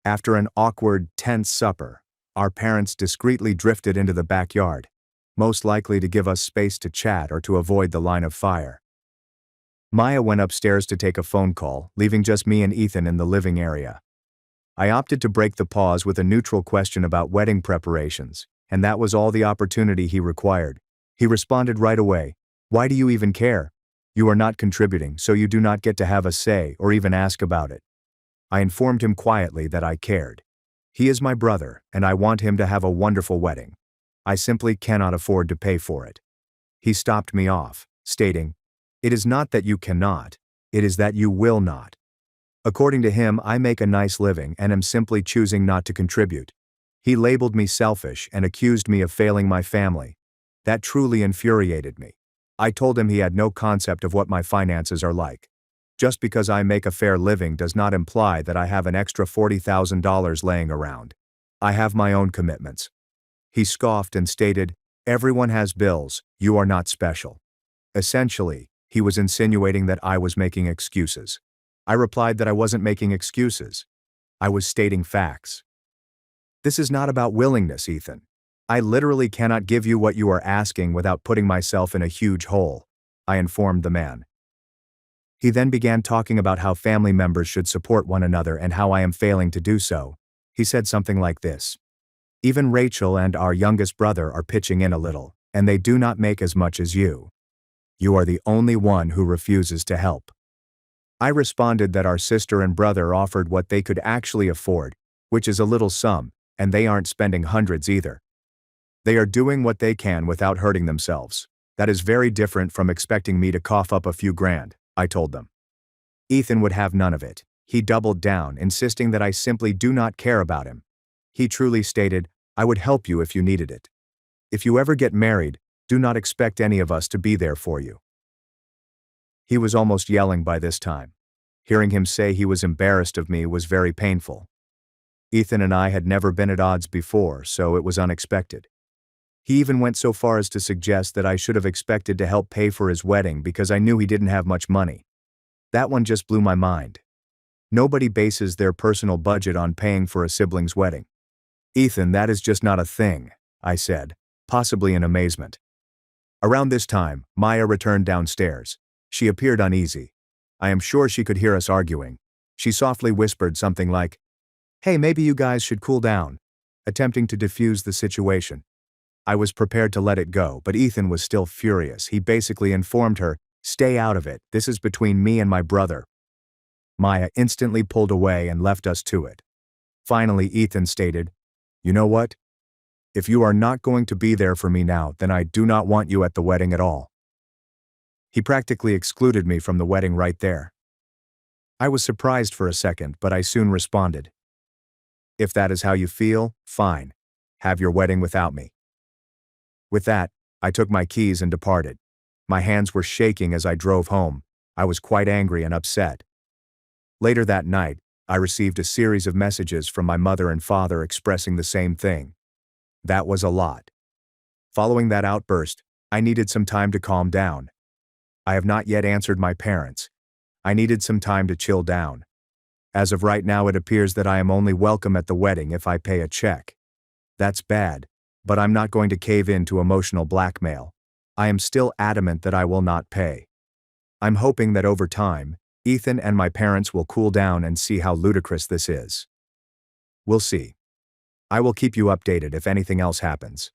After an awkward, tense supper, our parents discreetly drifted into the backyard, most likely to give us space to chat or to avoid the line of fire. Maya went upstairs to take a phone call, leaving just me and Ethan in the living area. I opted to break the pause with a neutral question about wedding preparations, and that was all the opportunity he required. He responded right away, "Why do you even care? You are not contributing, so you do not get to have a say or even ask about it." I informed him quietly that I cared. He is my brother, and I want him to have a wonderful wedding. I simply cannot afford to pay for it. He stopped me off, stating, "It is not that you cannot, it is that you will not." According to him, I make a nice living and am simply choosing not to contribute. He labeled me selfish and accused me of failing my family. That truly infuriated me. I told him he had no concept of what my finances are like. Just because I make a fair living does not imply that I have an extra $40,000 laying around. I have my own commitments. He scoffed and stated, "Everyone has bills, you are not special." Essentially, he was insinuating that I was making excuses. I replied that I wasn't making excuses. I was stating facts. This is not about willingness, Ethan. I literally cannot give you what you are asking without putting myself in a huge hole, I informed the man. He then began talking about how family members should support one another and how I am failing to do so. He said something like this: "Even Rachel and our youngest brother are pitching in a little, and they do not make as much as you. You are the only one who refuses to help." I responded that our sister and brother offered what they could actually afford, which is a little sum, and they aren't spending hundreds either. They are doing what they can without hurting themselves. That is very different from expecting me to cough up a few grand, I told them. Ethan would have none of it. He doubled down, insisting that I simply do not care about him. He truly stated, "I would help you if you needed it. If you ever get married, do not expect any of us to be there for you." He was almost yelling by this time. Hearing him say he was embarrassed of me was very painful. Ethan and I had never been at odds before, so it was unexpected. He even went so far as to suggest that I should have expected to help pay for his wedding because I knew he didn't have much money. That one just blew my mind. Nobody bases their personal budget on paying for a sibling's wedding. "Ethan, that is just not a thing," I said, possibly in amazement. Around this time, Maya returned downstairs. She appeared uneasy. I am sure she could hear us arguing. She softly whispered something like, "Hey, maybe you guys should cool down," attempting to defuse the situation. I was prepared to let it go, but Ethan was still furious. He basically informed her, "Stay out of it, this is between me and my brother." Maya instantly pulled away and left us to it. Finally, Ethan stated, "You know what? If you are not going to be there for me now, then I do not want you at the wedding at all." He practically excluded me from the wedding right there. I was surprised for a second, but I soon responded, "If that is how you feel, fine. Have your wedding without me." With that, I took my keys and departed. My hands were shaking as I drove home. I was quite angry and upset. Later that night, I received a series of messages from my mother and father expressing the same thing. That was a lot. Following that outburst, I needed some time to calm down. I have not yet answered my parents. I needed some time to chill down. As of right now, it appears that I am only welcome at the wedding if I pay a check. That's bad, but I'm not going to cave in to emotional blackmail. I am still adamant that I will not pay. I'm hoping that over time, Ethan and my parents will cool down and see how ludicrous this is. We'll see. I will keep you updated if anything else happens.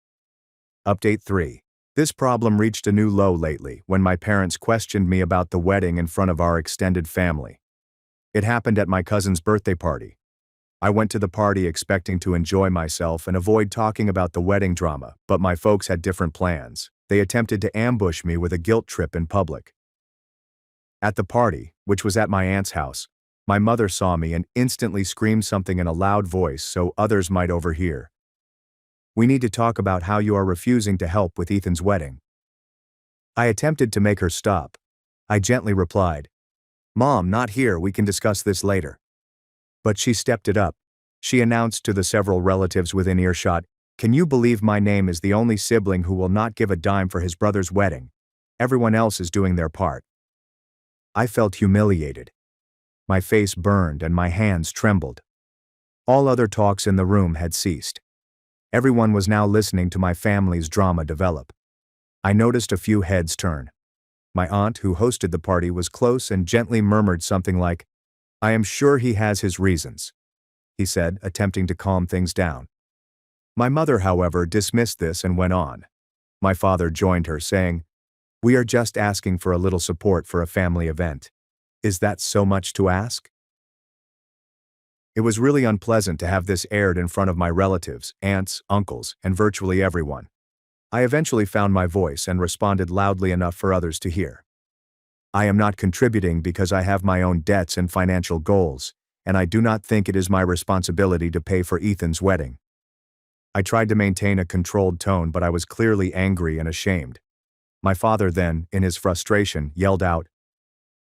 Update 3. This problem reached a new low lately when my parents questioned me about the wedding in front of our extended family. It happened at my cousin's birthday party. I went to the party expecting to enjoy myself and avoid talking about the wedding drama, but my folks had different plans. They attempted to ambush me with a guilt trip in public. At the party, which was at my aunt's house, my mother saw me and instantly screamed something in a loud voice so others might overhear. "We need to talk about how you are refusing to help with Ethan's wedding." I attempted to make her stop. I gently replied, "Mom, not here, we can discuss this later." But she stepped it up. She announced to the several relatives within earshot, "Can you believe my name is the only sibling who will not give a dime for his brother's wedding? Everyone else is doing their part." I felt humiliated. My face burned and my hands trembled. All other talks in the room had ceased. Everyone was now listening to my family's drama develop. I noticed a few heads turn. My aunt, who hosted the party, was close and gently murmured something like, "I am sure he has his reasons," he said, attempting to calm things down. My mother, however, dismissed this and went on. My father joined her, saying, "We are just asking for a little support for a family event. Is that so much to ask?" It was really unpleasant to have this aired in front of my relatives, aunts, uncles, and virtually everyone. I eventually found my voice and responded loudly enough for others to hear. I am not contributing because I have my own debts and financial goals, and I do not think it is my responsibility to pay for Ethan's wedding. I tried to maintain a controlled tone, but I was clearly angry and ashamed. My father then, in his frustration, yelled out,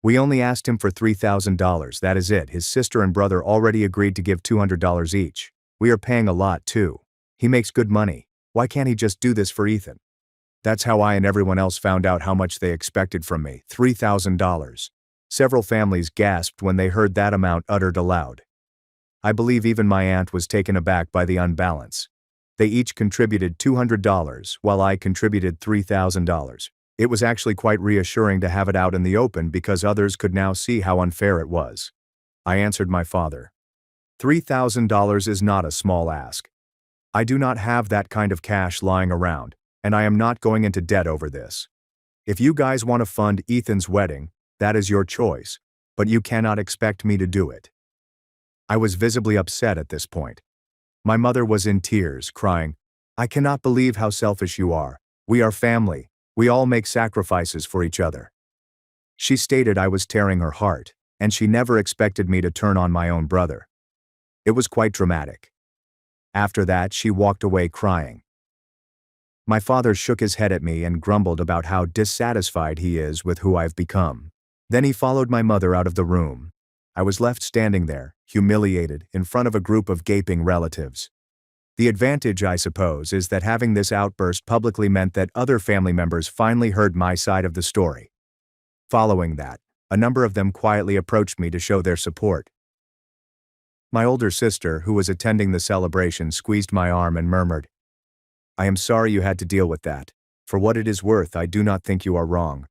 "We only asked him for $3,000, that is it. His sister and brother already agreed to give $200 each. We are paying a lot too. He makes good money. Why can't he just do this for Ethan?" That's how I and everyone else found out how much they expected from me, $3,000. Several families gasped when they heard that amount uttered aloud. I believe even my aunt was taken aback by the unbalance. They each contributed $200, while I contributed $3,000. It was actually quite reassuring to have it out in the open because others could now see how unfair it was. I answered my father. $3,000 is not a small ask. I do not have that kind of cash lying around, and I am not going into debt over this. If you guys want to fund Ethan's wedding, that is your choice, but you cannot expect me to do it. I was visibly upset at this point. My mother was in tears, crying, "I cannot believe how selfish you are. We are family. We all make sacrifices for each other." She stated I was tearing her heart, and she never expected me to turn on my own brother. It was quite dramatic. After that, she walked away crying. My father shook his head at me and grumbled about how dissatisfied he is with who I've become. Then he followed my mother out of the room. I was left standing there, humiliated, in front of a group of gaping relatives. The advantage, I suppose, is that having this outburst publicly meant that other family members finally heard my side of the story. Following that, a number of them quietly approached me to show their support. My older sister, who was attending the celebration, squeezed my arm and murmured, "I am sorry you had to deal with that. For what it is worth, I do not think you are wrong."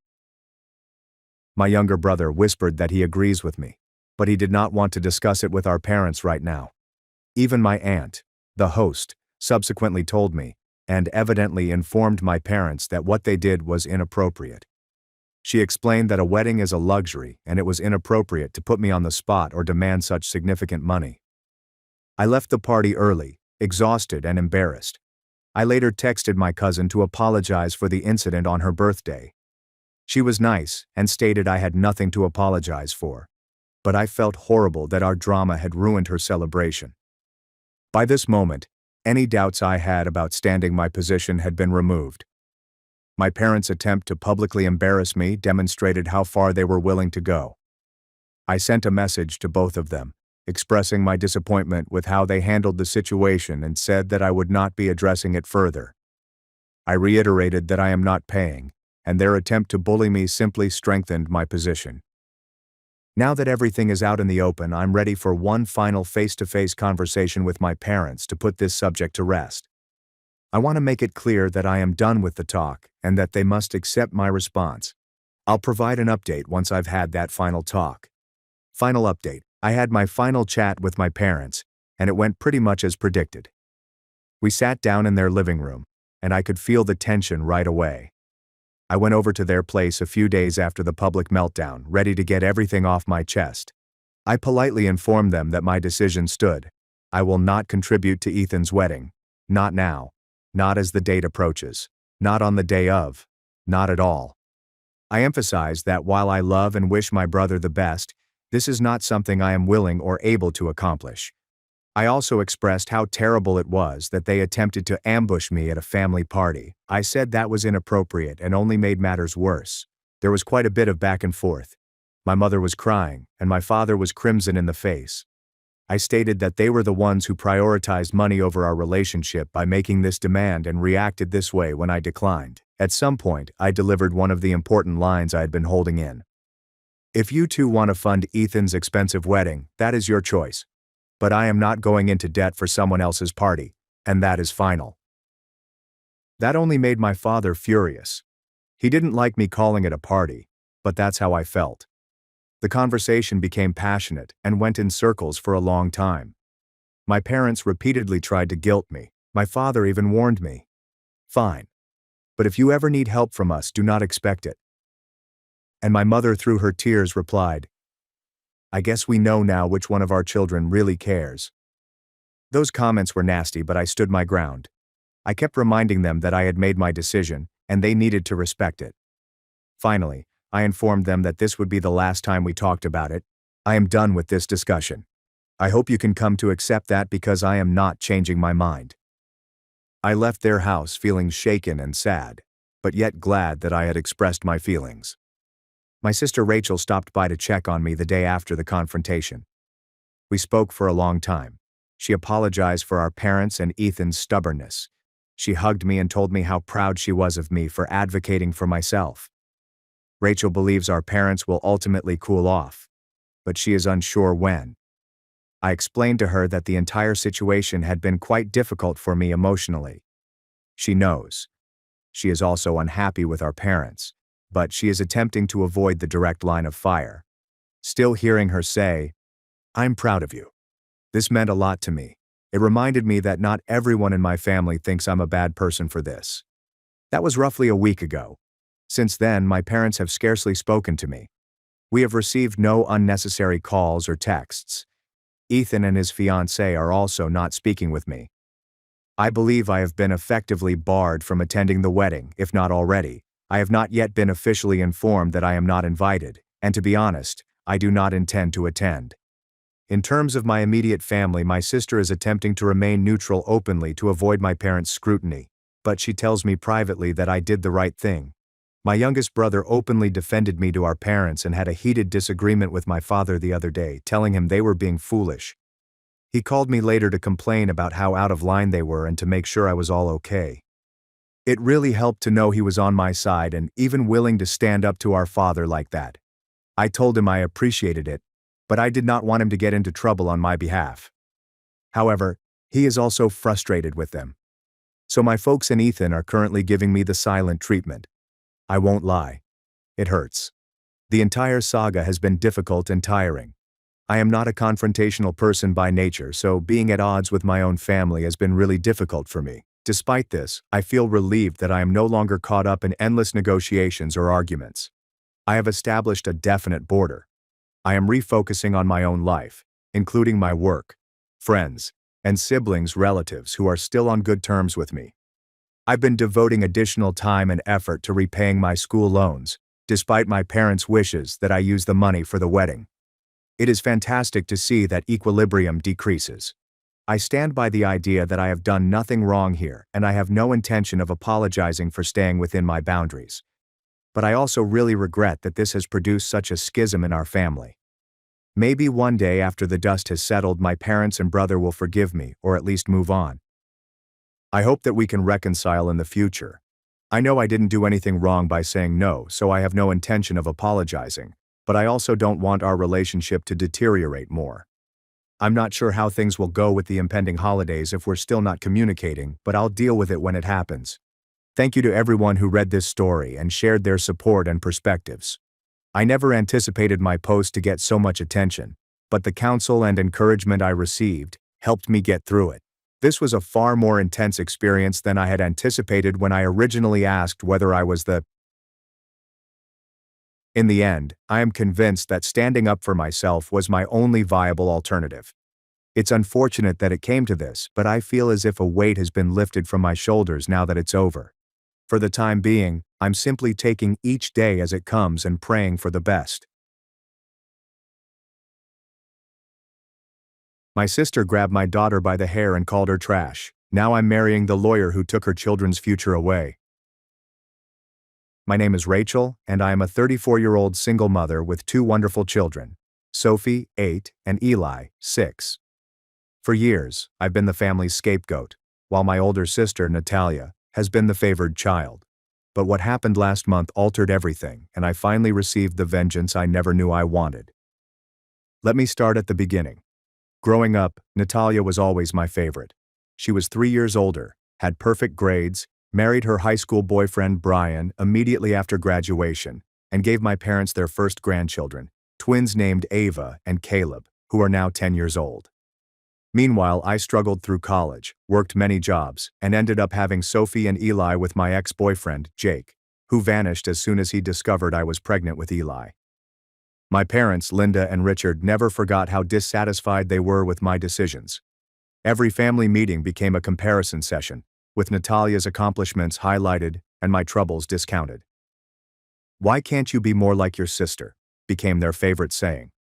My younger brother whispered that he agrees with me, but he did not want to discuss it with our parents right now. Even my aunt, the host, subsequently told me, and evidently informed my parents that what they did was inappropriate. She explained that a wedding is a luxury and it was inappropriate to put me on the spot or demand such significant money. I left the party early, exhausted and embarrassed. I later texted my cousin to apologize for the incident on her birthday. She was nice and stated I had nothing to apologize for, but I felt horrible that our drama had ruined her celebration. By this moment, any doubts I had about standing my position had been removed. My parents' attempt to publicly embarrass me demonstrated how far they were willing to go. I sent a message to both of them, expressing my disappointment with how they handled the situation and said that I would not be addressing it further. I reiterated that I am not paying, and their attempt to bully me simply strengthened my position. Now that everything is out in the open, I'm ready for one final face-to-face conversation with my parents to put this subject to rest. I want to make it clear that I am done with the talk and that they must accept my response. I'll provide an update once I've had that final talk. Final update: I had my final chat with my parents, and it went pretty much as predicted. We sat down in their living room, and I could feel the tension right away. I went over to their place a few days after the public meltdown, ready to get everything off my chest. I politely informed them that my decision stood. I will not contribute to Ethan's wedding. Not now. Not as the date approaches. Not on the day of. Not at all. I emphasized that while I love and wish my brother the best, this is not something I am willing or able to accomplish. I also expressed how terrible it was that they attempted to ambush me at a family party. I said that was inappropriate and only made matters worse. There was quite a bit of back and forth. My mother was crying, and my father was crimson in the face. I stated that they were the ones who prioritized money over our relationship by making this demand and reacted this way when I declined. At some point, I delivered one of the important lines I had been holding in. "If you two want to fund Ethan's expensive wedding, that is your choice. But I am not going into debt for someone else's party, and that is final." That only made my father furious. He didn't like me calling it a party, but that's how I felt. The conversation became passionate and went in circles for a long time. My parents repeatedly tried to guilt me. My father even warned me. "Fine. But if you ever need help from us, do not expect it." And my mother, through her tears, replied, "I guess we know now which one of our children really cares." Those comments were nasty, but I stood my ground. I kept reminding them that I had made my decision, and they needed to respect it. Finally, I informed them that this would be the last time we talked about it. I am done with this discussion. I hope you can come to accept that because I am not changing my mind. I left their house feeling shaken and sad, but yet glad that I had expressed my feelings. My sister Rachel stopped by to check on me the day after the confrontation. We spoke for a long time. She apologized for our parents and Ethan's stubbornness. She hugged me and told me how proud she was of me for advocating for myself. Rachel believes our parents will ultimately cool off, but she is unsure when. I explained to her that the entire situation had been quite difficult for me emotionally. She knows. she is also unhappy with our parents, but she is attempting to avoid the direct line of fire. Still hearing her say, "I'm proud of you." This meant a lot to me. It reminded me that not everyone in my family thinks I'm a bad person for this. That was roughly a week ago. Since then, my parents have scarcely spoken to me. We have received no unnecessary calls or texts. Ethan and his fiancée are also not speaking with me. I believe I have been effectively barred from attending the wedding, if not already. I have not yet been officially informed that I am not invited, and to be honest, I do not intend to attend. In terms of my immediate family, my sister is attempting to remain neutral openly to avoid my parents' scrutiny, but she tells me privately that I did the right thing. My youngest brother openly defended me to our parents and had a heated disagreement with my father the other day, telling him they were being foolish. He called me later to complain about how out of line they were and to make sure I was all okay. It really helped to know he was on my side and even willing to stand up to our father like that. I told him I appreciated it, but I did not want him to get into trouble on my behalf. However, he is also frustrated with them. So my folks and Ethan are currently giving me the silent treatment. I won't lie. It hurts. The entire saga has been difficult and tiring. I am not a confrontational person by nature, so being at odds with my own family has been really difficult for me. Despite this, I feel relieved that I am no longer caught up in endless negotiations or arguments. I have established a definite border. I am refocusing on my own life, including my work, friends, and siblings, relatives who are still on good terms with me. I've been devoting additional time and effort to repaying my school loans, despite my parents' wishes that I use the money for the wedding. It is fantastic to see that equilibrium decreases. I stand by the idea that I have done nothing wrong here, and I have no intention of apologizing for staying within my boundaries. But I also really regret that this has produced such a schism in our family. Maybe one day after the dust has settled, my parents and brother will forgive me, or at least move on. I hope that we can reconcile in the future. I know I didn't do anything wrong by saying no, so I have no intention of apologizing, but I also don't want our relationship to deteriorate more. I'm not sure how things will go with the impending holidays if we're still not communicating, but I'll deal with it when it happens. Thank you to everyone who read this story and shared their support and perspectives. I never anticipated my post to get so much attention, but the counsel and encouragement I received helped me get through it. This was a far more intense experience than I had anticipated when I originally asked whether I was the. In the end, I am convinced that standing up for myself was my only viable alternative. It's unfortunate that it came to this, but I feel as if a weight has been lifted from my shoulders now that it's over. For the time being, I'm simply taking each day as it comes and praying for the best. My sister grabbed my daughter by the hair and called her trash. Now I'm marrying the lawyer who took her children's future away. My name is Rachel, and I am a 34-year-old single mother with two wonderful children, Sophie, 8, and Eli, 6. For years, I've been the family's scapegoat, while my older sister, Natalia, has been the favored child. But what happened last month altered everything, and I finally received the vengeance I never knew I wanted. Let me start at the beginning. Growing up, Natalia was always my favorite. She was 3 years older, had perfect grades, married her high school boyfriend Brian immediately after graduation, and gave my parents their first grandchildren, twins named Ava and Caleb, who are now 10 years old. Meanwhile, I struggled through college, worked many jobs, and ended up having Sophie and Eli with my ex-boyfriend, Jake, who vanished as soon as he discovered I was pregnant with Eli. My parents, Linda and Richard, never forgot how dissatisfied they were with my decisions. Every family meeting became a comparison session, with Natalia's accomplishments highlighted and my troubles discounted. "Why can't you be more like your sister?" became their favorite saying.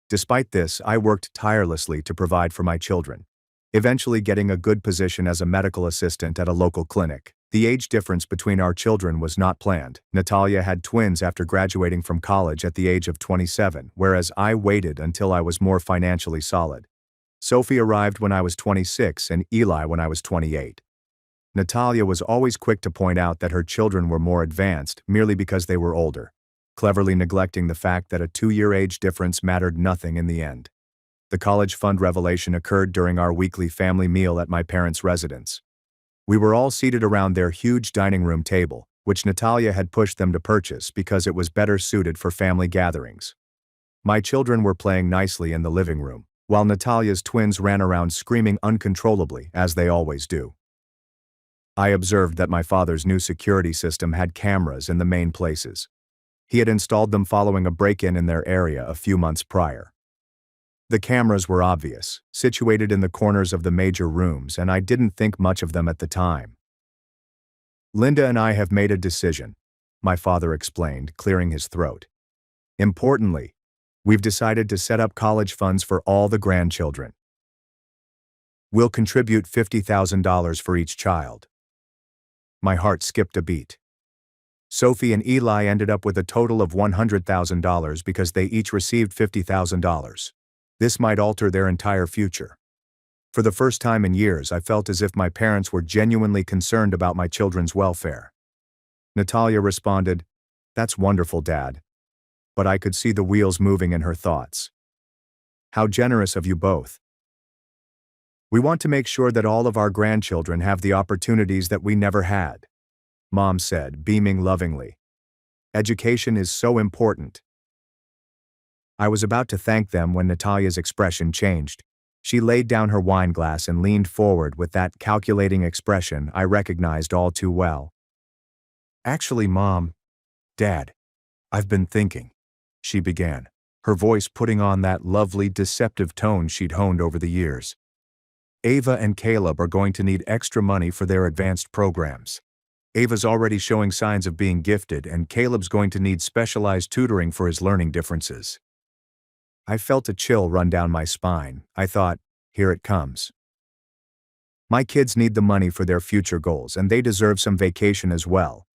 Despite this, I worked tirelessly to provide for my children, eventually getting a good position as a medical assistant at a local clinic. The age difference between our children was not planned. Natalia had twins after graduating from college at the age of 27, whereas I waited until I was more financially solid. Sophie arrived when I was 26 and Eli when I was 28. Natalia was always quick to point out that her children were more advanced merely because they were older, cleverly neglecting the fact that a 2-year age difference mattered nothing in the end. The college fund revelation occurred during our weekly family meal at my parents' residence. We were all seated around their huge dining room table, which Natalia had pushed them to purchase because it was better suited for family gatherings. My children were playing nicely in the living room, while Natalia's twins ran around screaming uncontrollably, as they always do. I observed that my father's new security system had cameras in the main places. He had installed them following a break-in in their area a few months prior. The cameras were obvious, situated in the corners of the major rooms, and I didn't think much of them at the time. Linda and I have made a decision, my father explained, clearing his throat. Importantly, we've decided to set up college funds for all the grandchildren. We'll contribute $50,000 for each child. My heart skipped a beat. Sophie and Eli ended up with a total of $100,000 because they each received $50,000. This might alter their entire future. For the first time in years, I felt as if my parents were genuinely concerned about my children's welfare. Natalia responded, "That's wonderful, Dad." But I could see the wheels moving in her thoughts. "How generous of you both. We want to make sure that all of our grandchildren have the opportunities that we never had," Mom said, beaming lovingly. "Education is so important." I was about to thank them when Natalia's expression changed. She laid down her wine glass and leaned forward with that calculating expression I recognized all too well. "Actually, Mom, Dad, I've been thinking," she began, her voice putting on that lovely, deceptive tone she'd honed over the years. "Ava and Caleb are going to need extra money for their advanced programs. Ava's already showing signs of being gifted, and Caleb's going to need specialized tutoring for his learning differences." I felt a chill run down my spine. I thought, here it comes. My kids need the money for their future goals, and they deserve some vacation as well.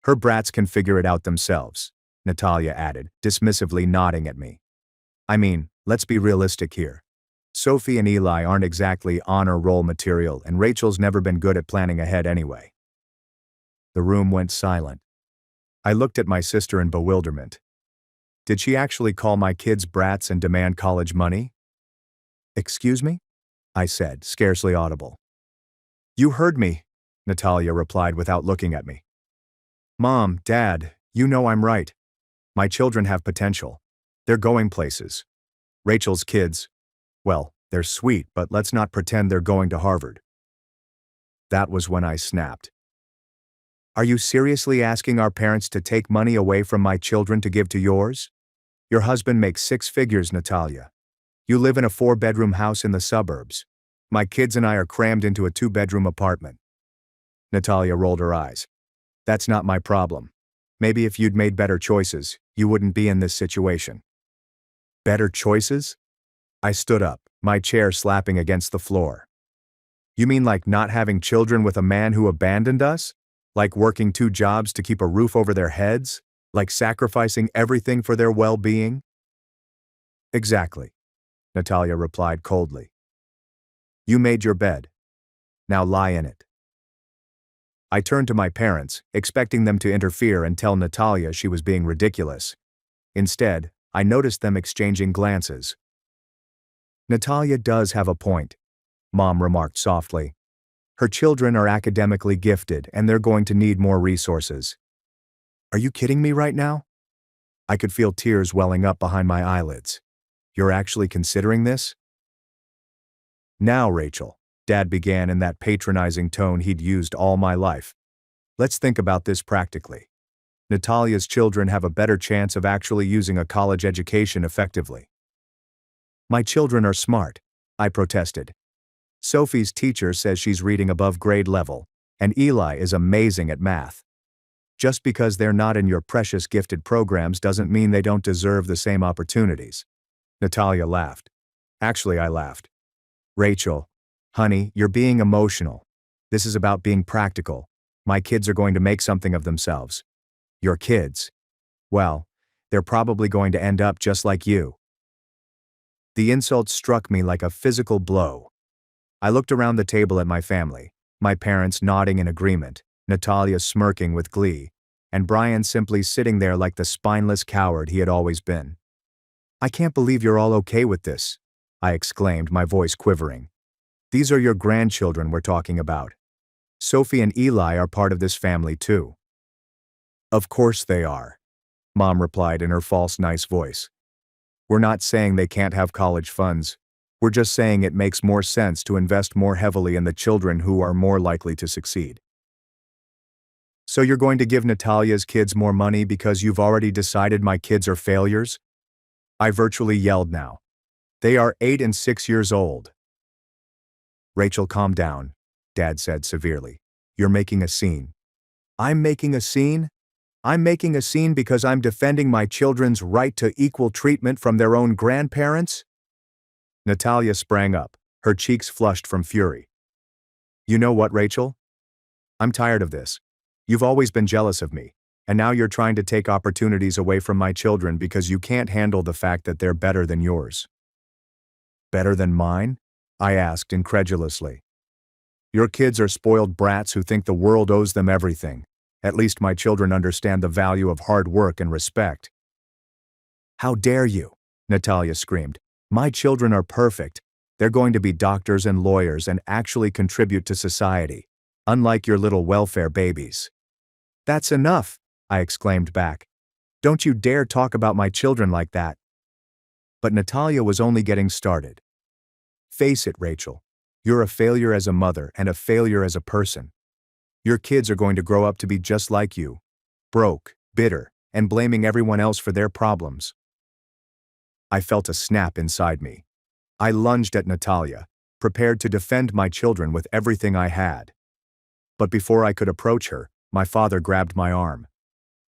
Her brats can figure it out themselves, Natalia added, dismissively nodding at me. I mean, let's be realistic here. Sophie and Eli aren't exactly honor roll material, and Rachel's never been good at planning ahead anyway. The room went silent. I looked at my sister in bewilderment. Did she actually call my kids brats and demand college money? "Excuse me?" I said, scarcely audible. "You heard me," Natalia replied without looking at me. "Mom, Dad, you know I'm right. My children have potential. They're going places. Rachel's kids, well, they're sweet, but let's not pretend they're going to Harvard." That was when I snapped. "Are you seriously asking our parents to take money away from my children to give to yours? Your husband makes 6 figures, Natalia. You live in a 4-bedroom house in the suburbs. My kids and I are crammed into a 2-bedroom apartment." Natalia rolled her eyes. "That's not my problem. Maybe if you'd made better choices, you wouldn't be in this situation." "Better choices?" I stood up, my chair slapping against the floor. "You mean like not having children with a man who abandoned us? Like working 2 jobs to keep a roof over their heads? Like sacrificing everything for their well-being?" "Exactly," Natalia replied coldly. "You made your bed. Now lie in it." I turned to my parents, expecting them to interfere and tell Natalia she was being ridiculous. Instead, I noticed them exchanging glances. "Natalia does have a point," Mom remarked softly. "Her children are academically gifted, and they're going to need more resources." "Are you kidding me right now?" I could feel tears welling up behind my eyelids. "You're actually considering this?" "Now, Rachel," Dad began in that patronizing tone he'd used all my life. "Let's think about this practically. Natalia's children have a better chance of actually using a college education effectively." "My children are smart," I protested. "Sophie's teacher says she's reading above grade level, and Eli is amazing at math. Just because they're not in your precious gifted programs doesn't mean they don't deserve the same opportunities." Natalia laughed. Actually, I laughed. "Rachel, honey, you're being emotional. This is about being practical. My kids are going to make something of themselves. Your kids, well, they're probably going to end up just like you." The insult struck me like a physical blow. I looked around the table at my family, my parents nodding in agreement, Natalia smirking with glee, and Brian simply sitting there like the spineless coward he had always been. "I can't believe you're all okay with this," I exclaimed, my voice quivering. "These are your grandchildren we're talking about. Sophie and Eli are part of this family too. Of course they are, Mom replied in her false nice voice. We're not saying they can't have college funds. We're just saying it makes more sense to invest more heavily in the children who are more likely to succeed. So you're going to give Natalia's kids more money because you've already decided my kids are failures? I virtually yelled now. They are 8 and 6 years old. Rachel, calm down, Dad said severely. You're making a scene. I'm making a scene? I'm making a scene because I'm defending my children's right to equal treatment from their own grandparents? Natalia sprang up, her cheeks flushed from fury. You know what, Rachel? I'm tired of this. You've always been jealous of me, and now you're trying to take opportunities away from my children because you can't handle the fact that they're better than yours. Better than mine? I asked incredulously. Your kids are spoiled brats who think the world owes them everything. At least my children understand the value of hard work and respect. How dare you? Natalia screamed. My children are perfect. They're going to be doctors and lawyers and actually contribute to society, unlike your little welfare babies. That's enough, I exclaimed back. Don't you dare talk about my children like that. But Natalia was only getting started. Face it, Rachel. You're a failure as a mother and a failure as a person. Your kids are going to grow up to be just like you, broke, bitter, and blaming everyone else for their problems. I felt a snap inside me. I lunged at Natalia, prepared to defend my children with everything I had. But before I could approach her, my father grabbed my arm.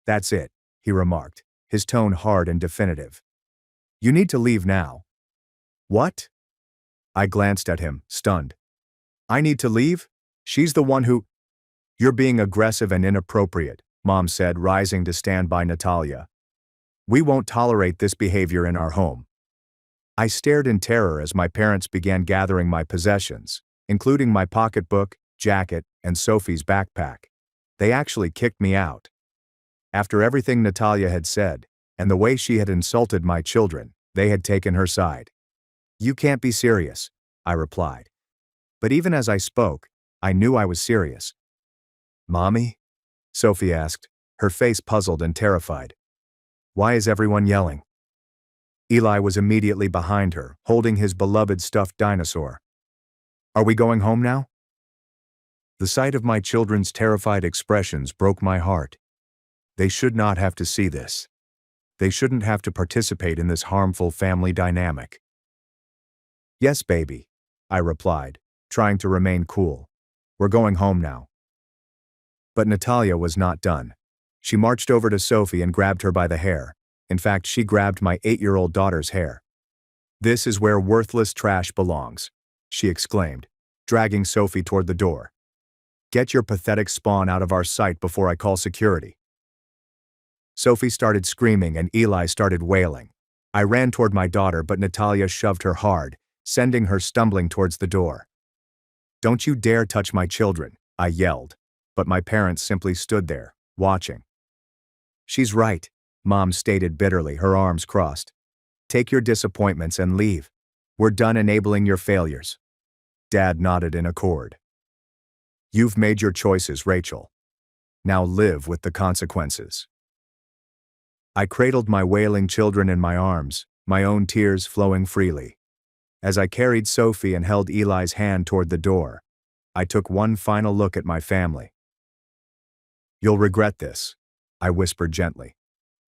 That's it, he remarked, his tone hard and definitive. You need to leave now. What? I glanced at him, stunned. I need to leave? She's the one who… You're being aggressive and inappropriate, Mom said, rising to stand by Natalia. We won't tolerate this behavior in our home. I stared in terror as my parents began gathering my possessions, including my pocketbook, jacket, and Sophie's backpack. They actually kicked me out. After everything Natalia had said, and the way she had insulted my children, they had taken her side. You can't be serious, I replied. But even as I spoke, I knew I was serious. Mommy? Sophie asked, her face puzzled and terrified. Why is everyone yelling? Eli was immediately behind her, holding his beloved stuffed dinosaur. Are we going home now? The sight of my children's terrified expressions broke my heart. They should not have to see this. They shouldn't have to participate in this harmful family dynamic. Yes, baby, I replied, trying to remain cool. We're going home now. But Natalia was not done. She marched over to Sophie and grabbed her by the hair. In fact, she grabbed my 8-year-old daughter's hair. This is where worthless trash belongs, she exclaimed, dragging Sophie toward the door. Get your pathetic spawn out of our sight before I call security. Sophie started screaming and Eli started wailing. I ran toward my daughter, but Natalia shoved her hard, sending her stumbling towards the door. Don't you dare touch my children, I yelled, but my parents simply stood there, watching. She's right, Mom stated bitterly, her arms crossed. Take your disappointments and leave. We're done enabling your failures. Dad nodded in accord. You've made your choices, Rachel. Now live with the consequences. I cradled my wailing children in my arms, my own tears flowing freely. As I carried Sophie and held Eli's hand toward the door, I took one final look at my family. You'll regret this, I whispered gently.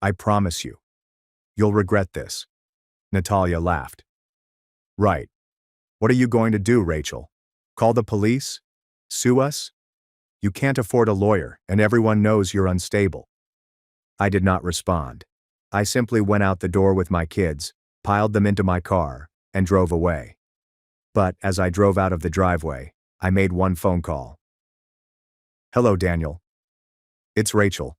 I promise you. You'll regret this. Natalia laughed. Right. What are you going to do, Rachel? Call the police? Sue us? You can't afford a lawyer, and everyone knows you're unstable. I did not respond. I simply went out the door with my kids, piled them into my car, and drove away. But as I drove out of the driveway, I made one phone call. Hello, Daniel. It's Rachel.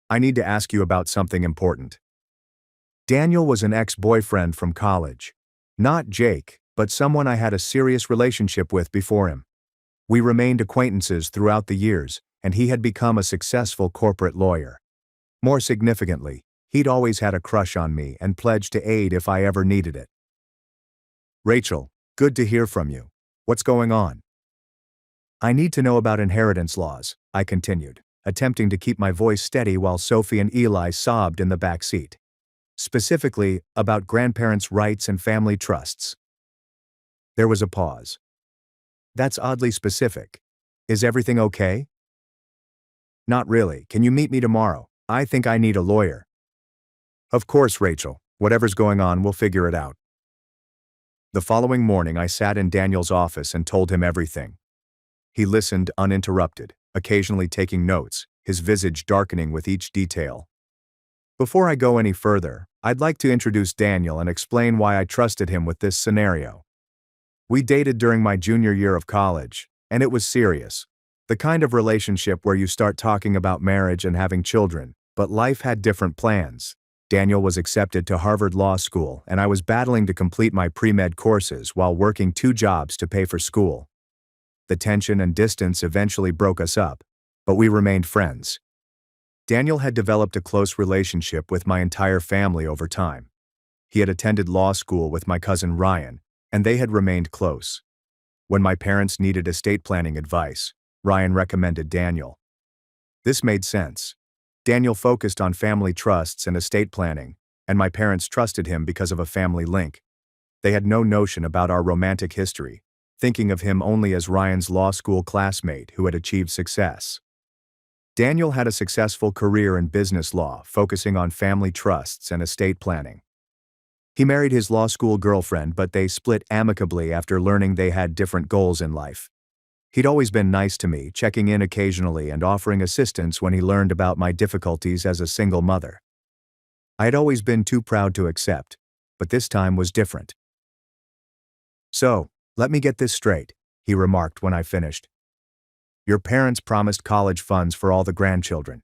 I need to ask you about something important. Daniel was an ex-boyfriend from college. Not Jake, but someone I had a serious relationship with before him. We remained acquaintances throughout the years, and he had become a successful corporate lawyer. More significantly, he'd always had a crush on me and pledged to aid if I ever needed it. Rachel, good to hear from you. What's going on? I need to know about inheritance laws, I continued, attempting to keep my voice steady while Sophie and Eli sobbed in the back seat. Specifically, about grandparents' rights and family trusts. There was a pause. That's oddly specific. Is everything okay? Not really. Can you meet me tomorrow? I think I need a lawyer. Of course, Rachel. Whatever's going on, we'll figure it out. The following morning, I sat in Daniel's office and told him everything. He listened uninterrupted, occasionally taking notes, his visage darkening with each detail. Before I go any further, I'd like to introduce Daniel and explain why I trusted him with this scenario. We dated during my junior year of college, and it was serious. The kind of relationship where you start talking about marriage and having children, but life had different plans. Daniel was accepted to Harvard Law School, and I was battling to complete my pre-med courses while working 2 jobs to pay for school. The tension and distance eventually broke us up, but we remained friends. Daniel had developed a close relationship with my entire family over time. He had attended law school with my cousin Ryan, and they had remained close. When my parents needed estate planning advice, Ryan recommended Daniel. This made sense. Daniel focused on family trusts and estate planning, and my parents trusted him because of a family link. They had no notion about our romantic history, thinking of him only as Ryan's law school classmate who had achieved success. Daniel had a successful career in business law, focusing on family trusts and estate planning. He married his law school girlfriend, but they split amicably after learning they had different goals in life. He'd always been nice to me, checking in occasionally and offering assistance when he learned about my difficulties as a single mother. I had always been too proud to accept, but this time was different. So, let me get this straight, he remarked when I finished. Your parents promised college funds for all the grandchildren.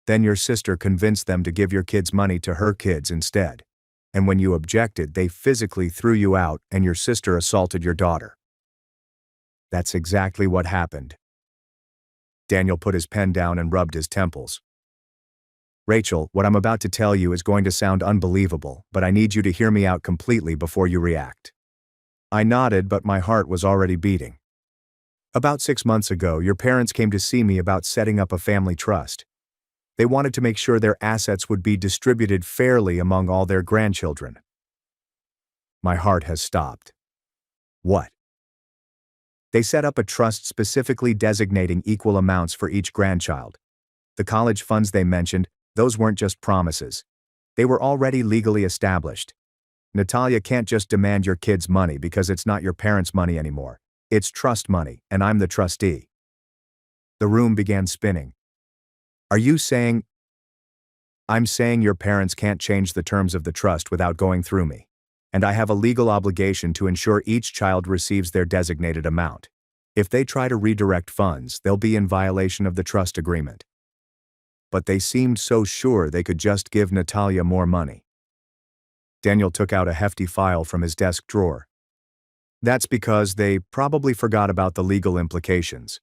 Then your sister convinced them to give your kids money to her kids instead. And when you objected, they physically threw you out and your sister assaulted your daughter. That's exactly what happened. Daniel put his pen down and rubbed his temples. Rachel, what I'm about to tell you is going to sound unbelievable, but I need you to hear me out completely before you react. I nodded, but my heart was already beating. About 6 months ago, your parents came to see me about setting up a family trust. They wanted to make sure their assets would be distributed fairly among all their grandchildren. My heart has stopped. What? They set up a trust specifically designating equal amounts for each grandchild. The college funds they mentioned, those weren't just promises. They were already legally established. Natalia can't just demand your kids' money because it's not your parents' money anymore. It's trust money, and I'm the trustee. The room began spinning. Are you saying? I'm saying your parents can't change the terms of the trust without going through me. And I have a legal obligation to ensure each child receives their designated amount. If they try to redirect funds, they'll be in violation of the trust agreement. But they seemed so sure they could just give Natalia more money. Daniel took out a hefty file from his desk drawer. That's because they probably forgot about the legal implications.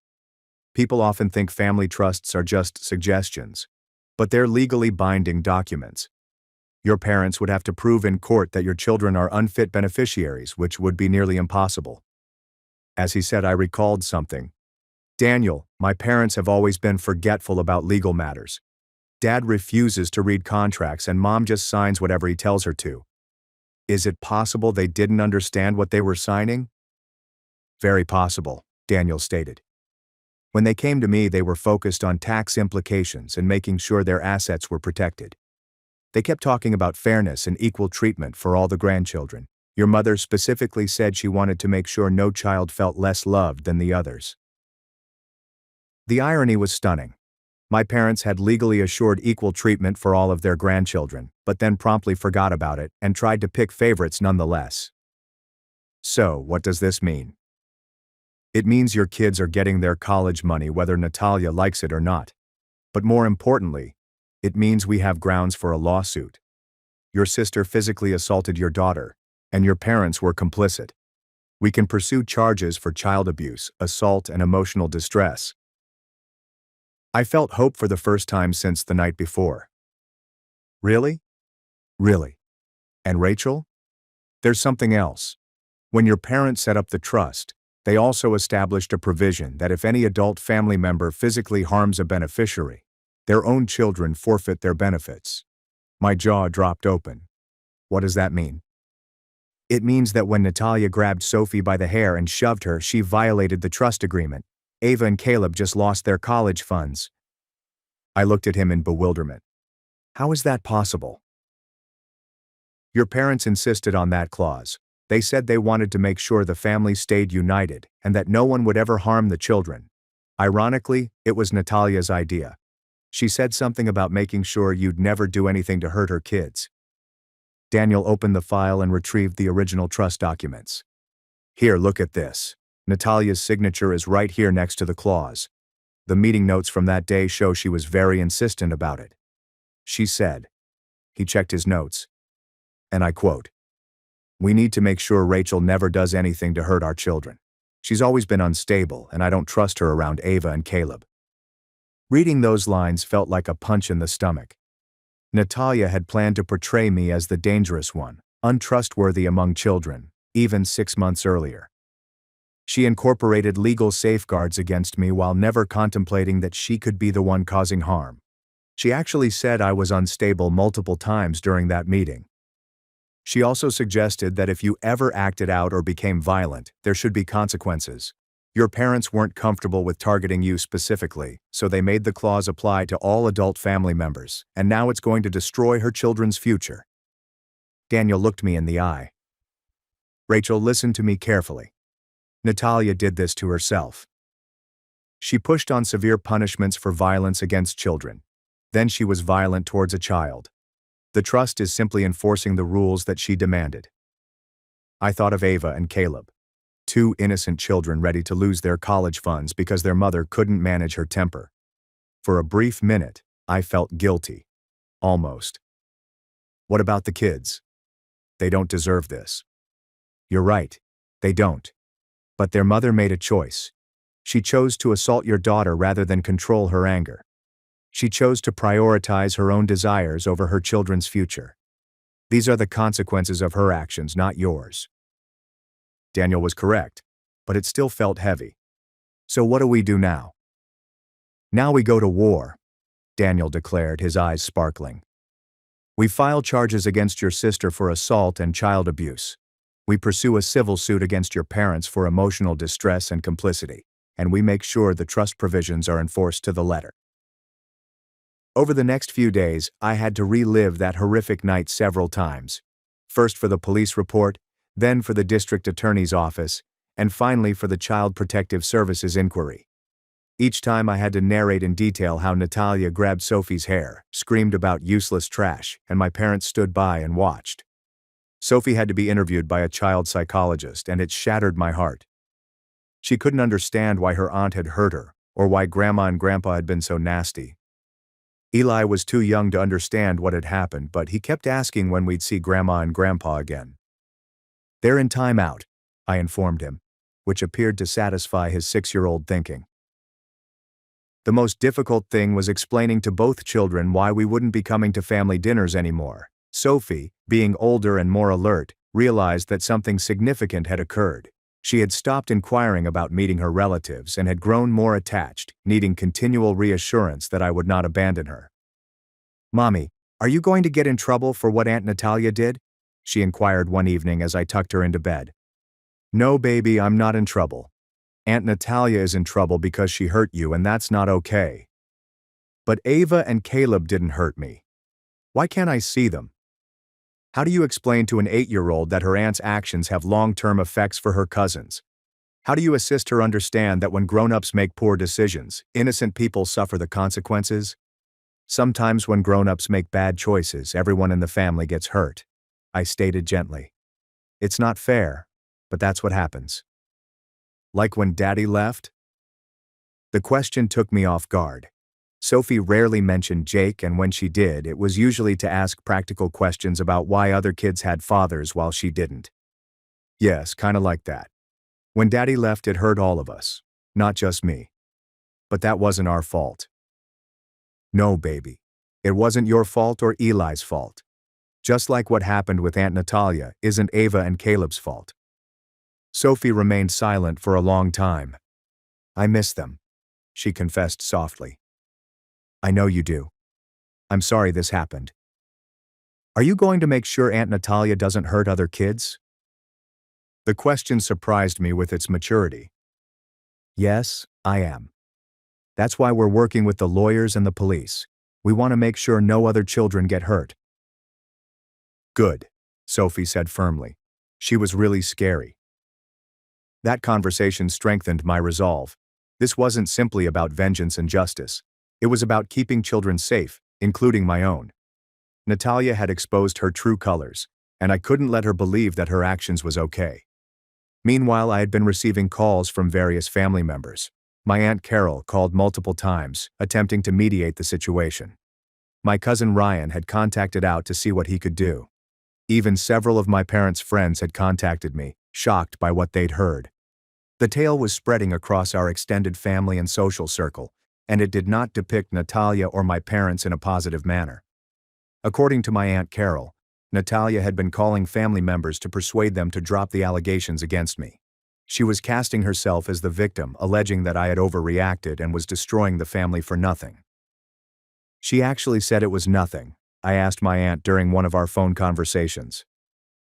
People often think family trusts are just suggestions, but they're legally binding documents. Your parents would have to prove in court that your children are unfit beneficiaries, which would be nearly impossible. As he said, I recalled something. Daniel, my parents have always been forgetful about legal matters. Dad refuses to read contracts and Mom just signs whatever he tells her to. Is it possible they didn't understand what they were signing? Very possible, Daniel stated. When they came to me, they were focused on tax implications and making sure their assets were protected. They kept talking about fairness and equal treatment for all the grandchildren. Your mother specifically said she wanted to make sure no child felt less loved than the others. The irony was stunning. My parents had legally assured equal treatment for all of their grandchildren, but then promptly forgot about it and tried to pick favorites nonetheless. So, what does this mean? It means your kids are getting their college money whether Natalia likes it or not. But more importantly, it means we have grounds for a lawsuit. Your sister physically assaulted your daughter, and your parents were complicit. We can pursue charges for child abuse, assault, and emotional distress. I felt hope for the first time since the night before. Really? Really. And Rachel? There's something else. When your parents set up the trust, They also established a provision that if any adult family member physically harms a beneficiary, their own children forfeit their benefits. My jaw dropped open. What does that mean? It means that when Natalia grabbed Sophie by the hair and shoved her, she violated the trust agreement. Ava and Caleb just lost their college funds. I looked at him in bewilderment. How is that possible? Your parents insisted on that clause. They said they wanted to make sure the family stayed united and that no one would ever harm the children. Ironically, it was Natalia's idea. She said something about making sure you'd never do anything to hurt her kids. Daniel opened the file and retrieved the original trust documents. Here, look at this. Natalia's signature is right here next to the clause. The meeting notes from that day show she was very insistent about it. She said, he checked his notes, and I quote, "We need to make sure Rachel never does anything to hurt our children. She's always been unstable, and I don't trust her around Ava and Caleb." Reading those lines felt like a punch in the stomach. Natalia had planned to portray me as the dangerous one, untrustworthy among children, even 6 months earlier. She incorporated legal safeguards against me while never contemplating that she could be the one causing harm. She actually said I was unstable multiple times during that meeting. She also suggested that if you ever acted out or became violent, there should be consequences. Your parents weren't comfortable with targeting you specifically, so they made the clause apply to all adult family members, and now it's going to destroy her children's future. Daniel looked me in the eye. Rachel, listen to me carefully. Natalia did this to herself. She pushed on severe punishments for violence against children. Then she was violent towards a child. The trust is simply enforcing the rules that she demanded. I thought of Ava and Caleb. 2 innocent children ready to lose their college funds because their mother couldn't manage her temper. For a brief minute, I felt guilty. Almost. What about the kids? They don't deserve this. You're right, they don't. But their mother made a choice. She chose to assault your daughter rather than control her anger. She chose to prioritize her own desires over her children's future. These are the consequences of her actions, not yours. Daniel was correct, but it still felt heavy. So what do we do now? Now we go to war, Daniel declared, his eyes sparkling. We file charges against your sister for assault and child abuse. We pursue a civil suit against your parents for emotional distress and complicity, and we make sure the trust provisions are enforced to the letter. Over the next few days, I had to relive that horrific night several times. First for the police report, then for the district attorney's office, and finally for the Child Protective Services inquiry. Each time I had to narrate in detail how Natalia grabbed Sophie's hair, screamed about useless trash, and my parents stood by and watched. Sophie had to be interviewed by a child psychologist, and it shattered my heart. She couldn't understand why her aunt had hurt her, or why Grandma and Grandpa had been so nasty. Eli was too young to understand what had happened, but he kept asking when we'd see Grandma and Grandpa again. They're in timeout, I informed him, which appeared to satisfy his 6-year-old thinking. The most difficult thing was explaining to both children why we wouldn't be coming to family dinners anymore. Sophie, being older and more alert, realized that something significant had occurred. She had stopped inquiring about meeting her relatives and had grown more attached, needing continual reassurance that I would not abandon her. "Mommy, are you going to get in trouble for what Aunt Natalia did?" she inquired one evening as I tucked her into bed. "No, baby, I'm not in trouble. Aunt Natalia is in trouble because she hurt you, and that's not okay. But Ava and Caleb didn't hurt me. Why can't I see them? How do you explain to an 8-year-old that her aunt's actions have long-term effects for her cousins? How do you assist her understand that when grown-ups make poor decisions, innocent people suffer the consequences? Sometimes when grown-ups make bad choices, everyone in the family gets hurt," I stated gently. "It's not fair, but that's what happens." "Like when Daddy left?" The question took me off guard. Sophie rarely mentioned Jake, and when she did, it was usually to ask practical questions about why other kids had fathers while she didn't. "Yes, kinda like that. When Daddy left, it hurt all of us, not just me. But that wasn't our fault." "No, baby. It wasn't your fault or Eli's fault. Just like what happened with Aunt Natalia isn't Ava and Caleb's fault." Sophie remained silent for a long time. I miss them, she confessed softly. I know you do. I'm sorry this happened. Are you going to make sure Aunt Natalia doesn't hurt other kids? The question surprised me with its maturity. Yes, I am. That's why we're working with the lawyers and the police. We want to make sure no other children get hurt. Good, Sophie said firmly. She was really scary. That conversation strengthened my resolve. This wasn't simply about vengeance and justice. It was about keeping children safe, including my own. Natalia had exposed her true colors, and I couldn't let her believe that her actions was okay. Meanwhile, I had been receiving calls from various family members. My Aunt Carol called multiple times, attempting to mediate the situation. My cousin Ryan had contacted out to see what he could do. Even several of my parents' friends had contacted me, shocked by what they'd heard. The tale was spreading across our extended family and social circle, and it did not depict Natalia or my parents in a positive manner. According to my Aunt Carol, Natalia had been calling family members to persuade them to drop the allegations against me. She was casting herself as the victim, alleging that I had overreacted and was destroying the family for nothing. She actually said it was nothing, I asked my aunt during one of our phone conversations.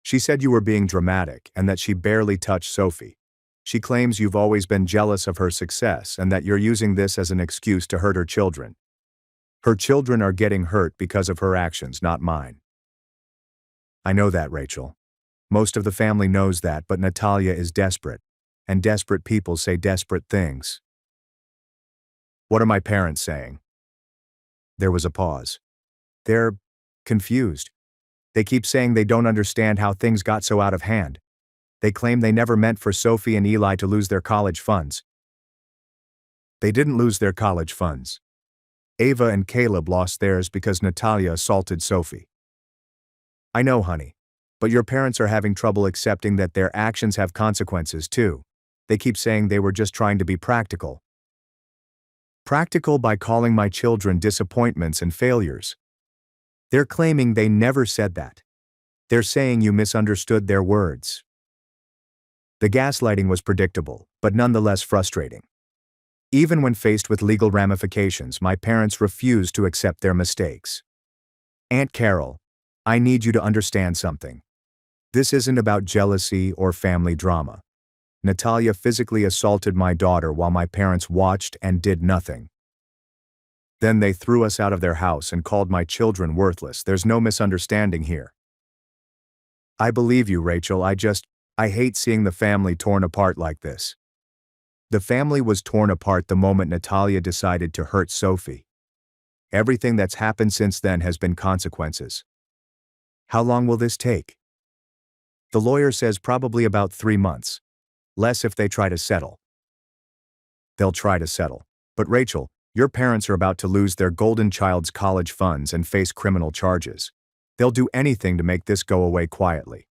She said you were being dramatic and that she barely touched Sophie. She claims you've always been jealous of her success and that you're using this as an excuse to hurt her children. Her children are getting hurt because of her actions, not mine. I know that, Rachel. Most of the family knows that, but Natalia is desperate, and desperate people say desperate things. What are my parents saying? There was a pause. They're confused. They keep saying they don't understand how things got so out of hand. They claim they never meant for Sophie and Eli to lose their college funds. They didn't lose their college funds. Ava and Caleb lost theirs because Natalia assaulted Sophie. I know, honey, but your parents are having trouble accepting that their actions have consequences too. They keep saying they were just trying to be practical. Practical by calling my children disappointments and failures. They're claiming they never said that. They're saying you misunderstood their words. The gaslighting was predictable, but nonetheless frustrating. Even when faced with legal ramifications, my parents refused to accept their mistakes. Aunt Carol, I need you to understand something. This isn't about jealousy or family drama. Natalia physically assaulted my daughter while my parents watched and did nothing. Then they threw us out of their house and called my children worthless. There's no misunderstanding here. I believe you, Rachel. I hate seeing the family torn apart like this. The family was torn apart the moment Natalia decided to hurt Sophie. Everything that's happened since then has been consequences. How long will this take? The lawyer says probably about 3 months. Less if they try to settle. They'll try to settle. But Rachel, your parents are about to lose their golden child's college funds and face criminal charges. They'll do anything to make this go away quietly.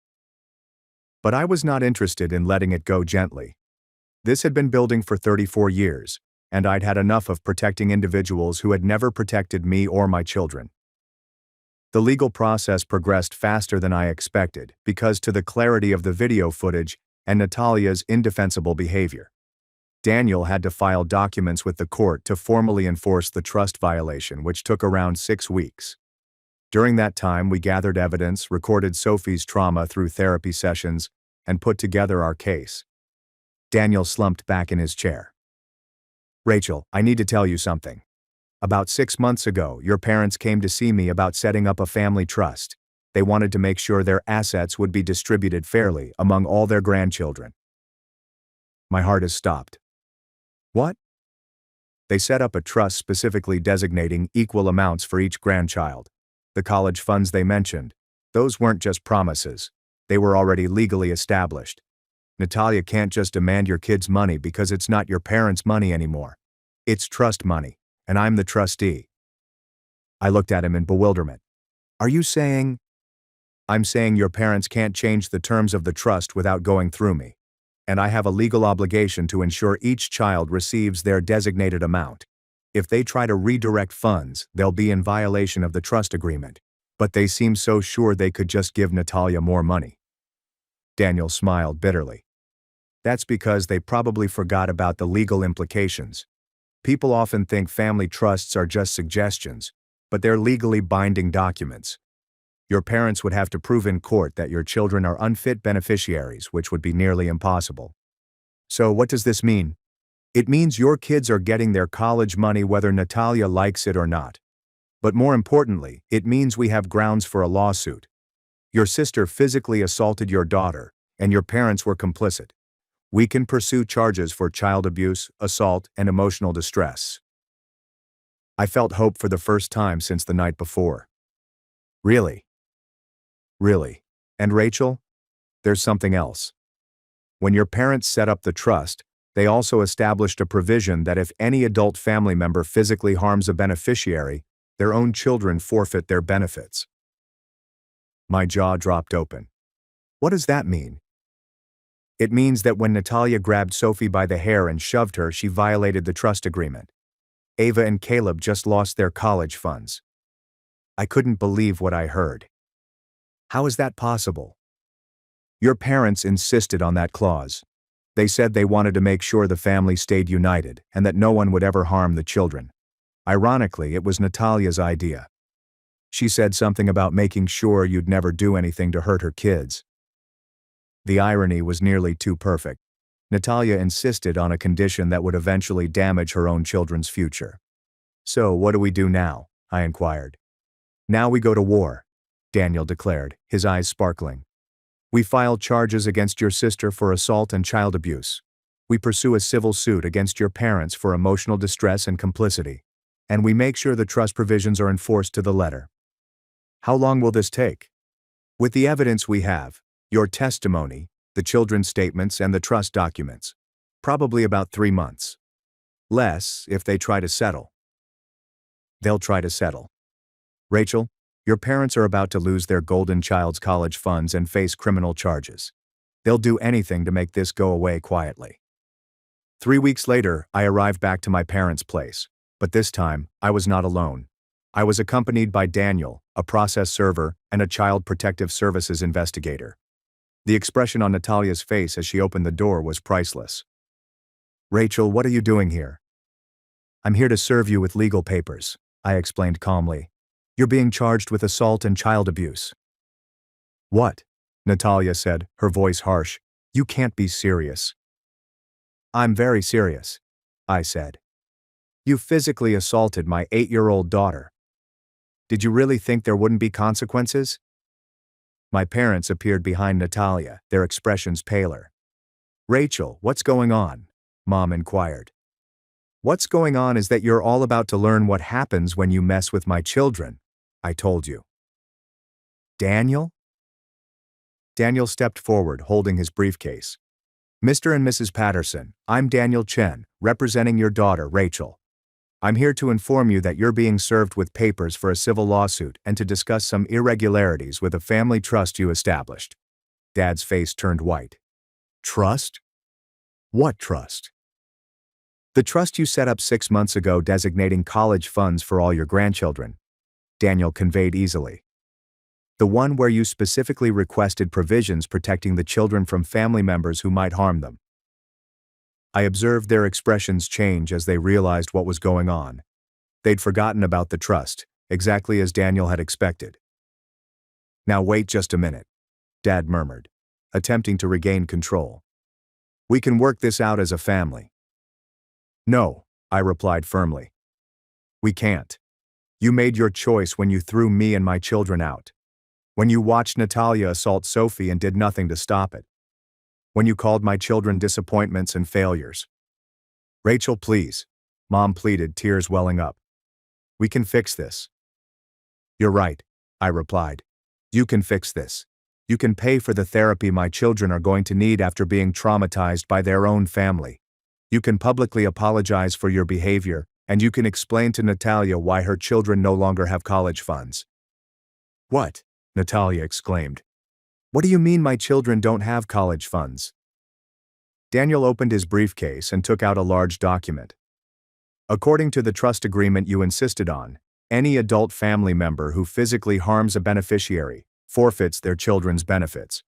But I was not interested in letting it go gently. This had been building for 34 years, and I'd had enough of protecting individuals who had never protected me or my children. The legal process progressed faster than I expected because to the clarity of the video footage and Natalia's indefensible behavior. Daniel had to file documents with the court to formally enforce the trust violation, which took around 6 weeks. During that time, we gathered evidence, recorded Sophie's trauma through therapy sessions, and put together our case. Daniel slumped back in his chair. Rachel, I need to tell you something. About 6 months ago, your parents came to see me about setting up a family trust. They wanted to make sure their assets would be distributed fairly among all their grandchildren. My heart has stopped. What? They set up a trust specifically designating equal amounts for each grandchild. The college funds they mentioned, those weren't just promises. They were already legally established. Natalia can't just demand your kids' money because it's not your parents' money anymore. It's trust money, and I'm the trustee. I looked at him in bewilderment. Are you saying? I'm saying your parents can't change the terms of the trust without going through me, and I have a legal obligation to ensure each child receives their designated amount. If they try to redirect funds, they'll be in violation of the trust agreement, but they seem so sure they could just give Natalia more money. Daniel smiled bitterly. That's because they probably forgot about the legal implications. People often think family trusts are just suggestions, but they're legally binding documents. Your parents would have to prove in court that your children are unfit beneficiaries, which would be nearly impossible. So what does this mean? It means your kids are getting their college money whether Natalia likes it or not. But more importantly, it means we have grounds for a lawsuit. Your sister physically assaulted your daughter, and your parents were complicit. We can pursue charges for child abuse, assault, and emotional distress. I felt hope for the first time since the night before. Really? Really. And Rachel? There's something else. When your parents set up the trust, they also established a provision that if any adult family member physically harms a beneficiary, their own children forfeit their benefits. My jaw dropped open. What does that mean? It means that when Natalia grabbed Sophie by the hair and shoved her, she violated the trust agreement. Ava and Caleb just lost their college funds. I couldn't believe what I heard. How is that possible? Your parents insisted on that clause. They said they wanted to make sure the family stayed united and that no one would ever harm the children. Ironically, it was Natalia's idea. She said something about making sure you'd never do anything to hurt her kids. The irony was nearly too perfect. Natalia insisted on a condition that would eventually damage her own children's future. So what do we do now? I inquired. Now we go to war, Daniel declared, his eyes sparkling. We file charges against your sister for assault and child abuse. We pursue a civil suit against your parents for emotional distress and complicity. And we make sure the trust provisions are enforced to the letter. How long will this take? With the evidence we have, your testimony, the children's statements, and the trust documents, probably about 3 months. Less if they try to settle. They'll try to settle. Rachel, your parents are about to lose their golden child's college funds and face criminal charges. They'll do anything to make this go away quietly. 3 weeks later, I arrived back to my parents' place, but this time, I was not alone. I was accompanied by Daniel, a process server, and a child protective services investigator. The expression on Natalia's face as she opened the door was priceless. Rachel, what are you doing here? I'm here to serve you with legal papers, I explained calmly. You're being charged with assault and child abuse. What? Natalia said, her voice harsh. You can't be serious. I'm very serious, I said. You physically assaulted my 8-year-old daughter. Did you really think there wouldn't be consequences? My parents appeared behind Natalia, their expressions paler. Rachel, what's going on? Mom inquired. What's going on is that you're all about to learn what happens when you mess with my children, I told you. Daniel? Daniel stepped forward, holding his briefcase. Mr. and Mrs. Patterson, I'm Daniel Chen, representing your daughter, Rachel. I'm here to inform you that you're being served with papers for a civil lawsuit and to discuss some irregularities with a family trust you established. Dad's face turned white. Trust? What trust? The trust you set up 6 months ago designating college funds for all your grandchildren, Daniel conveyed easily. The one where you specifically requested provisions protecting the children from family members who might harm them. I observed their expressions change as they realized what was going on. They'd forgotten about the trust, exactly as Daniel had expected. Now wait just a minute, Dad murmured, attempting to regain control. We can work this out as a family. No, I replied firmly. We can't. You made your choice when you threw me and my children out. When you watched Natalia assault Sophie and did nothing to stop it. When you called my children disappointments and failures. Rachel, please, Mom pleaded, tears welling up. We can fix this. You're right, I replied. You can fix this. You can pay for the therapy my children are going to need after being traumatized by their own family. You can publicly apologize for your behavior, and you can explain to Natalia why her children no longer have college funds. What? Natalia exclaimed. What do you mean my children don't have college funds? Daniel opened his briefcase and took out a large document. According to the trust agreement you insisted on, any adult family member who physically harms a beneficiary forfeits their children's benefits.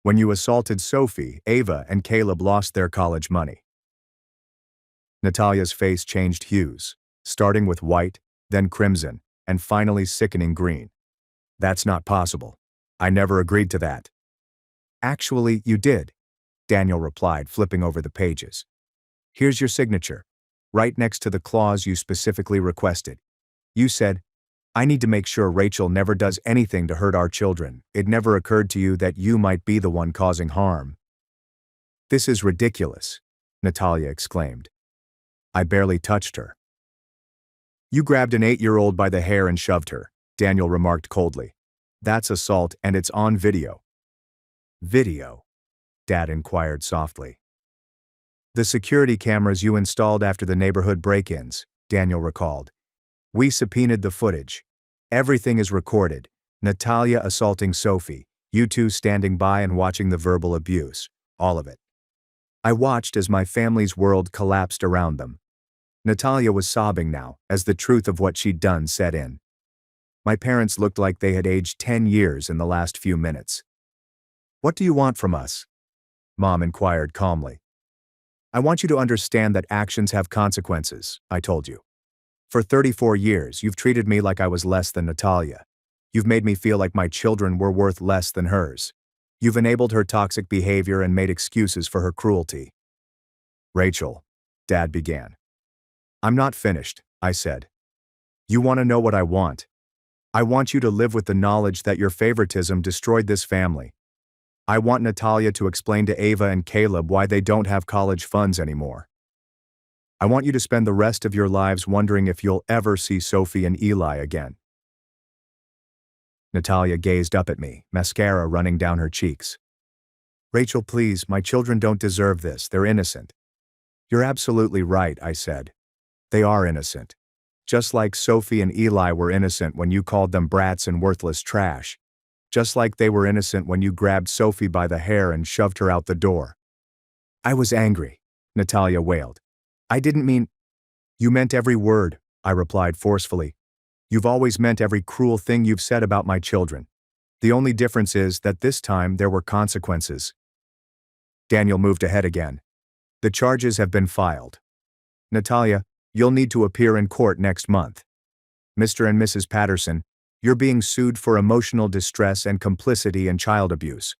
When you assaulted Sophie, Ava, and Caleb lost their college money. Natalia's face changed hues, starting with white, then crimson, and finally sickening green. That's not possible. I never agreed to that. Actually, you did, Daniel replied, flipping over the pages. Here's your signature, right next to the clause you specifically requested. You said, I need to make sure Rachel never does anything to hurt our children. It never occurred to you that you might be the one causing harm. This is ridiculous, Natalia exclaimed. I barely touched her. You grabbed an 8-year-old by the hair and shoved her, Daniel remarked coldly. That's assault and it's on video. Video? Dad inquired softly. The security cameras you installed after the neighborhood break-ins, Daniel recalled. We subpoenaed the footage. Everything is recorded. Natalia assaulting Sophie, you two standing by and watching the verbal abuse, all of it. I watched as my family's world collapsed around them. Natalia was sobbing now, as the truth of what she'd done set in. My parents looked like they had aged 10 years in the last few minutes. What do you want from us? Mom inquired calmly. I want you to understand that actions have consequences, I told you. For 34 years, you've treated me like I was less than Natalia. You've made me feel like my children were worth less than hers. You've enabled her toxic behavior and made excuses for her cruelty. Rachel, Dad began. I'm not finished, I said. You want to know what I want? I want you to live with the knowledge that your favoritism destroyed this family. I want Natalia to explain to Ava and Caleb why they don't have college funds anymore. I want you to spend the rest of your lives wondering if you'll ever see Sophie and Eli again. Natalia gazed up at me, mascara running down her cheeks. Rachel, please, my children don't deserve this, they're innocent. You're absolutely right, I said. They are innocent. Just like Sophie and Eli were innocent when you called them brats and worthless trash. Just like they were innocent when you grabbed Sophie by the hair and shoved her out the door. I was angry, Natalia wailed. I didn't mean. You meant every word, I replied forcefully. You've always meant every cruel thing you've said about my children. The only difference is that this time there were consequences. Daniel moved ahead again. The charges have been filed. Natalia, you'll need to appear in court next month. Mr. and Mrs. Patterson, you're being sued for emotional distress and complicity in child abuse.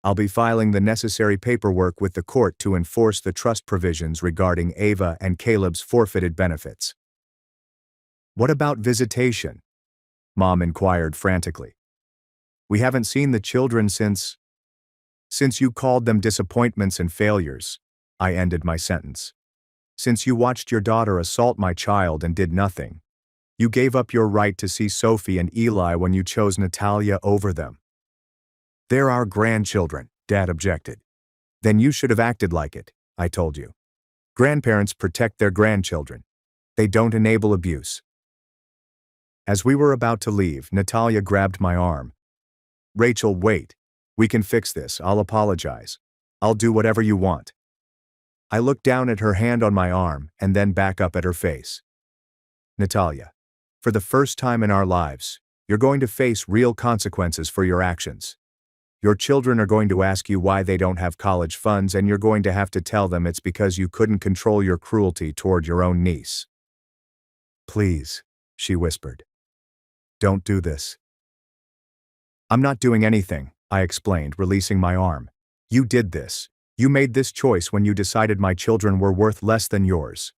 I'll be filing the necessary paperwork with the court to enforce the trust provisions regarding Ava and Caleb's forfeited benefits. What about visitation? Mom inquired frantically. We haven't seen the children since you called them disappointments and failures, I ended my sentence. Since you watched your daughter assault my child and did nothing. You gave up your right to see Sophie and Eli when you chose Natalia over them. They're our grandchildren, Dad objected. Then you should have acted like it, I told you. Grandparents protect their grandchildren. They don't enable abuse. As we were about to leave, Natalia grabbed my arm. Rachel, wait. We can fix this. I'll apologize. I'll do whatever you want. I looked down at her hand on my arm and then back up at her face. Natalia, for the first time in our lives, you're going to face real consequences for your actions. Your children are going to ask you why they don't have college funds, and you're going to have to tell them it's because you couldn't control your cruelty toward your own niece. Please, she whispered. Don't do this. I'm not doing anything, I explained, releasing my arm. You did this. You made this choice when you decided my children were worth less than yours.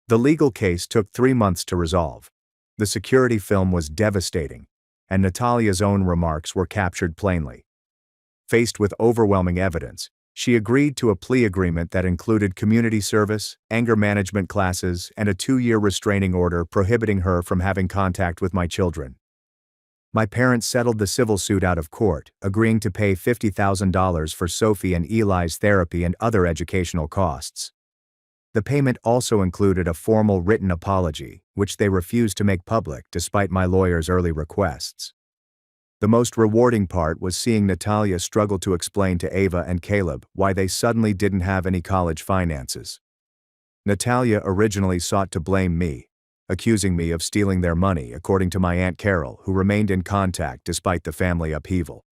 The legal case took 3 months to resolve. The security film was devastating, and Natalia's own remarks were captured plainly. Faced with overwhelming evidence, she agreed to a plea agreement that included community service, anger management classes, and a 2-year restraining order prohibiting her from having contact with my children. My parents settled the civil suit out of court, agreeing to pay $50,000 for Sophie and Eli's therapy and other educational costs. The payment also included a formal written apology, which they refused to make public despite my lawyer's early requests. The most rewarding part was seeing Natalia struggle to explain to Ava and Caleb why they suddenly didn't have any college finances. Natalia originally sought to blame me, accusing me of stealing their money, according to my Aunt Carol, who remained in contact despite the family upheaval.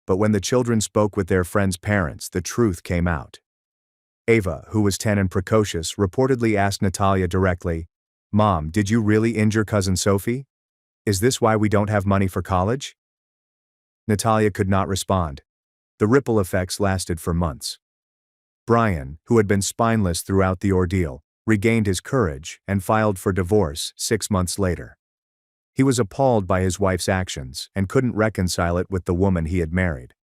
But when the children spoke with their friends' parents, the truth came out. Ava, who was 10 and precocious, reportedly asked Natalia directly, "Mom, did you really injure cousin Sophie? Is this why we don't have money for college?" Natalia could not respond. The ripple effects lasted for months. Brian, who had been spineless throughout the ordeal, regained his courage and filed for divorce 6 months later. He was appalled by his wife's actions and couldn't reconcile it with the woman he had married.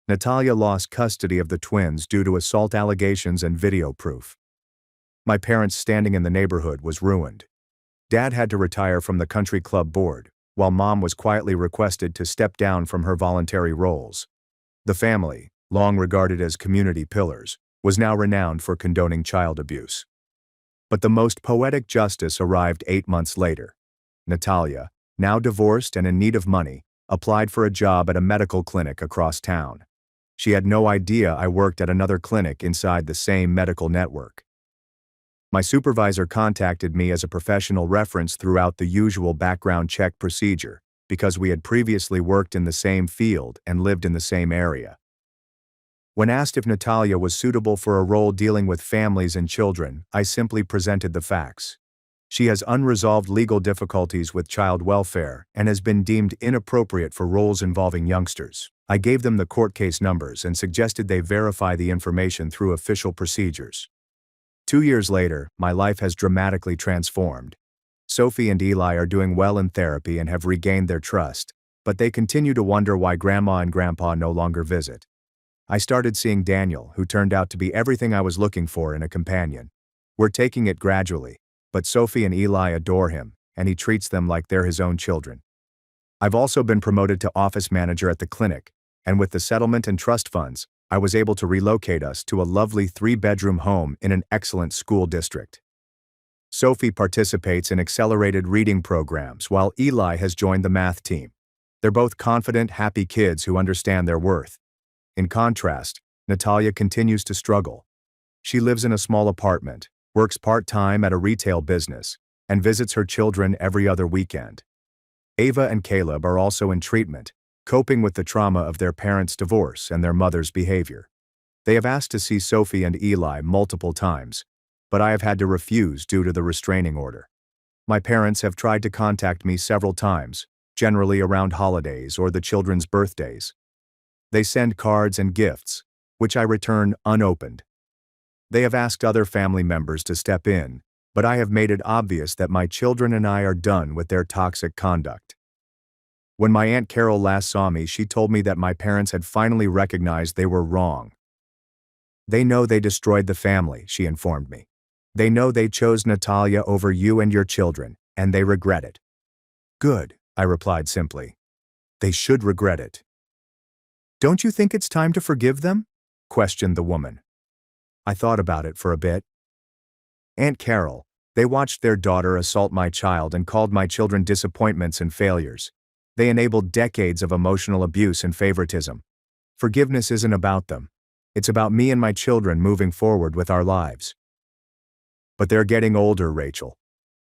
Natalia lost custody of the twins due to assault allegations and video proof. My parents' standing in the neighborhood was ruined. Dad had to retire from the country club board, while Mom was quietly requested to step down from her voluntary roles. The family, long regarded as community pillars, was now renowned for condoning child abuse. But the most poetic justice arrived 8 months later. Natalia, now divorced and in need of money, applied for a job at a medical clinic across town. She had no idea I worked at another clinic inside the same medical network. My supervisor contacted me as a professional reference throughout the usual background check procedure, because we had previously worked in the same field and lived in the same area. When asked if Natalia was suitable for a role dealing with families and children, I simply presented the facts. She has unresolved legal difficulties with child welfare and has been deemed inappropriate for roles involving youngsters. I gave them the court case numbers and suggested they verify the information through official procedures. 2 years later, my life has dramatically transformed. Sophie and Eli are doing well in therapy and have regained their trust, but they continue to wonder why Grandma and Grandpa no longer visit. I started seeing Daniel, who turned out to be everything I was looking for in a companion. We're taking it gradually, but Sophie and Eli adore him, and he treats them like they're his own children. I've also been promoted to office manager at the clinic, and with the settlement and trust funds, I was able to relocate us to a lovely 3-bedroom home in an excellent school district. Sophie participates in accelerated reading programs while Eli has joined the math team. They're both confident, happy kids who understand their worth. In contrast, Natalia continues to struggle. She lives in a small apartment, works part-time at a retail business, and visits her children every other weekend. Ava and Caleb are also in treatment, coping with the trauma of their parents' divorce and their mother's behavior. They have asked to see Sophie and Eli multiple times, but I have had to refuse due to the restraining order. My parents have tried to contact me several times, generally around holidays or the children's birthdays. They send cards and gifts, which I return unopened. They have asked other family members to step in, but I have made it obvious that my children and I are done with their toxic conduct. When my Aunt Carol last saw me, she told me that my parents had finally recognized they were wrong. They know they destroyed the family, she informed me. They know they chose Natalia over you and your children, and they regret it. Good, I replied simply. They should regret it. Don't you think it's time to forgive them? Questioned the woman. I thought about it for a bit. Aunt Carol, they watched their daughter assault my child and called my children disappointments and failures. They enabled decades of emotional abuse and favoritism. Forgiveness isn't about them. It's about me and my children moving forward with our lives. But they're getting older, Rachel.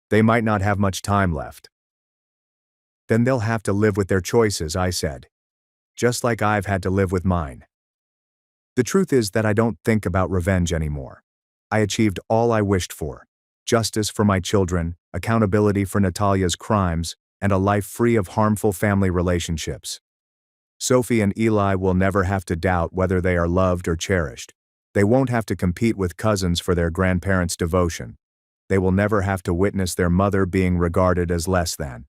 They might not have much time left. Then they'll have to live with their choices, I said. Just like I've had to live with mine. The truth is that I don't think about revenge anymore. I achieved all I wished for: justice for my children, accountability for Natalia's crimes, and a life free of harmful family relationships. Sophie and Eli will never have to doubt whether they are loved or cherished. They won't have to compete with cousins for their grandparents' devotion. They will never have to witness their mother being regarded as less than.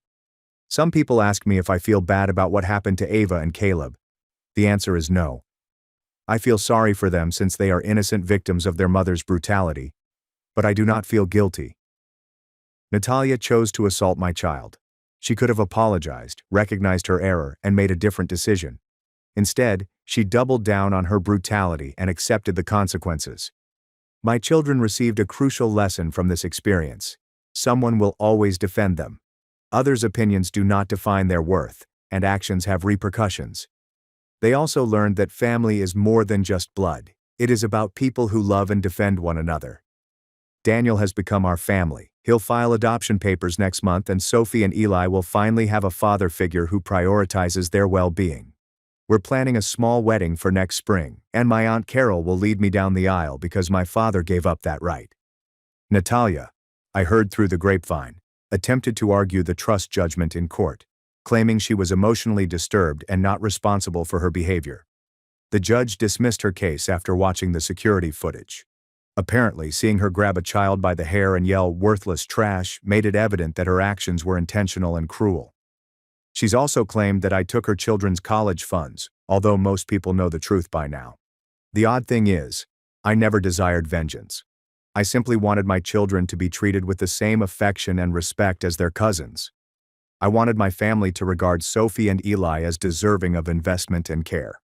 Some people ask me if I feel bad about what happened to Ava and Caleb. The answer is no. I feel sorry for them since they are innocent victims of their mother's brutality, but I do not feel guilty. Natalia chose to assault my child. She could have apologized, recognized her error, and made a different decision. Instead, she doubled down on her brutality and accepted the consequences. My children received a crucial lesson from this experience. Someone will always defend them. Others' opinions do not define their worth, and actions have repercussions. They also learned that family is more than just blood. It is about people who love and defend one another. Daniel has become our family. He'll file adoption papers next month, and Sophie and Eli will finally have a father figure who prioritizes their well-being. We're planning a small wedding for next spring, and my Aunt Carol will lead me down the aisle because my father gave up that right. Natalia, I heard through the grapevine, attempted to argue the trust judgment in court, claiming she was emotionally disturbed and not responsible for her behavior. The judge dismissed her case after watching the security footage. Apparently, seeing her grab a child by the hair and yell "worthless trash" made it evident that her actions were intentional and cruel. She's also claimed that I took her children's college funds, although most people know the truth by now. The odd thing is, I never desired vengeance. I simply wanted my children to be treated with the same affection and respect as their cousins. I wanted my family to regard Sophie and Eli as deserving of investment and care.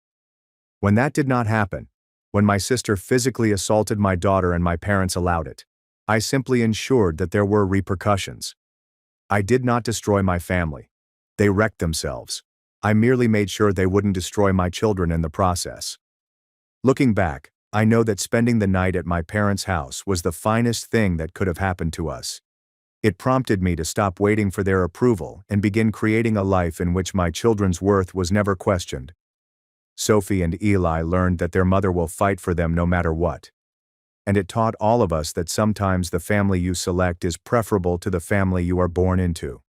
When that did not happen, when my sister physically assaulted my daughter and my parents allowed it, I simply ensured that there were repercussions. I did not destroy my family. They wrecked themselves. I merely made sure they wouldn't destroy my children in the process. Looking back, I know that spending the night at my parents' house was the finest thing that could have happened to us. It prompted me to stop waiting for their approval and begin creating a life in which my children's worth was never questioned. Sophie and Eli learned that their mother will fight for them no matter what. And it taught all of us that sometimes the family you select is preferable to the family you are born into.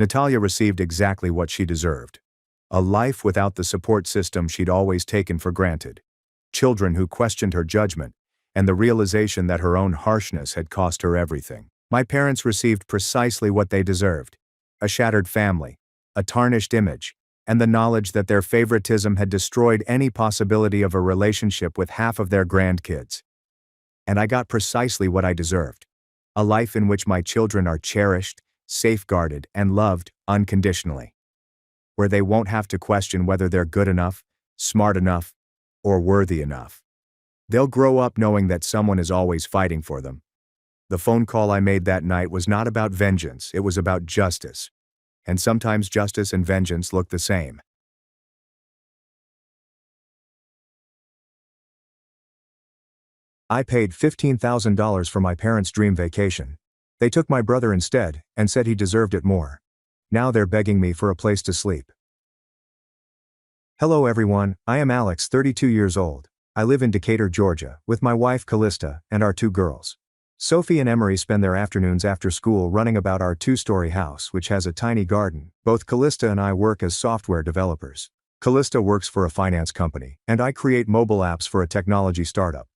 Natalia received exactly what she deserved. A life without the support system she'd always taken for granted. Children who questioned her judgment, and the realization that her own harshness had cost her everything. My parents received precisely what they deserved: a shattered family, a tarnished image, and the knowledge that their favoritism had destroyed any possibility of a relationship with half of their grandkids. And I got precisely what I deserved: a life in which my children are cherished, safeguarded, and loved unconditionally. Where they won't have to question whether they're good enough, smart enough, or worthy enough. They'll grow up knowing that someone is always fighting for them. The phone call I made that night was not about vengeance, it was about justice. And sometimes justice and vengeance look the same. I paid $15,000 for my parents' dream vacation. They took my brother instead, and said he deserved it more. Now they're begging me for a place to sleep. Hello everyone, I am Alex, 32 years old. I live in Decatur, Georgia, with my wife Callista and our two girls. Sophie and Emery spend their afternoons after school running about our two-story house, which has a tiny garden. Both Callista and I work as software developers. Callista works for a finance company, and I create mobile apps for a technology startup.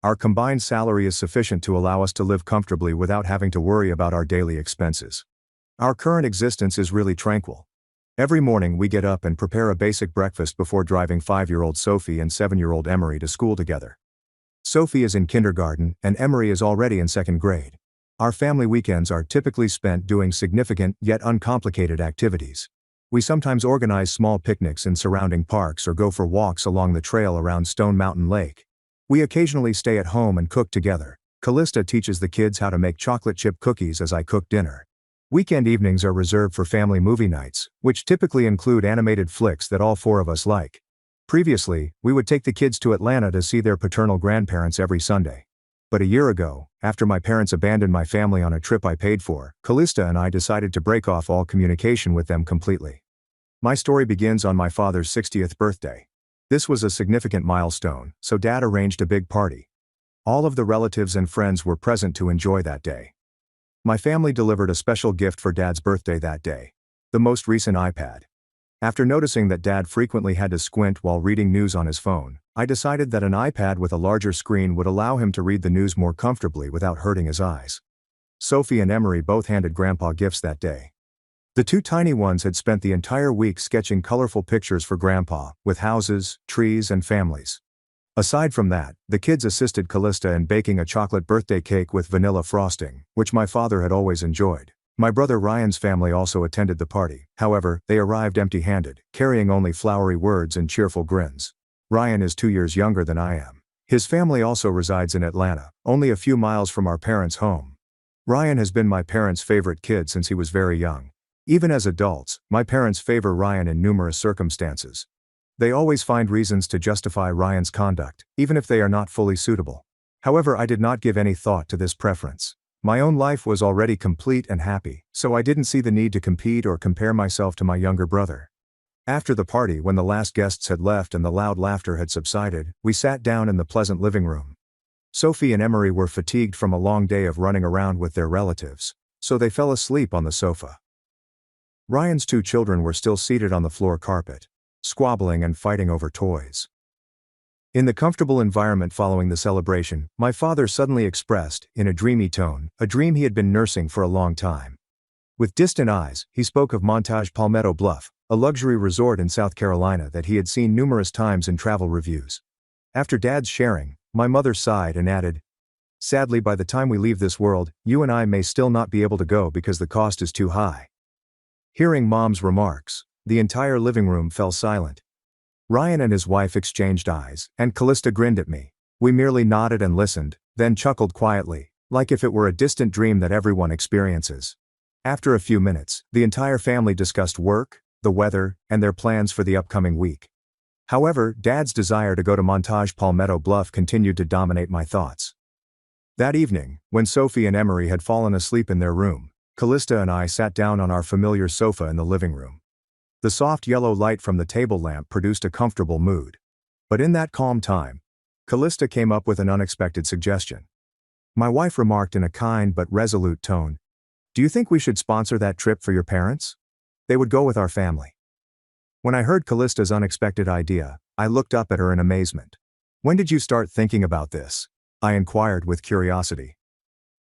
Our combined salary is sufficient to allow us to live comfortably without having to worry about our daily expenses. Our current existence is really tranquil. Every morning we get up and prepare a basic breakfast before driving 5-year-old Sophie and 7-year-old Emery to school together. Sophie is in kindergarten and Emery is already in 2nd grade. Our family weekends are typically spent doing significant yet uncomplicated activities. We sometimes organize small picnics in surrounding parks or go for walks along the trail around Stone Mountain Lake. We occasionally stay at home and cook together. Callista teaches the kids how to make chocolate chip cookies as I cook dinner. Weekend evenings are reserved for family movie nights, which typically include animated flicks that all 4 of us like. Previously, we would take the kids to Atlanta to see their paternal grandparents every Sunday. But a year ago, after my parents abandoned my family on a trip I paid for, Callista and I decided to break off all communication with them completely. My story begins on my father's 60th birthday. This was a significant milestone, so Dad arranged a big party. All of the relatives and friends were present to enjoy that day. My family delivered a special gift for Dad's birthday that day: the most recent iPad. After noticing that Dad frequently had to squint while reading news on his phone, I decided that an iPad with a larger screen would allow him to read the news more comfortably without hurting his eyes. Sophie and Emery both handed Grandpa gifts that day. The two tiny ones had spent the entire week sketching colorful pictures for Grandpa, with houses, trees, and families. Aside from that, the kids assisted Callista in baking a chocolate birthday cake with vanilla frosting, which my father had always enjoyed. My brother Ryan's family also attended the party. However, they arrived empty-handed, carrying only flowery words and cheerful grins. Ryan is 2 years younger than I am. His family also resides in Atlanta, only a few miles from our parents' home. Ryan has been my parents' favorite kid since he was very young. Even as adults, my parents favor Ryan in numerous circumstances. They always find reasons to justify Ryan's conduct, even if they are not fully suitable. However, I did not give any thought to this preference. My own life was already complete and happy, so I didn't see the need to compete or compare myself to my younger brother. After the party, when the last guests had left and the loud laughter had subsided, we sat down in the pleasant living room. Sophie and Emery were fatigued from a long day of running around with their relatives, so they fell asleep on the sofa. Ryan's 2 children were still seated on the floor carpet, squabbling and fighting over toys. In the comfortable environment following the celebration, my father suddenly expressed, in a dreamy tone, a dream he had been nursing for a long time. With distant eyes, he spoke of Montage Palmetto Bluff, a luxury resort in South Carolina that he had seen numerous times in travel reviews. After Dad's sharing, my mother sighed and added, "Sadly, by the time we leave this world, you and I may still not be able to go because the cost is too high." Hearing Mom's remarks, the entire living room fell silent. Ryan and his wife exchanged eyes, and Callista grinned at me. We merely nodded and listened, then chuckled quietly, like if it were a distant dream that everyone experiences. After a few minutes, the entire family discussed work, the weather, and their plans for the upcoming week. However, Dad's desire to go to Montage Palmetto Bluff continued to dominate my thoughts. That evening, when Sophie and Emery had fallen asleep in their room, Callista and I sat down on our familiar sofa in the living room. The soft yellow light from the table lamp produced a comfortable mood. But in that calm time, Callista came up with an unexpected suggestion. My wife remarked in a kind but resolute tone, "Do you think we should sponsor that trip for your parents? They would go with our family." When I heard Callista's unexpected idea, I looked up at her in amazement. "When did you start thinking about this?" I inquired with curiosity.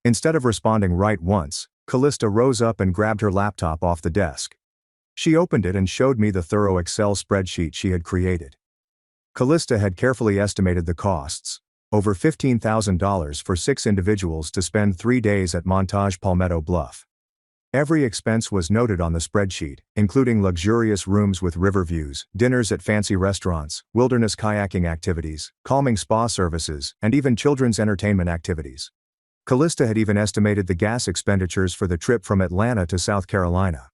Instead of responding right once, Callista rose up and grabbed her laptop off the desk. She opened it and showed me the thorough Excel spreadsheet she had created. Callista had carefully estimated the costs, over $15,000 for 6 individuals to spend 3 days at Montage Palmetto Bluff. Every expense was noted on the spreadsheet, including luxurious rooms with river views, dinners at fancy restaurants, wilderness kayaking activities, calming spa services, and even children's entertainment activities. Callista had even estimated the gas expenditures for the trip from Atlanta to South Carolina.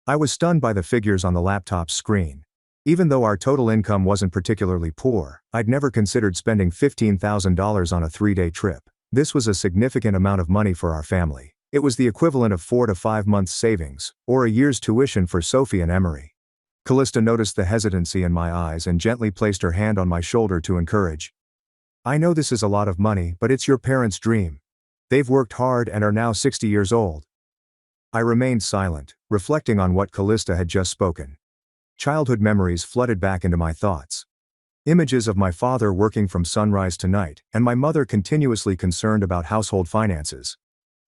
I was stunned by the figures on the laptop's screen. Even though our total income wasn't particularly poor, I'd never considered spending $15,000 on a 3-day trip. This was a significant amount of money for our family. It was the equivalent of 4 to 5 months' savings, or a year's tuition for Sophie and Emery. Callista noticed the hesitancy in my eyes and gently placed her hand on my shoulder to encourage. "I know this is a lot of money, but it's your parents' dream. They've worked hard and are now 60 years old." I remained silent, reflecting on what Callista had just spoken. Childhood memories flooded back into my thoughts. Images of my father working from sunrise to night, and my mother continuously concerned about household finances.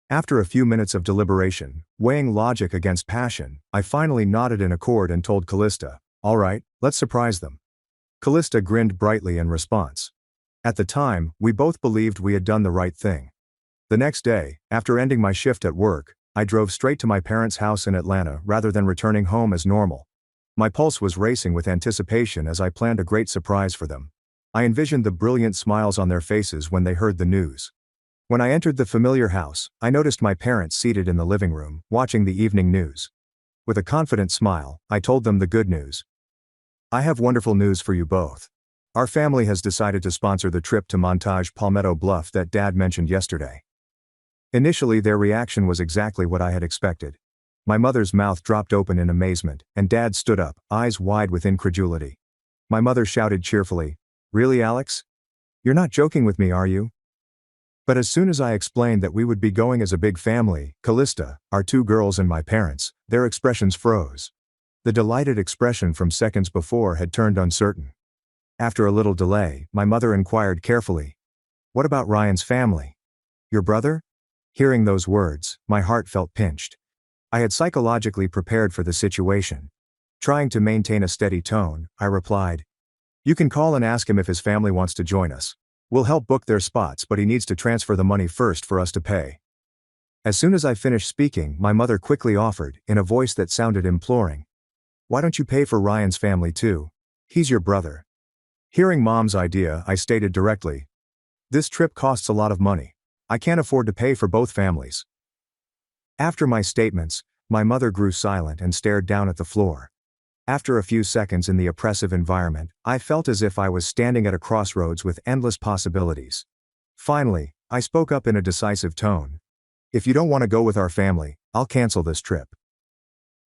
After a few minutes of deliberation, weighing logic against passion, I finally nodded in accord and told Callista, "All right, let's surprise them." Callista grinned brightly in response. At the time, we both believed we had done the right thing. The next day, after ending my shift at work, I drove straight to my parents' house in Atlanta rather than returning home as normal. My pulse was racing with anticipation as I planned a great surprise for them. I envisioned the brilliant smiles on their faces when they heard the news. When I entered the familiar house, I noticed my parents seated in the living room, watching the evening news. With a confident smile, I told them the good news. "I have wonderful news for you both. Our family has decided to sponsor the trip to Montage Palmetto Bluff that Dad mentioned yesterday." Initially, their reaction was exactly what I had expected. My mother's mouth dropped open in amazement, and Dad stood up, eyes wide with incredulity. My mother shouted cheerfully, "Really, Alex? You're not joking with me, are you?" But as soon as I explained that we would be going as a big family, Callista, our 2 girls and my parents, their expressions froze. The delighted expression from seconds before had turned uncertain. After a little delay, my mother inquired carefully, "What about Ryan's family? Your brother?" Hearing those words, my heart felt pinched. I had psychologically prepared for the situation. Trying to maintain a steady tone, I replied, "You can call and ask him if his family wants to join us. We'll help book their spots, but he needs to transfer the money first for us to pay." As soon as I finished speaking, my mother quickly offered, in a voice that sounded imploring, "Why don't you pay for Ryan's family too? He's your brother." Hearing Mom's idea, I stated directly, "This trip costs a lot of money. I can't afford to pay for both families." After my statements, my mother grew silent and stared down at the floor. After a few seconds in the oppressive environment, I felt as if I was standing at a crossroads with endless possibilities. Finally, I spoke up in a decisive tone. "If you don't want to go with our family, I'll cancel this trip."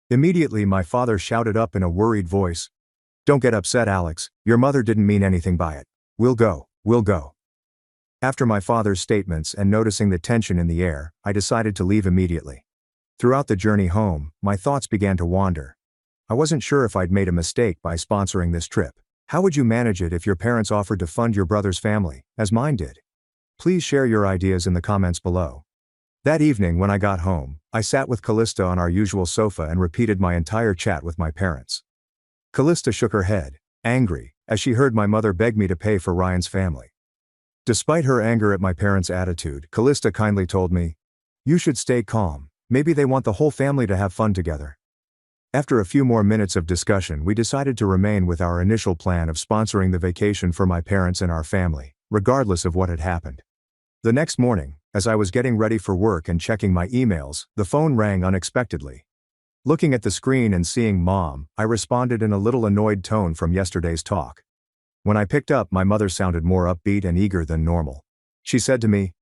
Immediately my father shouted up in a worried voice, "Don't get upset, Alex, your mother didn't mean anything by it. We'll go, we'll go." After my father's statements and noticing the tension in the air, I decided to leave immediately. Throughout the journey home, my thoughts began to wander. I wasn't sure if I'd made a mistake by sponsoring this trip. How would you manage it if your parents offered to fund your brother's family, as mine did? Please share your ideas in the comments below. That evening when I got home, I sat with Callista on our usual sofa and repeated my entire chat with my parents. Callista shook her head, angry, as she heard my mother beg me to pay for Ryan's family. Despite her anger at my parents' attitude, Callista kindly told me, "You should stay calm, maybe they want the whole family to have fun together." After a few more minutes of discussion, we decided to remain with our initial plan of sponsoring the vacation for my parents and our family, regardless of what had happened. The next morning, as I was getting ready for work and checking my emails, the phone rang unexpectedly. Looking at the screen and seeing Mom, I responded in a little annoyed tone from yesterday's talk. When I picked up, my mother sounded more upbeat and eager than normal. She said to me,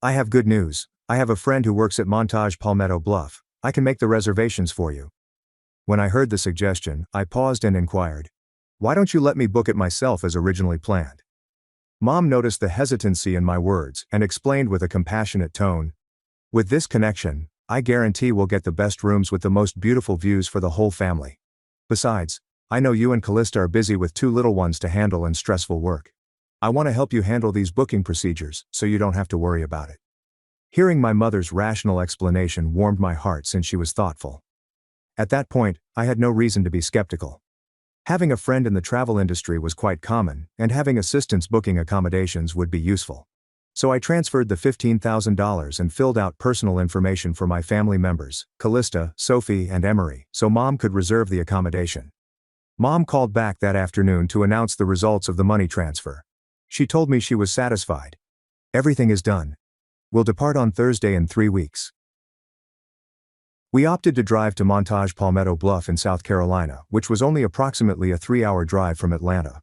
"I have good news. I have a friend who works at Montage Palmetto Bluff. I can make the reservations for you." When I heard the suggestion, I paused and inquired, "Why don't you let me book it myself as originally planned?" Mom noticed the hesitancy in my words and explained with a compassionate tone, "With this connection, I guarantee we'll get the best rooms with the most beautiful views for the whole family. Besides, I know you and Callista are busy with 2 little ones to handle and stressful work. I want to help you handle these booking procedures so you don't have to worry about it." Hearing my mother's rational explanation warmed my heart since she was thoughtful. At that point, I had no reason to be skeptical. Having a friend in the travel industry was quite common, and having assistance booking accommodations would be useful. So I transferred the $15,000 and filled out personal information for my family members, Callista, Sophie, and Emery, so Mom could reserve the accommodation. Mom called back that afternoon to announce the results of the money transfer. She told me she was satisfied. "Everything is done. We'll depart on Thursday in 3 weeks." We opted to drive to Montage Palmetto Bluff in South Carolina, which was only approximately a 3-hour drive from Atlanta.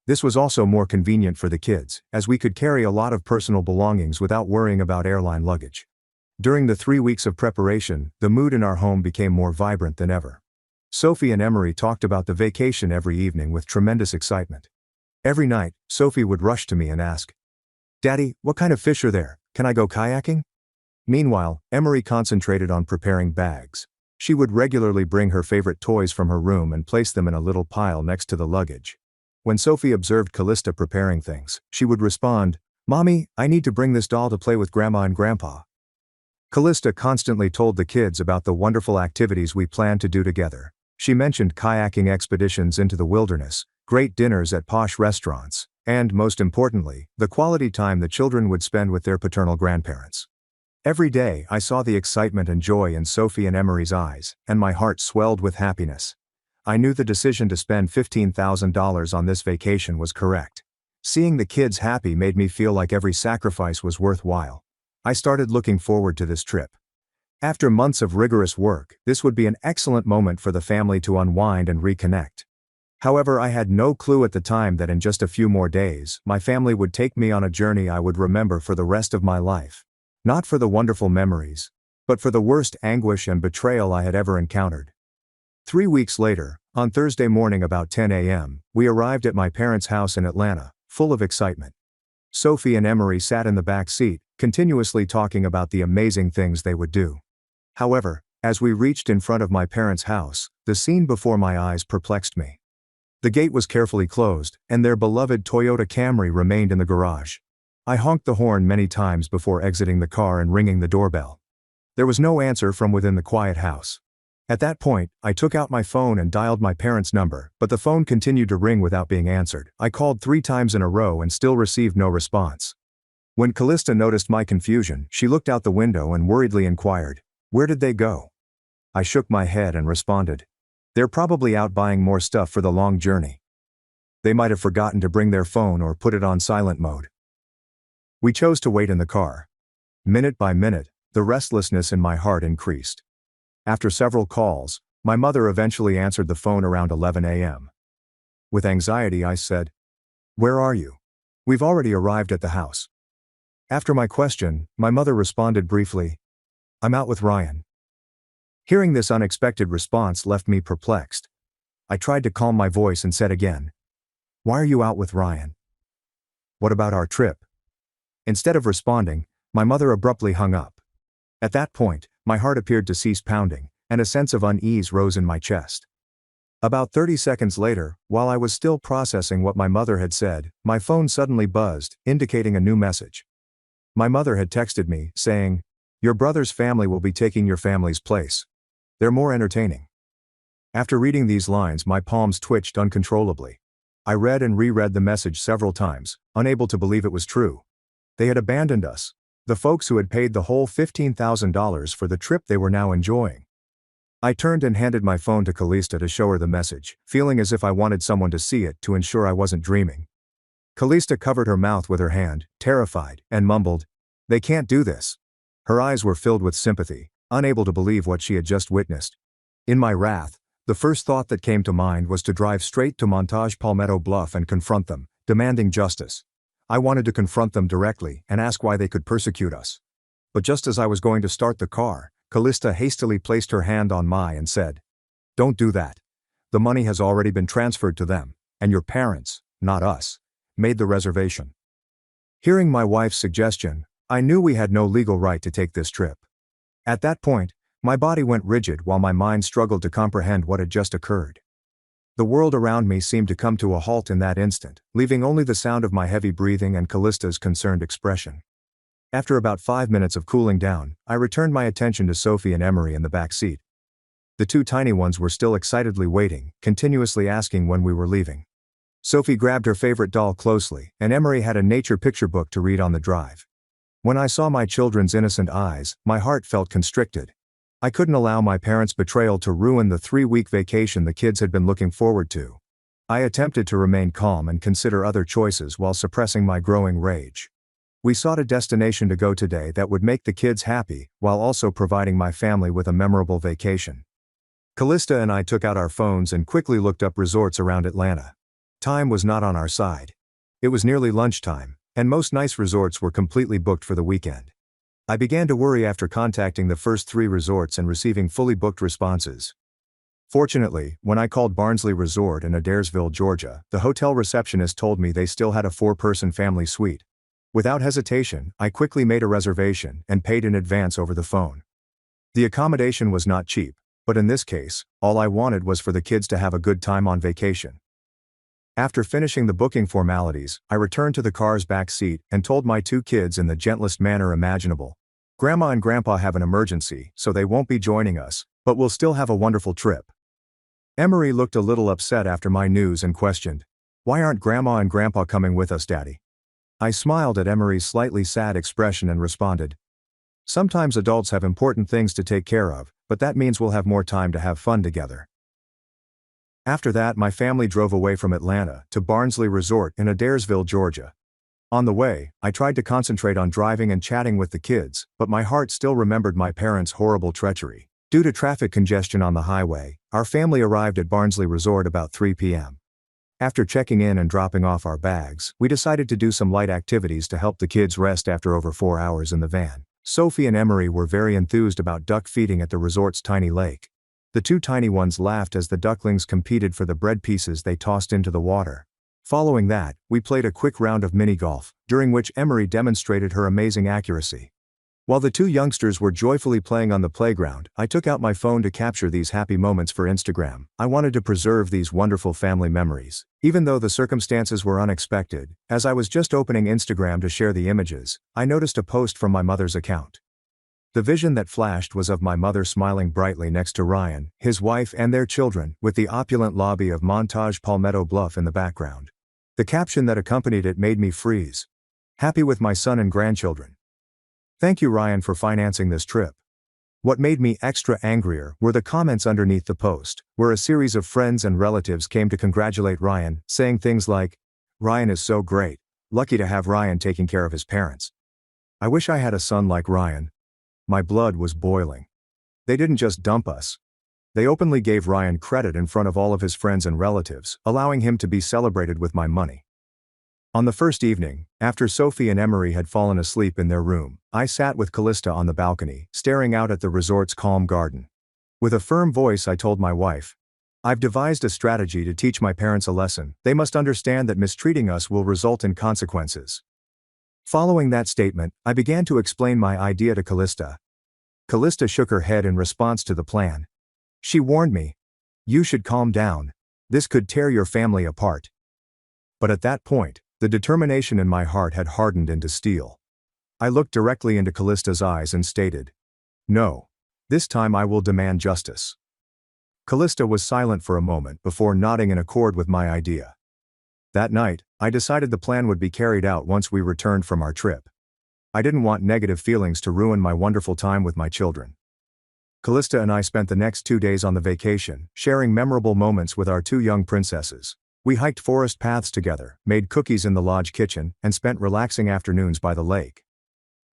This was also more convenient for the kids, as we could carry a lot of personal belongings without worrying about airline luggage. During the 3 weeks of preparation, the mood in our home became more vibrant than ever. Sophie and Emery talked about the vacation every evening with tremendous excitement. Every night, Sophie would rush to me and ask, "Daddy, what kind of fish are there? Can I go kayaking?" Meanwhile, Emery concentrated on preparing bags. She would regularly bring her favorite toys from her room and place them in a little pile next to the luggage. When Sophie observed Callista preparing things, she would respond, "Mommy, I need to bring this doll to play with Grandma and Grandpa." Callista constantly told the kids about the wonderful activities we planned to do together. She mentioned kayaking expeditions into the wilderness, great dinners at posh restaurants, and, most importantly, the quality time the children would spend with their paternal grandparents. Every day, I saw the excitement and joy in Sophie and Emery's eyes, and my heart swelled with happiness. I knew the decision to spend $15,000 on this vacation was correct. Seeing the kids happy made me feel like every sacrifice was worthwhile. I started looking forward to this trip. After months of rigorous work, this would be an excellent moment for the family to unwind and reconnect. However, I had no clue at the time that in just a few more days, my family would take me on a journey I would remember for the rest of my life. Not for the wonderful memories, but for the worst anguish and betrayal I had ever encountered. 3 weeks later, on Thursday morning about 10 a.m., we arrived at my parents' house in Atlanta, full of excitement. Sophie and Emery sat in the back seat, continuously talking about the amazing things they would do. However, as we reached in front of my parents' house, the scene before my eyes perplexed me. The gate was carefully closed, and their beloved Toyota Camry remained in the garage. I honked the horn many times before exiting the car and ringing the doorbell. There was no answer from within the quiet house. At that point, I took out my phone and dialed my parents' number, but the phone continued to ring without being answered. I called 3 times in a row and still received no response. When Callista noticed my confusion, she looked out the window and worriedly inquired, "Where did they go?" I shook my head and responded, "They're probably out buying more stuff for the long journey. They might have forgotten to bring their phone or put it on silent mode." We chose to wait in the car. Minute by minute, the restlessness in my heart increased. After several calls, my mother eventually answered the phone around 11 a.m. With anxiety, I said, "Where are you? We've already arrived at the house." After my question, my mother responded briefly, "I'm out with Ryan." Hearing this unexpected response left me perplexed. I tried to calm my voice and said again, "Why are you out with Ryan? What about our trip?" Instead of responding, my mother abruptly hung up. At that point, my heart appeared to cease pounding, and a sense of unease rose in my chest. About 30 seconds later, while I was still processing what my mother had said, my phone suddenly buzzed, indicating a new message. My mother had texted me, saying, "Your brother's family will be taking your family's place. They're more entertaining." After reading these lines, my palms twitched uncontrollably. I read and reread the message several times, unable to believe it was true. They had abandoned us. The folks who had paid the whole $15,000 for the trip they were now enjoying. I turned and handed my phone to Calista to show her the message, feeling as if I wanted someone to see it to ensure I wasn't dreaming. Calista covered her mouth with her hand, terrified, and mumbled, "They can't do this." Her eyes were filled with sympathy, unable to believe what she had just witnessed. In my wrath, the first thought that came to mind was to drive straight to Montage Palmetto Bluff and confront them, demanding justice. I wanted to confront them directly and ask why they could persecute us. But just as I was going to start the car, Calista hastily placed her hand on mine and said, "Don't do that. The money has already been transferred to them, and your parents, not us, made the reservation." Hearing my wife's suggestion, I knew we had no legal right to take this trip. At that point, my body went rigid while my mind struggled to comprehend what had just occurred. The world around me seemed to come to a halt in that instant, leaving only the sound of my heavy breathing and Callista's concerned expression. After about 5 minutes of cooling down, I returned my attention to Sophie and Emery in the back seat. The two tiny ones were still excitedly waiting, continuously asking when we were leaving. Sophie grabbed her favorite doll closely, and Emery had a nature picture book to read on the drive. When I saw my children's innocent eyes, my heart felt constricted. I couldn't allow my parents' betrayal to ruin the 3-week vacation the kids had been looking forward to. I attempted to remain calm and consider other choices while suppressing my growing rage. We sought a destination to go today that would make the kids happy, while also providing my family with a memorable vacation. Calista and I took out our phones and quickly looked up resorts around Atlanta. Time was not on our side. It was nearly lunchtime, and most nice resorts were completely booked for the weekend. I began to worry after contacting the first 3 resorts and receiving fully booked responses. Fortunately, when I called Barnsley Resort in Adairsville, Georgia, the hotel receptionist told me they still had a 4-person family suite. Without hesitation, I quickly made a reservation and paid in advance over the phone. The accommodation was not cheap, but in this case, all I wanted was for the kids to have a good time on vacation. After finishing the booking formalities, I returned to the car's back seat and told my 2 kids in the gentlest manner imaginable, "Grandma and Grandpa have an emergency, so they won't be joining us, but we'll still have a wonderful trip." Emery looked a little upset after my news and questioned, "Why aren't Grandma and Grandpa coming with us, Daddy?" I smiled at Emery's slightly sad expression and responded, "Sometimes adults have important things to take care of, but that means we'll have more time to have fun together." After that, my family drove away from Atlanta to Barnsley Resort in Adairsville, Georgia. On the way, I tried to concentrate on driving and chatting with the kids, but my heart still remembered my parents' horrible treachery. Due to traffic congestion on the highway, our family arrived at Barnsley Resort about 3 p.m. After checking in and dropping off our bags, we decided to do some light activities to help the kids rest after over 4 hours in the van. Sophie and Emery were very enthused about duck feeding at the resort's tiny lake. The 2 tiny ones laughed as the ducklings competed for the bread pieces they tossed into the water. Following that, we played a quick round of mini-golf, during which Emery demonstrated her amazing accuracy. While the 2 youngsters were joyfully playing on the playground, I took out my phone to capture these happy moments for Instagram. I wanted to preserve these wonderful family memories, even though the circumstances were unexpected. As I was just opening Instagram to share the images, I noticed a post from my mother's account. The vision that flashed was of my mother smiling brightly next to Ryan, his wife and their children, with the opulent lobby of Montage Palmetto Bluff in the background. The caption that accompanied it made me freeze. "Happy with my son and grandchildren. Thank you, Ryan, for financing this trip." What made me extra angrier were the comments underneath the post, where a series of friends and relatives came to congratulate Ryan, saying things like, "Ryan is so great. Lucky to have Ryan taking care of his parents. I wish I had a son like Ryan." My blood was boiling. They didn't just dump us. They openly gave Ryan credit in front of all of his friends and relatives, allowing him to be celebrated with my money. On the first evening, after Sophie and Emery had fallen asleep in their room, I sat with Calista on the balcony, staring out at the resort's calm garden. With a firm voice I told my wife, I've devised a strategy to teach my parents a lesson. They must understand that mistreating us will result in consequences. Following that statement, I began to explain my idea to Callista. Callista shook her head in response to the plan. She warned me, "You should calm down. This could tear your family apart." But at that point, the determination in my heart had hardened into steel. I looked directly into Callista's eyes and stated, "No. This time I will demand justice." Callista was silent for a moment before nodding in accord with my idea. That night, I decided the plan would be carried out once we returned from our trip. I didn't want negative feelings to ruin my wonderful time with my children. Callista and I spent the next 2 days on the vacation, sharing memorable moments with our 2 young princesses. We hiked forest paths together, made cookies in the lodge kitchen, and spent relaxing afternoons by the lake.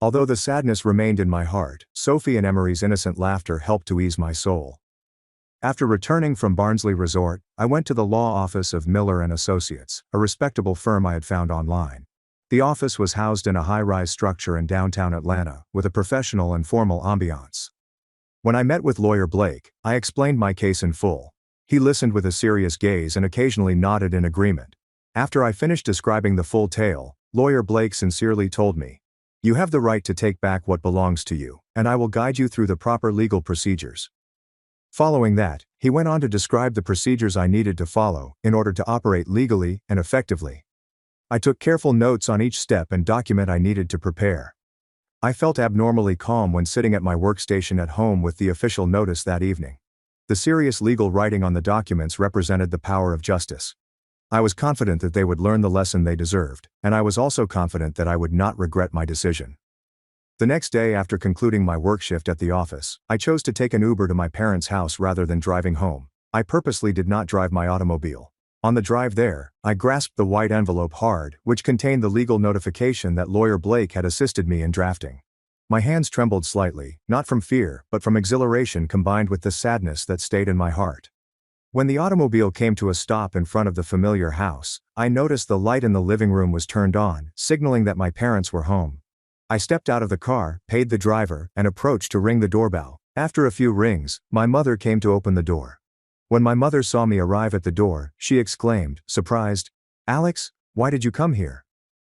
Although the sadness remained in my heart, Sophie and Emery's innocent laughter helped to ease my soul. After returning from Barnsley Resort, I went to the law office of Miller & Associates, a respectable firm I had found online. The office was housed in a high-rise structure in downtown Atlanta, with a professional and formal ambiance. When I met with lawyer Blake, I explained my case in full. He listened with a serious gaze and occasionally nodded in agreement. After I finished describing the full tale, lawyer Blake sincerely told me, "You have the right to take back what belongs to you, and I will guide you through the proper legal procedures." Following that, he went on to describe the procedures I needed to follow in order to operate legally and effectively. I took careful notes on each step and document I needed to prepare. I felt abnormally calm when sitting at my workstation at home with the official notice that evening. The serious legal writing on the documents represented the power of justice. I was confident that they would learn the lesson they deserved, and I was also confident that I would not regret my decision. The next day after concluding my work shift at the office, I chose to take an Uber to my parents' house rather than driving home. I purposely did not drive my automobile. On the drive there, I grasped the white envelope hard, which contained the legal notification that lawyer Blake had assisted me in drafting. My hands trembled slightly, not from fear, but from exhilaration combined with the sadness that stayed in my heart. When the automobile came to a stop in front of the familiar house, I noticed the light in the living room was turned on, signaling that my parents were home. I stepped out of the car, paid the driver, and approached to ring the doorbell. After a few rings, my mother came to open the door. When my mother saw me arrive at the door, she exclaimed, surprised, "Alex, why did you come here?"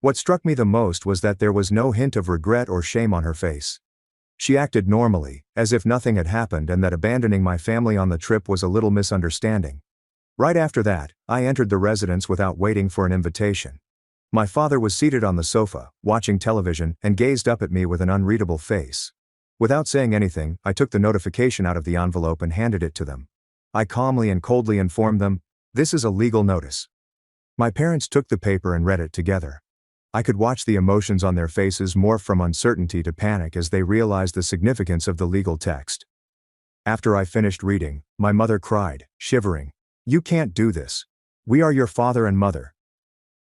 What struck me the most was that there was no hint of regret or shame on her face. She acted normally, as if nothing had happened and that abandoning my family on the trip was a little misunderstanding. Right after that, I entered the residence without waiting for an invitation. My father was seated on the sofa, watching television, and gazed up at me with an unreadable face. Without saying anything, I took the notification out of the envelope and handed it to them. I calmly and coldly informed them, "This is a legal notice." My parents took the paper and read it together. I could watch the emotions on their faces morph from uncertainty to panic as they realized the significance of the legal text. After I finished reading, my mother cried, shivering, "You can't do this. We are your father and mother."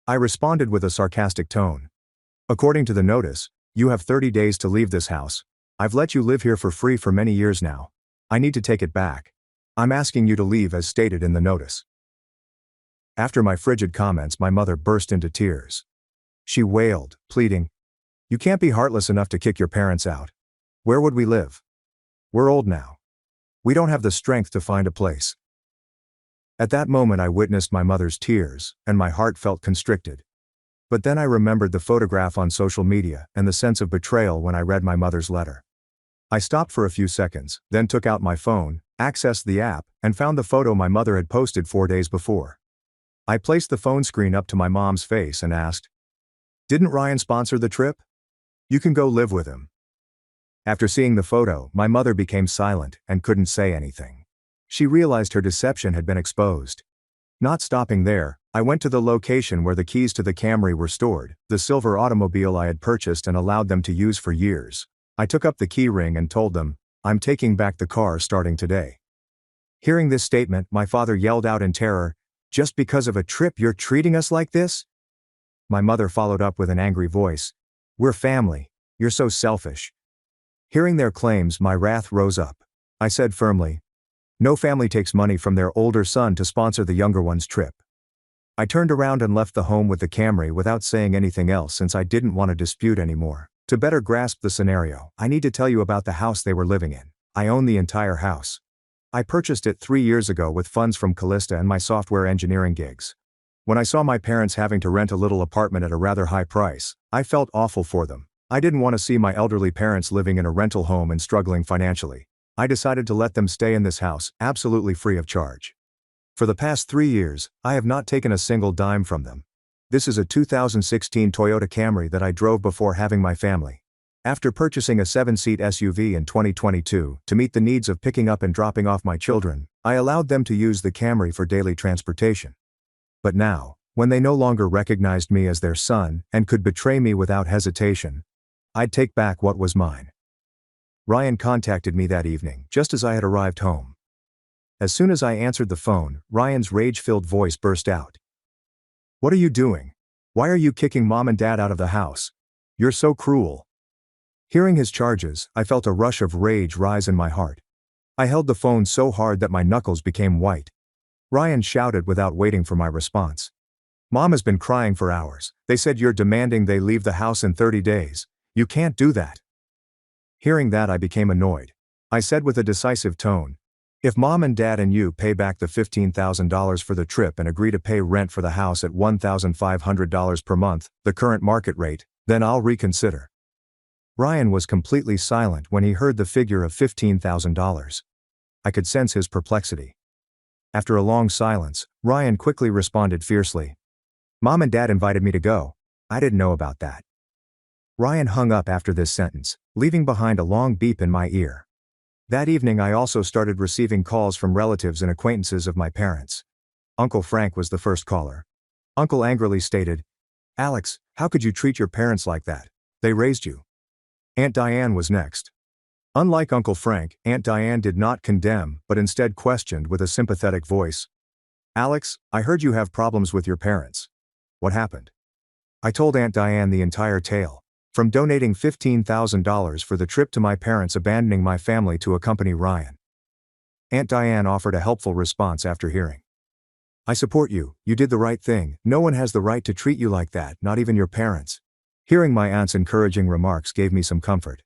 I responded with a sarcastic tone. "According to the notice, you have 30 days to leave this house. I've let you live here for free for many years now. I need to take it back. I'm asking you to leave as stated in the notice." After my frigid comments, my mother burst into tears. She wailed, pleading, "You can't be heartless enough to kick your parents out. Where would we live? We're old now. We don't have the strength to find a place." At that moment I witnessed my mother's tears, and my heart felt constricted. But then I remembered the photograph on social media and the sense of betrayal when I read my mother's letter. I stopped for a few seconds, then took out my phone, accessed the app, and found the photo my mother had posted 4 days before. I placed the phone screen up to my mom's face and asked, "Didn't Ryan sponsor the trip? You can go live with him." After seeing the photo, my mother became silent and couldn't say anything. She realized her deception had been exposed. Not stopping there, I went to the location where the keys to the Camry were stored, the silver automobile I had purchased and allowed them to use for years. I took up the key ring and told them, "I'm taking back the car starting today." Hearing this statement, my father yelled out in terror, "Just because of a trip you're treating us like this?" My mother followed up with an angry voice, "We're family. You're so selfish." Hearing their claims, my wrath rose up. I said firmly, "No family takes money from their older son to sponsor the younger one's trip." I turned around and left the home with the Camry without saying anything else since I didn't want to dispute anymore. To better grasp the scenario, I need to tell you about the house they were living in. I own the entire house. I purchased it 3 years ago with funds from Callista and my software engineering gigs. When I saw my parents having to rent a little apartment at a rather high price, I felt awful for them. I didn't want to see my elderly parents living in a rental home and struggling financially. I decided to let them stay in this house, absolutely free of charge. For the past 3 years, I have not taken a single dime from them. This is a 2016 Toyota Camry that I drove before having my family. After purchasing a 7-seat SUV in 2022 to meet the needs of picking up and dropping off my children, I allowed them to use the Camry for daily transportation. But now, when they no longer recognized me as their son and could betray me without hesitation, I'd take back what was mine. Ryan contacted me that evening, just as I had arrived home. As soon as I answered the phone, Ryan's rage-filled voice burst out. "What are you doing? Why are you kicking Mom and Dad out of the house? You're so cruel." Hearing his charges, I felt a rush of rage rise in my heart. I held the phone so hard that my knuckles became white. Ryan shouted without waiting for my response. "Mom has been crying for hours. They said you're demanding they leave the house in 30 days. You can't do that." Hearing that, I became annoyed. I said with a decisive tone, "If Mom and Dad and you pay back the $15,000 for the trip and agree to pay rent for the house at $1,500 per month, the current market rate, then I'll reconsider." Ryan was completely silent when he heard the figure of $15,000. I could sense his perplexity. After a long silence, Ryan quickly responded fiercely. "Mom and Dad invited me to go. I didn't know about that." Ryan hung up after this sentence, leaving behind a long beep in my ear. That evening I also started receiving calls from relatives and acquaintances of my parents. Uncle Frank was the first caller. Uncle angrily stated, "Alex, how could you treat your parents like that? They raised you." Aunt Diane was next. Unlike Uncle Frank, Aunt Diane did not condemn but instead questioned with a sympathetic voice. "Alex, I heard you have problems with your parents. What happened?" I told Aunt Diane the entire tale, from donating $15,000 for the trip to my parents abandoning my family to accompany Ryan. Aunt Diane offered a helpful response after hearing. "I support you, you did the right thing, no one has the right to treat you like that, not even your parents." Hearing my aunt's encouraging remarks gave me some comfort.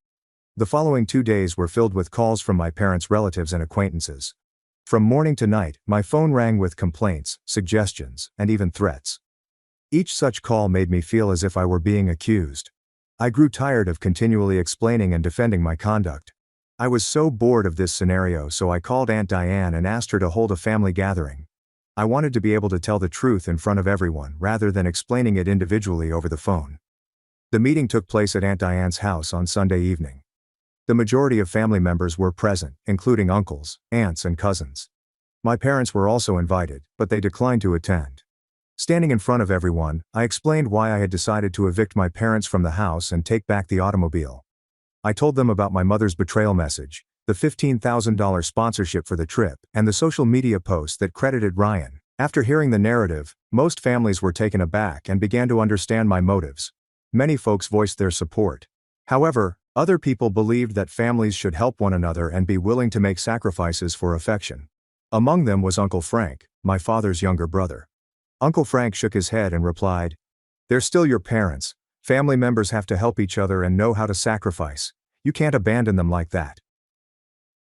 The following 2 days were filled with calls from my parents' relatives and acquaintances. From morning to night, my phone rang with complaints, suggestions, and even threats. Each such call made me feel as if I were being accused. I grew tired of continually explaining and defending my conduct. I was so bored of this scenario, so I called Aunt Diane and asked her to hold a family gathering. I wanted to be able to tell the truth in front of everyone rather than explaining it individually over the phone. The meeting took place at Aunt Diane's house on Sunday evening. The majority of family members were present, including uncles, aunts, and cousins. My parents were also invited, but they declined to attend. Standing in front of everyone, I explained why I had decided to evict my parents from the house and take back the automobile. I told them about my mother's betrayal message, the $15,000 sponsorship for the trip, and the social media post that credited Ryan. After hearing the narrative, most families were taken aback and began to understand my motives. Many folks voiced their support. However, other people believed that families should help one another and be willing to make sacrifices for affection. Among them was Uncle Frank, my father's younger brother. Uncle Frank shook his head and replied, "They're still your parents. Family members have to help each other and know how to sacrifice. You can't abandon them like that."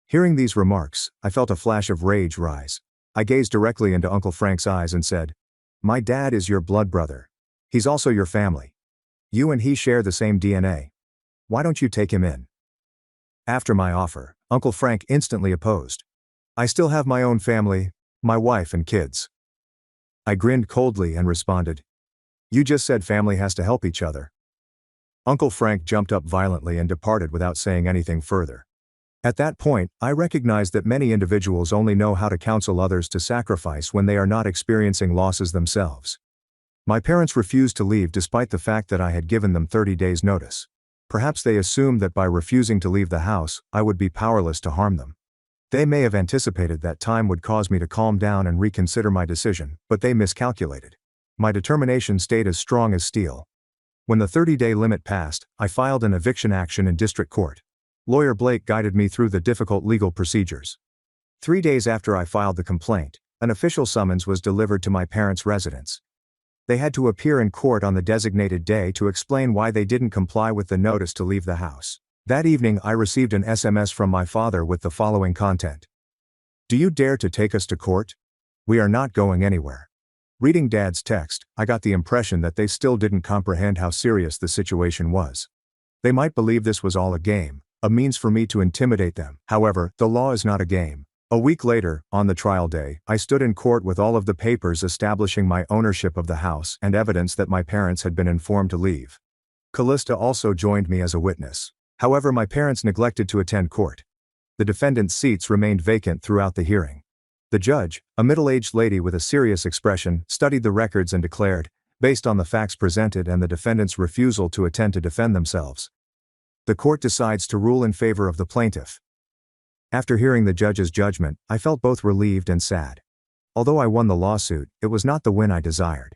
Hearing these remarks, I felt a flash of rage rise. I gazed directly into Uncle Frank's eyes and said, "My dad is your blood brother. He's also your family. You and he share the same DNA. Why don't you take him in?" After my offer, Uncle Frank instantly opposed. "I still have my own family, my wife and kids." I grinned coldly and responded, "You just said family has to help each other." Uncle Frank jumped up violently and departed without saying anything further. At that point, I recognized that many individuals only know how to counsel others to sacrifice when they are not experiencing losses themselves. My parents refused to leave despite the fact that I had given them 30 days' notice. Perhaps they assumed that by refusing to leave the house, I would be powerless to harm them. They may have anticipated that time would cause me to calm down and reconsider my decision, but they miscalculated. My determination stayed as strong as steel. When the 30-day limit passed, I filed an eviction action in district court. Lawyer Blake guided me through the difficult legal procedures. 3 days after I filed the complaint, an official summons was delivered to my parents' residence. They had to appear in court on the designated day to explain why they didn't comply with the notice to leave the house. That evening I received an SMS from my father with the following content. Do you dare to take us to court? We are not going anywhere. Reading Dad's text, I got the impression that they still didn't comprehend how serious the situation was. They might believe this was all a game, a means for me to intimidate them. However, the law is not a game. A week later, on the trial day, I stood in court with all of the papers establishing my ownership of the house and evidence that my parents had been informed to leave. Callista also joined me as a witness. However, my parents neglected to attend court. The defendant's seats remained vacant throughout the hearing. The judge, a middle-aged lady with a serious expression, studied the records and declared, based on the facts presented and the defendant's refusal to attend to defend themselves, the court decides to rule in favor of the plaintiff. After hearing the judge's judgment, I felt both relieved and sad. Although I won the lawsuit, it was not the win I desired.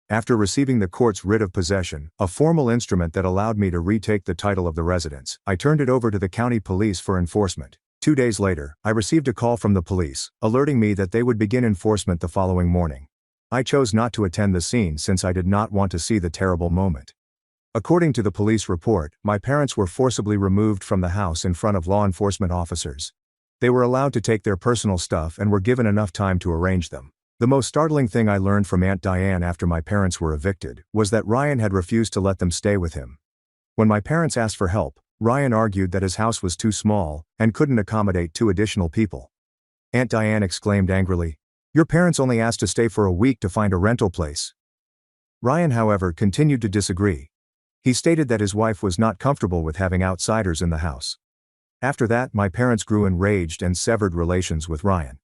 After receiving the court's writ of possession, a formal instrument that allowed me to retake the title of the residence, I turned it over to the county police for enforcement. 2 days later, I received a call from the police, alerting me that they would begin enforcement the following morning. I chose not to attend the scene since I did not want to see the terrible moment. According to the police report, my parents were forcibly removed from the house in front of law enforcement officers. They were allowed to take their personal stuff and were given enough time to arrange them. The most startling thing I learned from Aunt Diane after my parents were evicted was that Ryan had refused to let them stay with him. When my parents asked for help, Ryan argued that his house was too small and couldn't accommodate 2 additional people. Aunt Diane exclaimed angrily, "Your parents only asked to stay for a week to find a rental place." Ryan, however, continued to disagree. He stated that his wife was not comfortable with having outsiders in the house. After that, my parents grew enraged and severed relations with Ryan.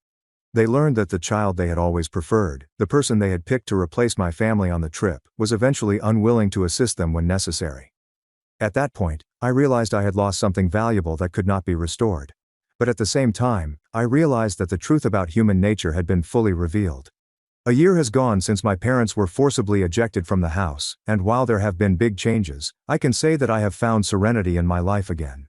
They learned that the child they had always preferred, the person they had picked to replace my family on the trip, was eventually unwilling to assist them when necessary. At that point, I realized I had lost something valuable that could not be restored. But at the same time, I realized that the truth about human nature had been fully revealed. A year has gone since my parents were forcibly ejected from the house, and while there have been big changes, I can say that I have found serenity in my life again.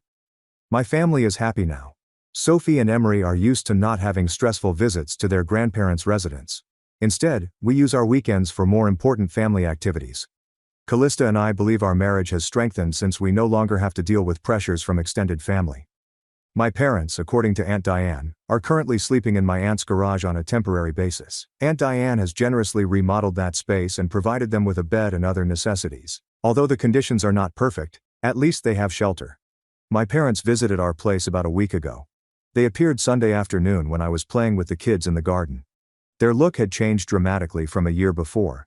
My family is happy now. Sophie and Emery are used to not having stressful visits to their grandparents' residence. Instead, we use our weekends for more important family activities. Callista and I believe our marriage has strengthened since we no longer have to deal with pressures from extended family. My parents, according to Aunt Diane, are currently sleeping in my aunt's garage on a temporary basis. Aunt Diane has generously remodeled that space and provided them with a bed and other necessities. Although the conditions are not perfect, at least they have shelter. My parents visited our place about a week ago. They appeared Sunday afternoon when I was playing with the kids in the garden. Their look had changed dramatically from a year before.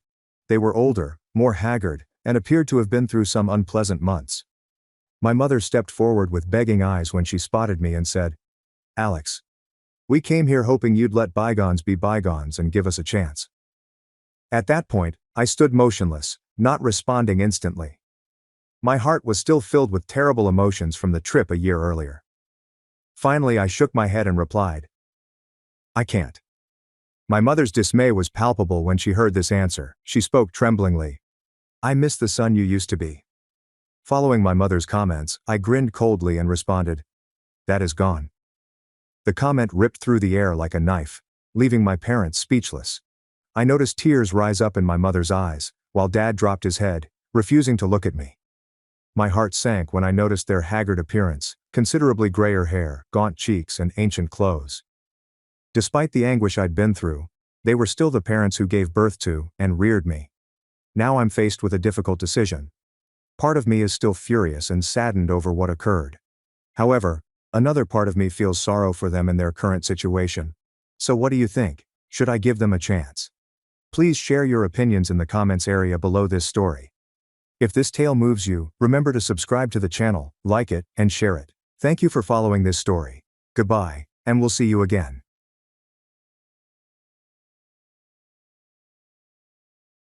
They were older, more haggard, and appeared to have been through some unpleasant months. My mother stepped forward with begging eyes when she spotted me and said, "Alex, we came here hoping you'd let bygones be bygones and give us a chance." At that point, I stood motionless, not responding instantly. My heart was still filled with terrible emotions from the trip a year earlier. Finally, I shook my head and replied, "I can't." My mother's dismay was palpable when she heard this answer. She spoke tremblingly. "I miss the son you used to be." Following my mother's comments, I grinned coldly and responded, "That is gone." The comment ripped through the air like a knife, leaving my parents speechless. I noticed tears rise up in my mother's eyes, while Dad dropped his head, refusing to look at me. My heart sank when I noticed their haggard appearance, considerably grayer hair, gaunt cheeks, and ancient clothes. Despite the anguish I'd been through, they were still the parents who gave birth to and reared me. Now I'm faced with a difficult decision. Part of me is still furious and saddened over what occurred. However, another part of me feels sorrow for them in their current situation. So what do you think? Should I give them a chance? Please share your opinions in the comments area below this story. If this tale moves you, remember to subscribe to the channel, like it, and share it. Thank you for following this story. Goodbye, and we'll see you again.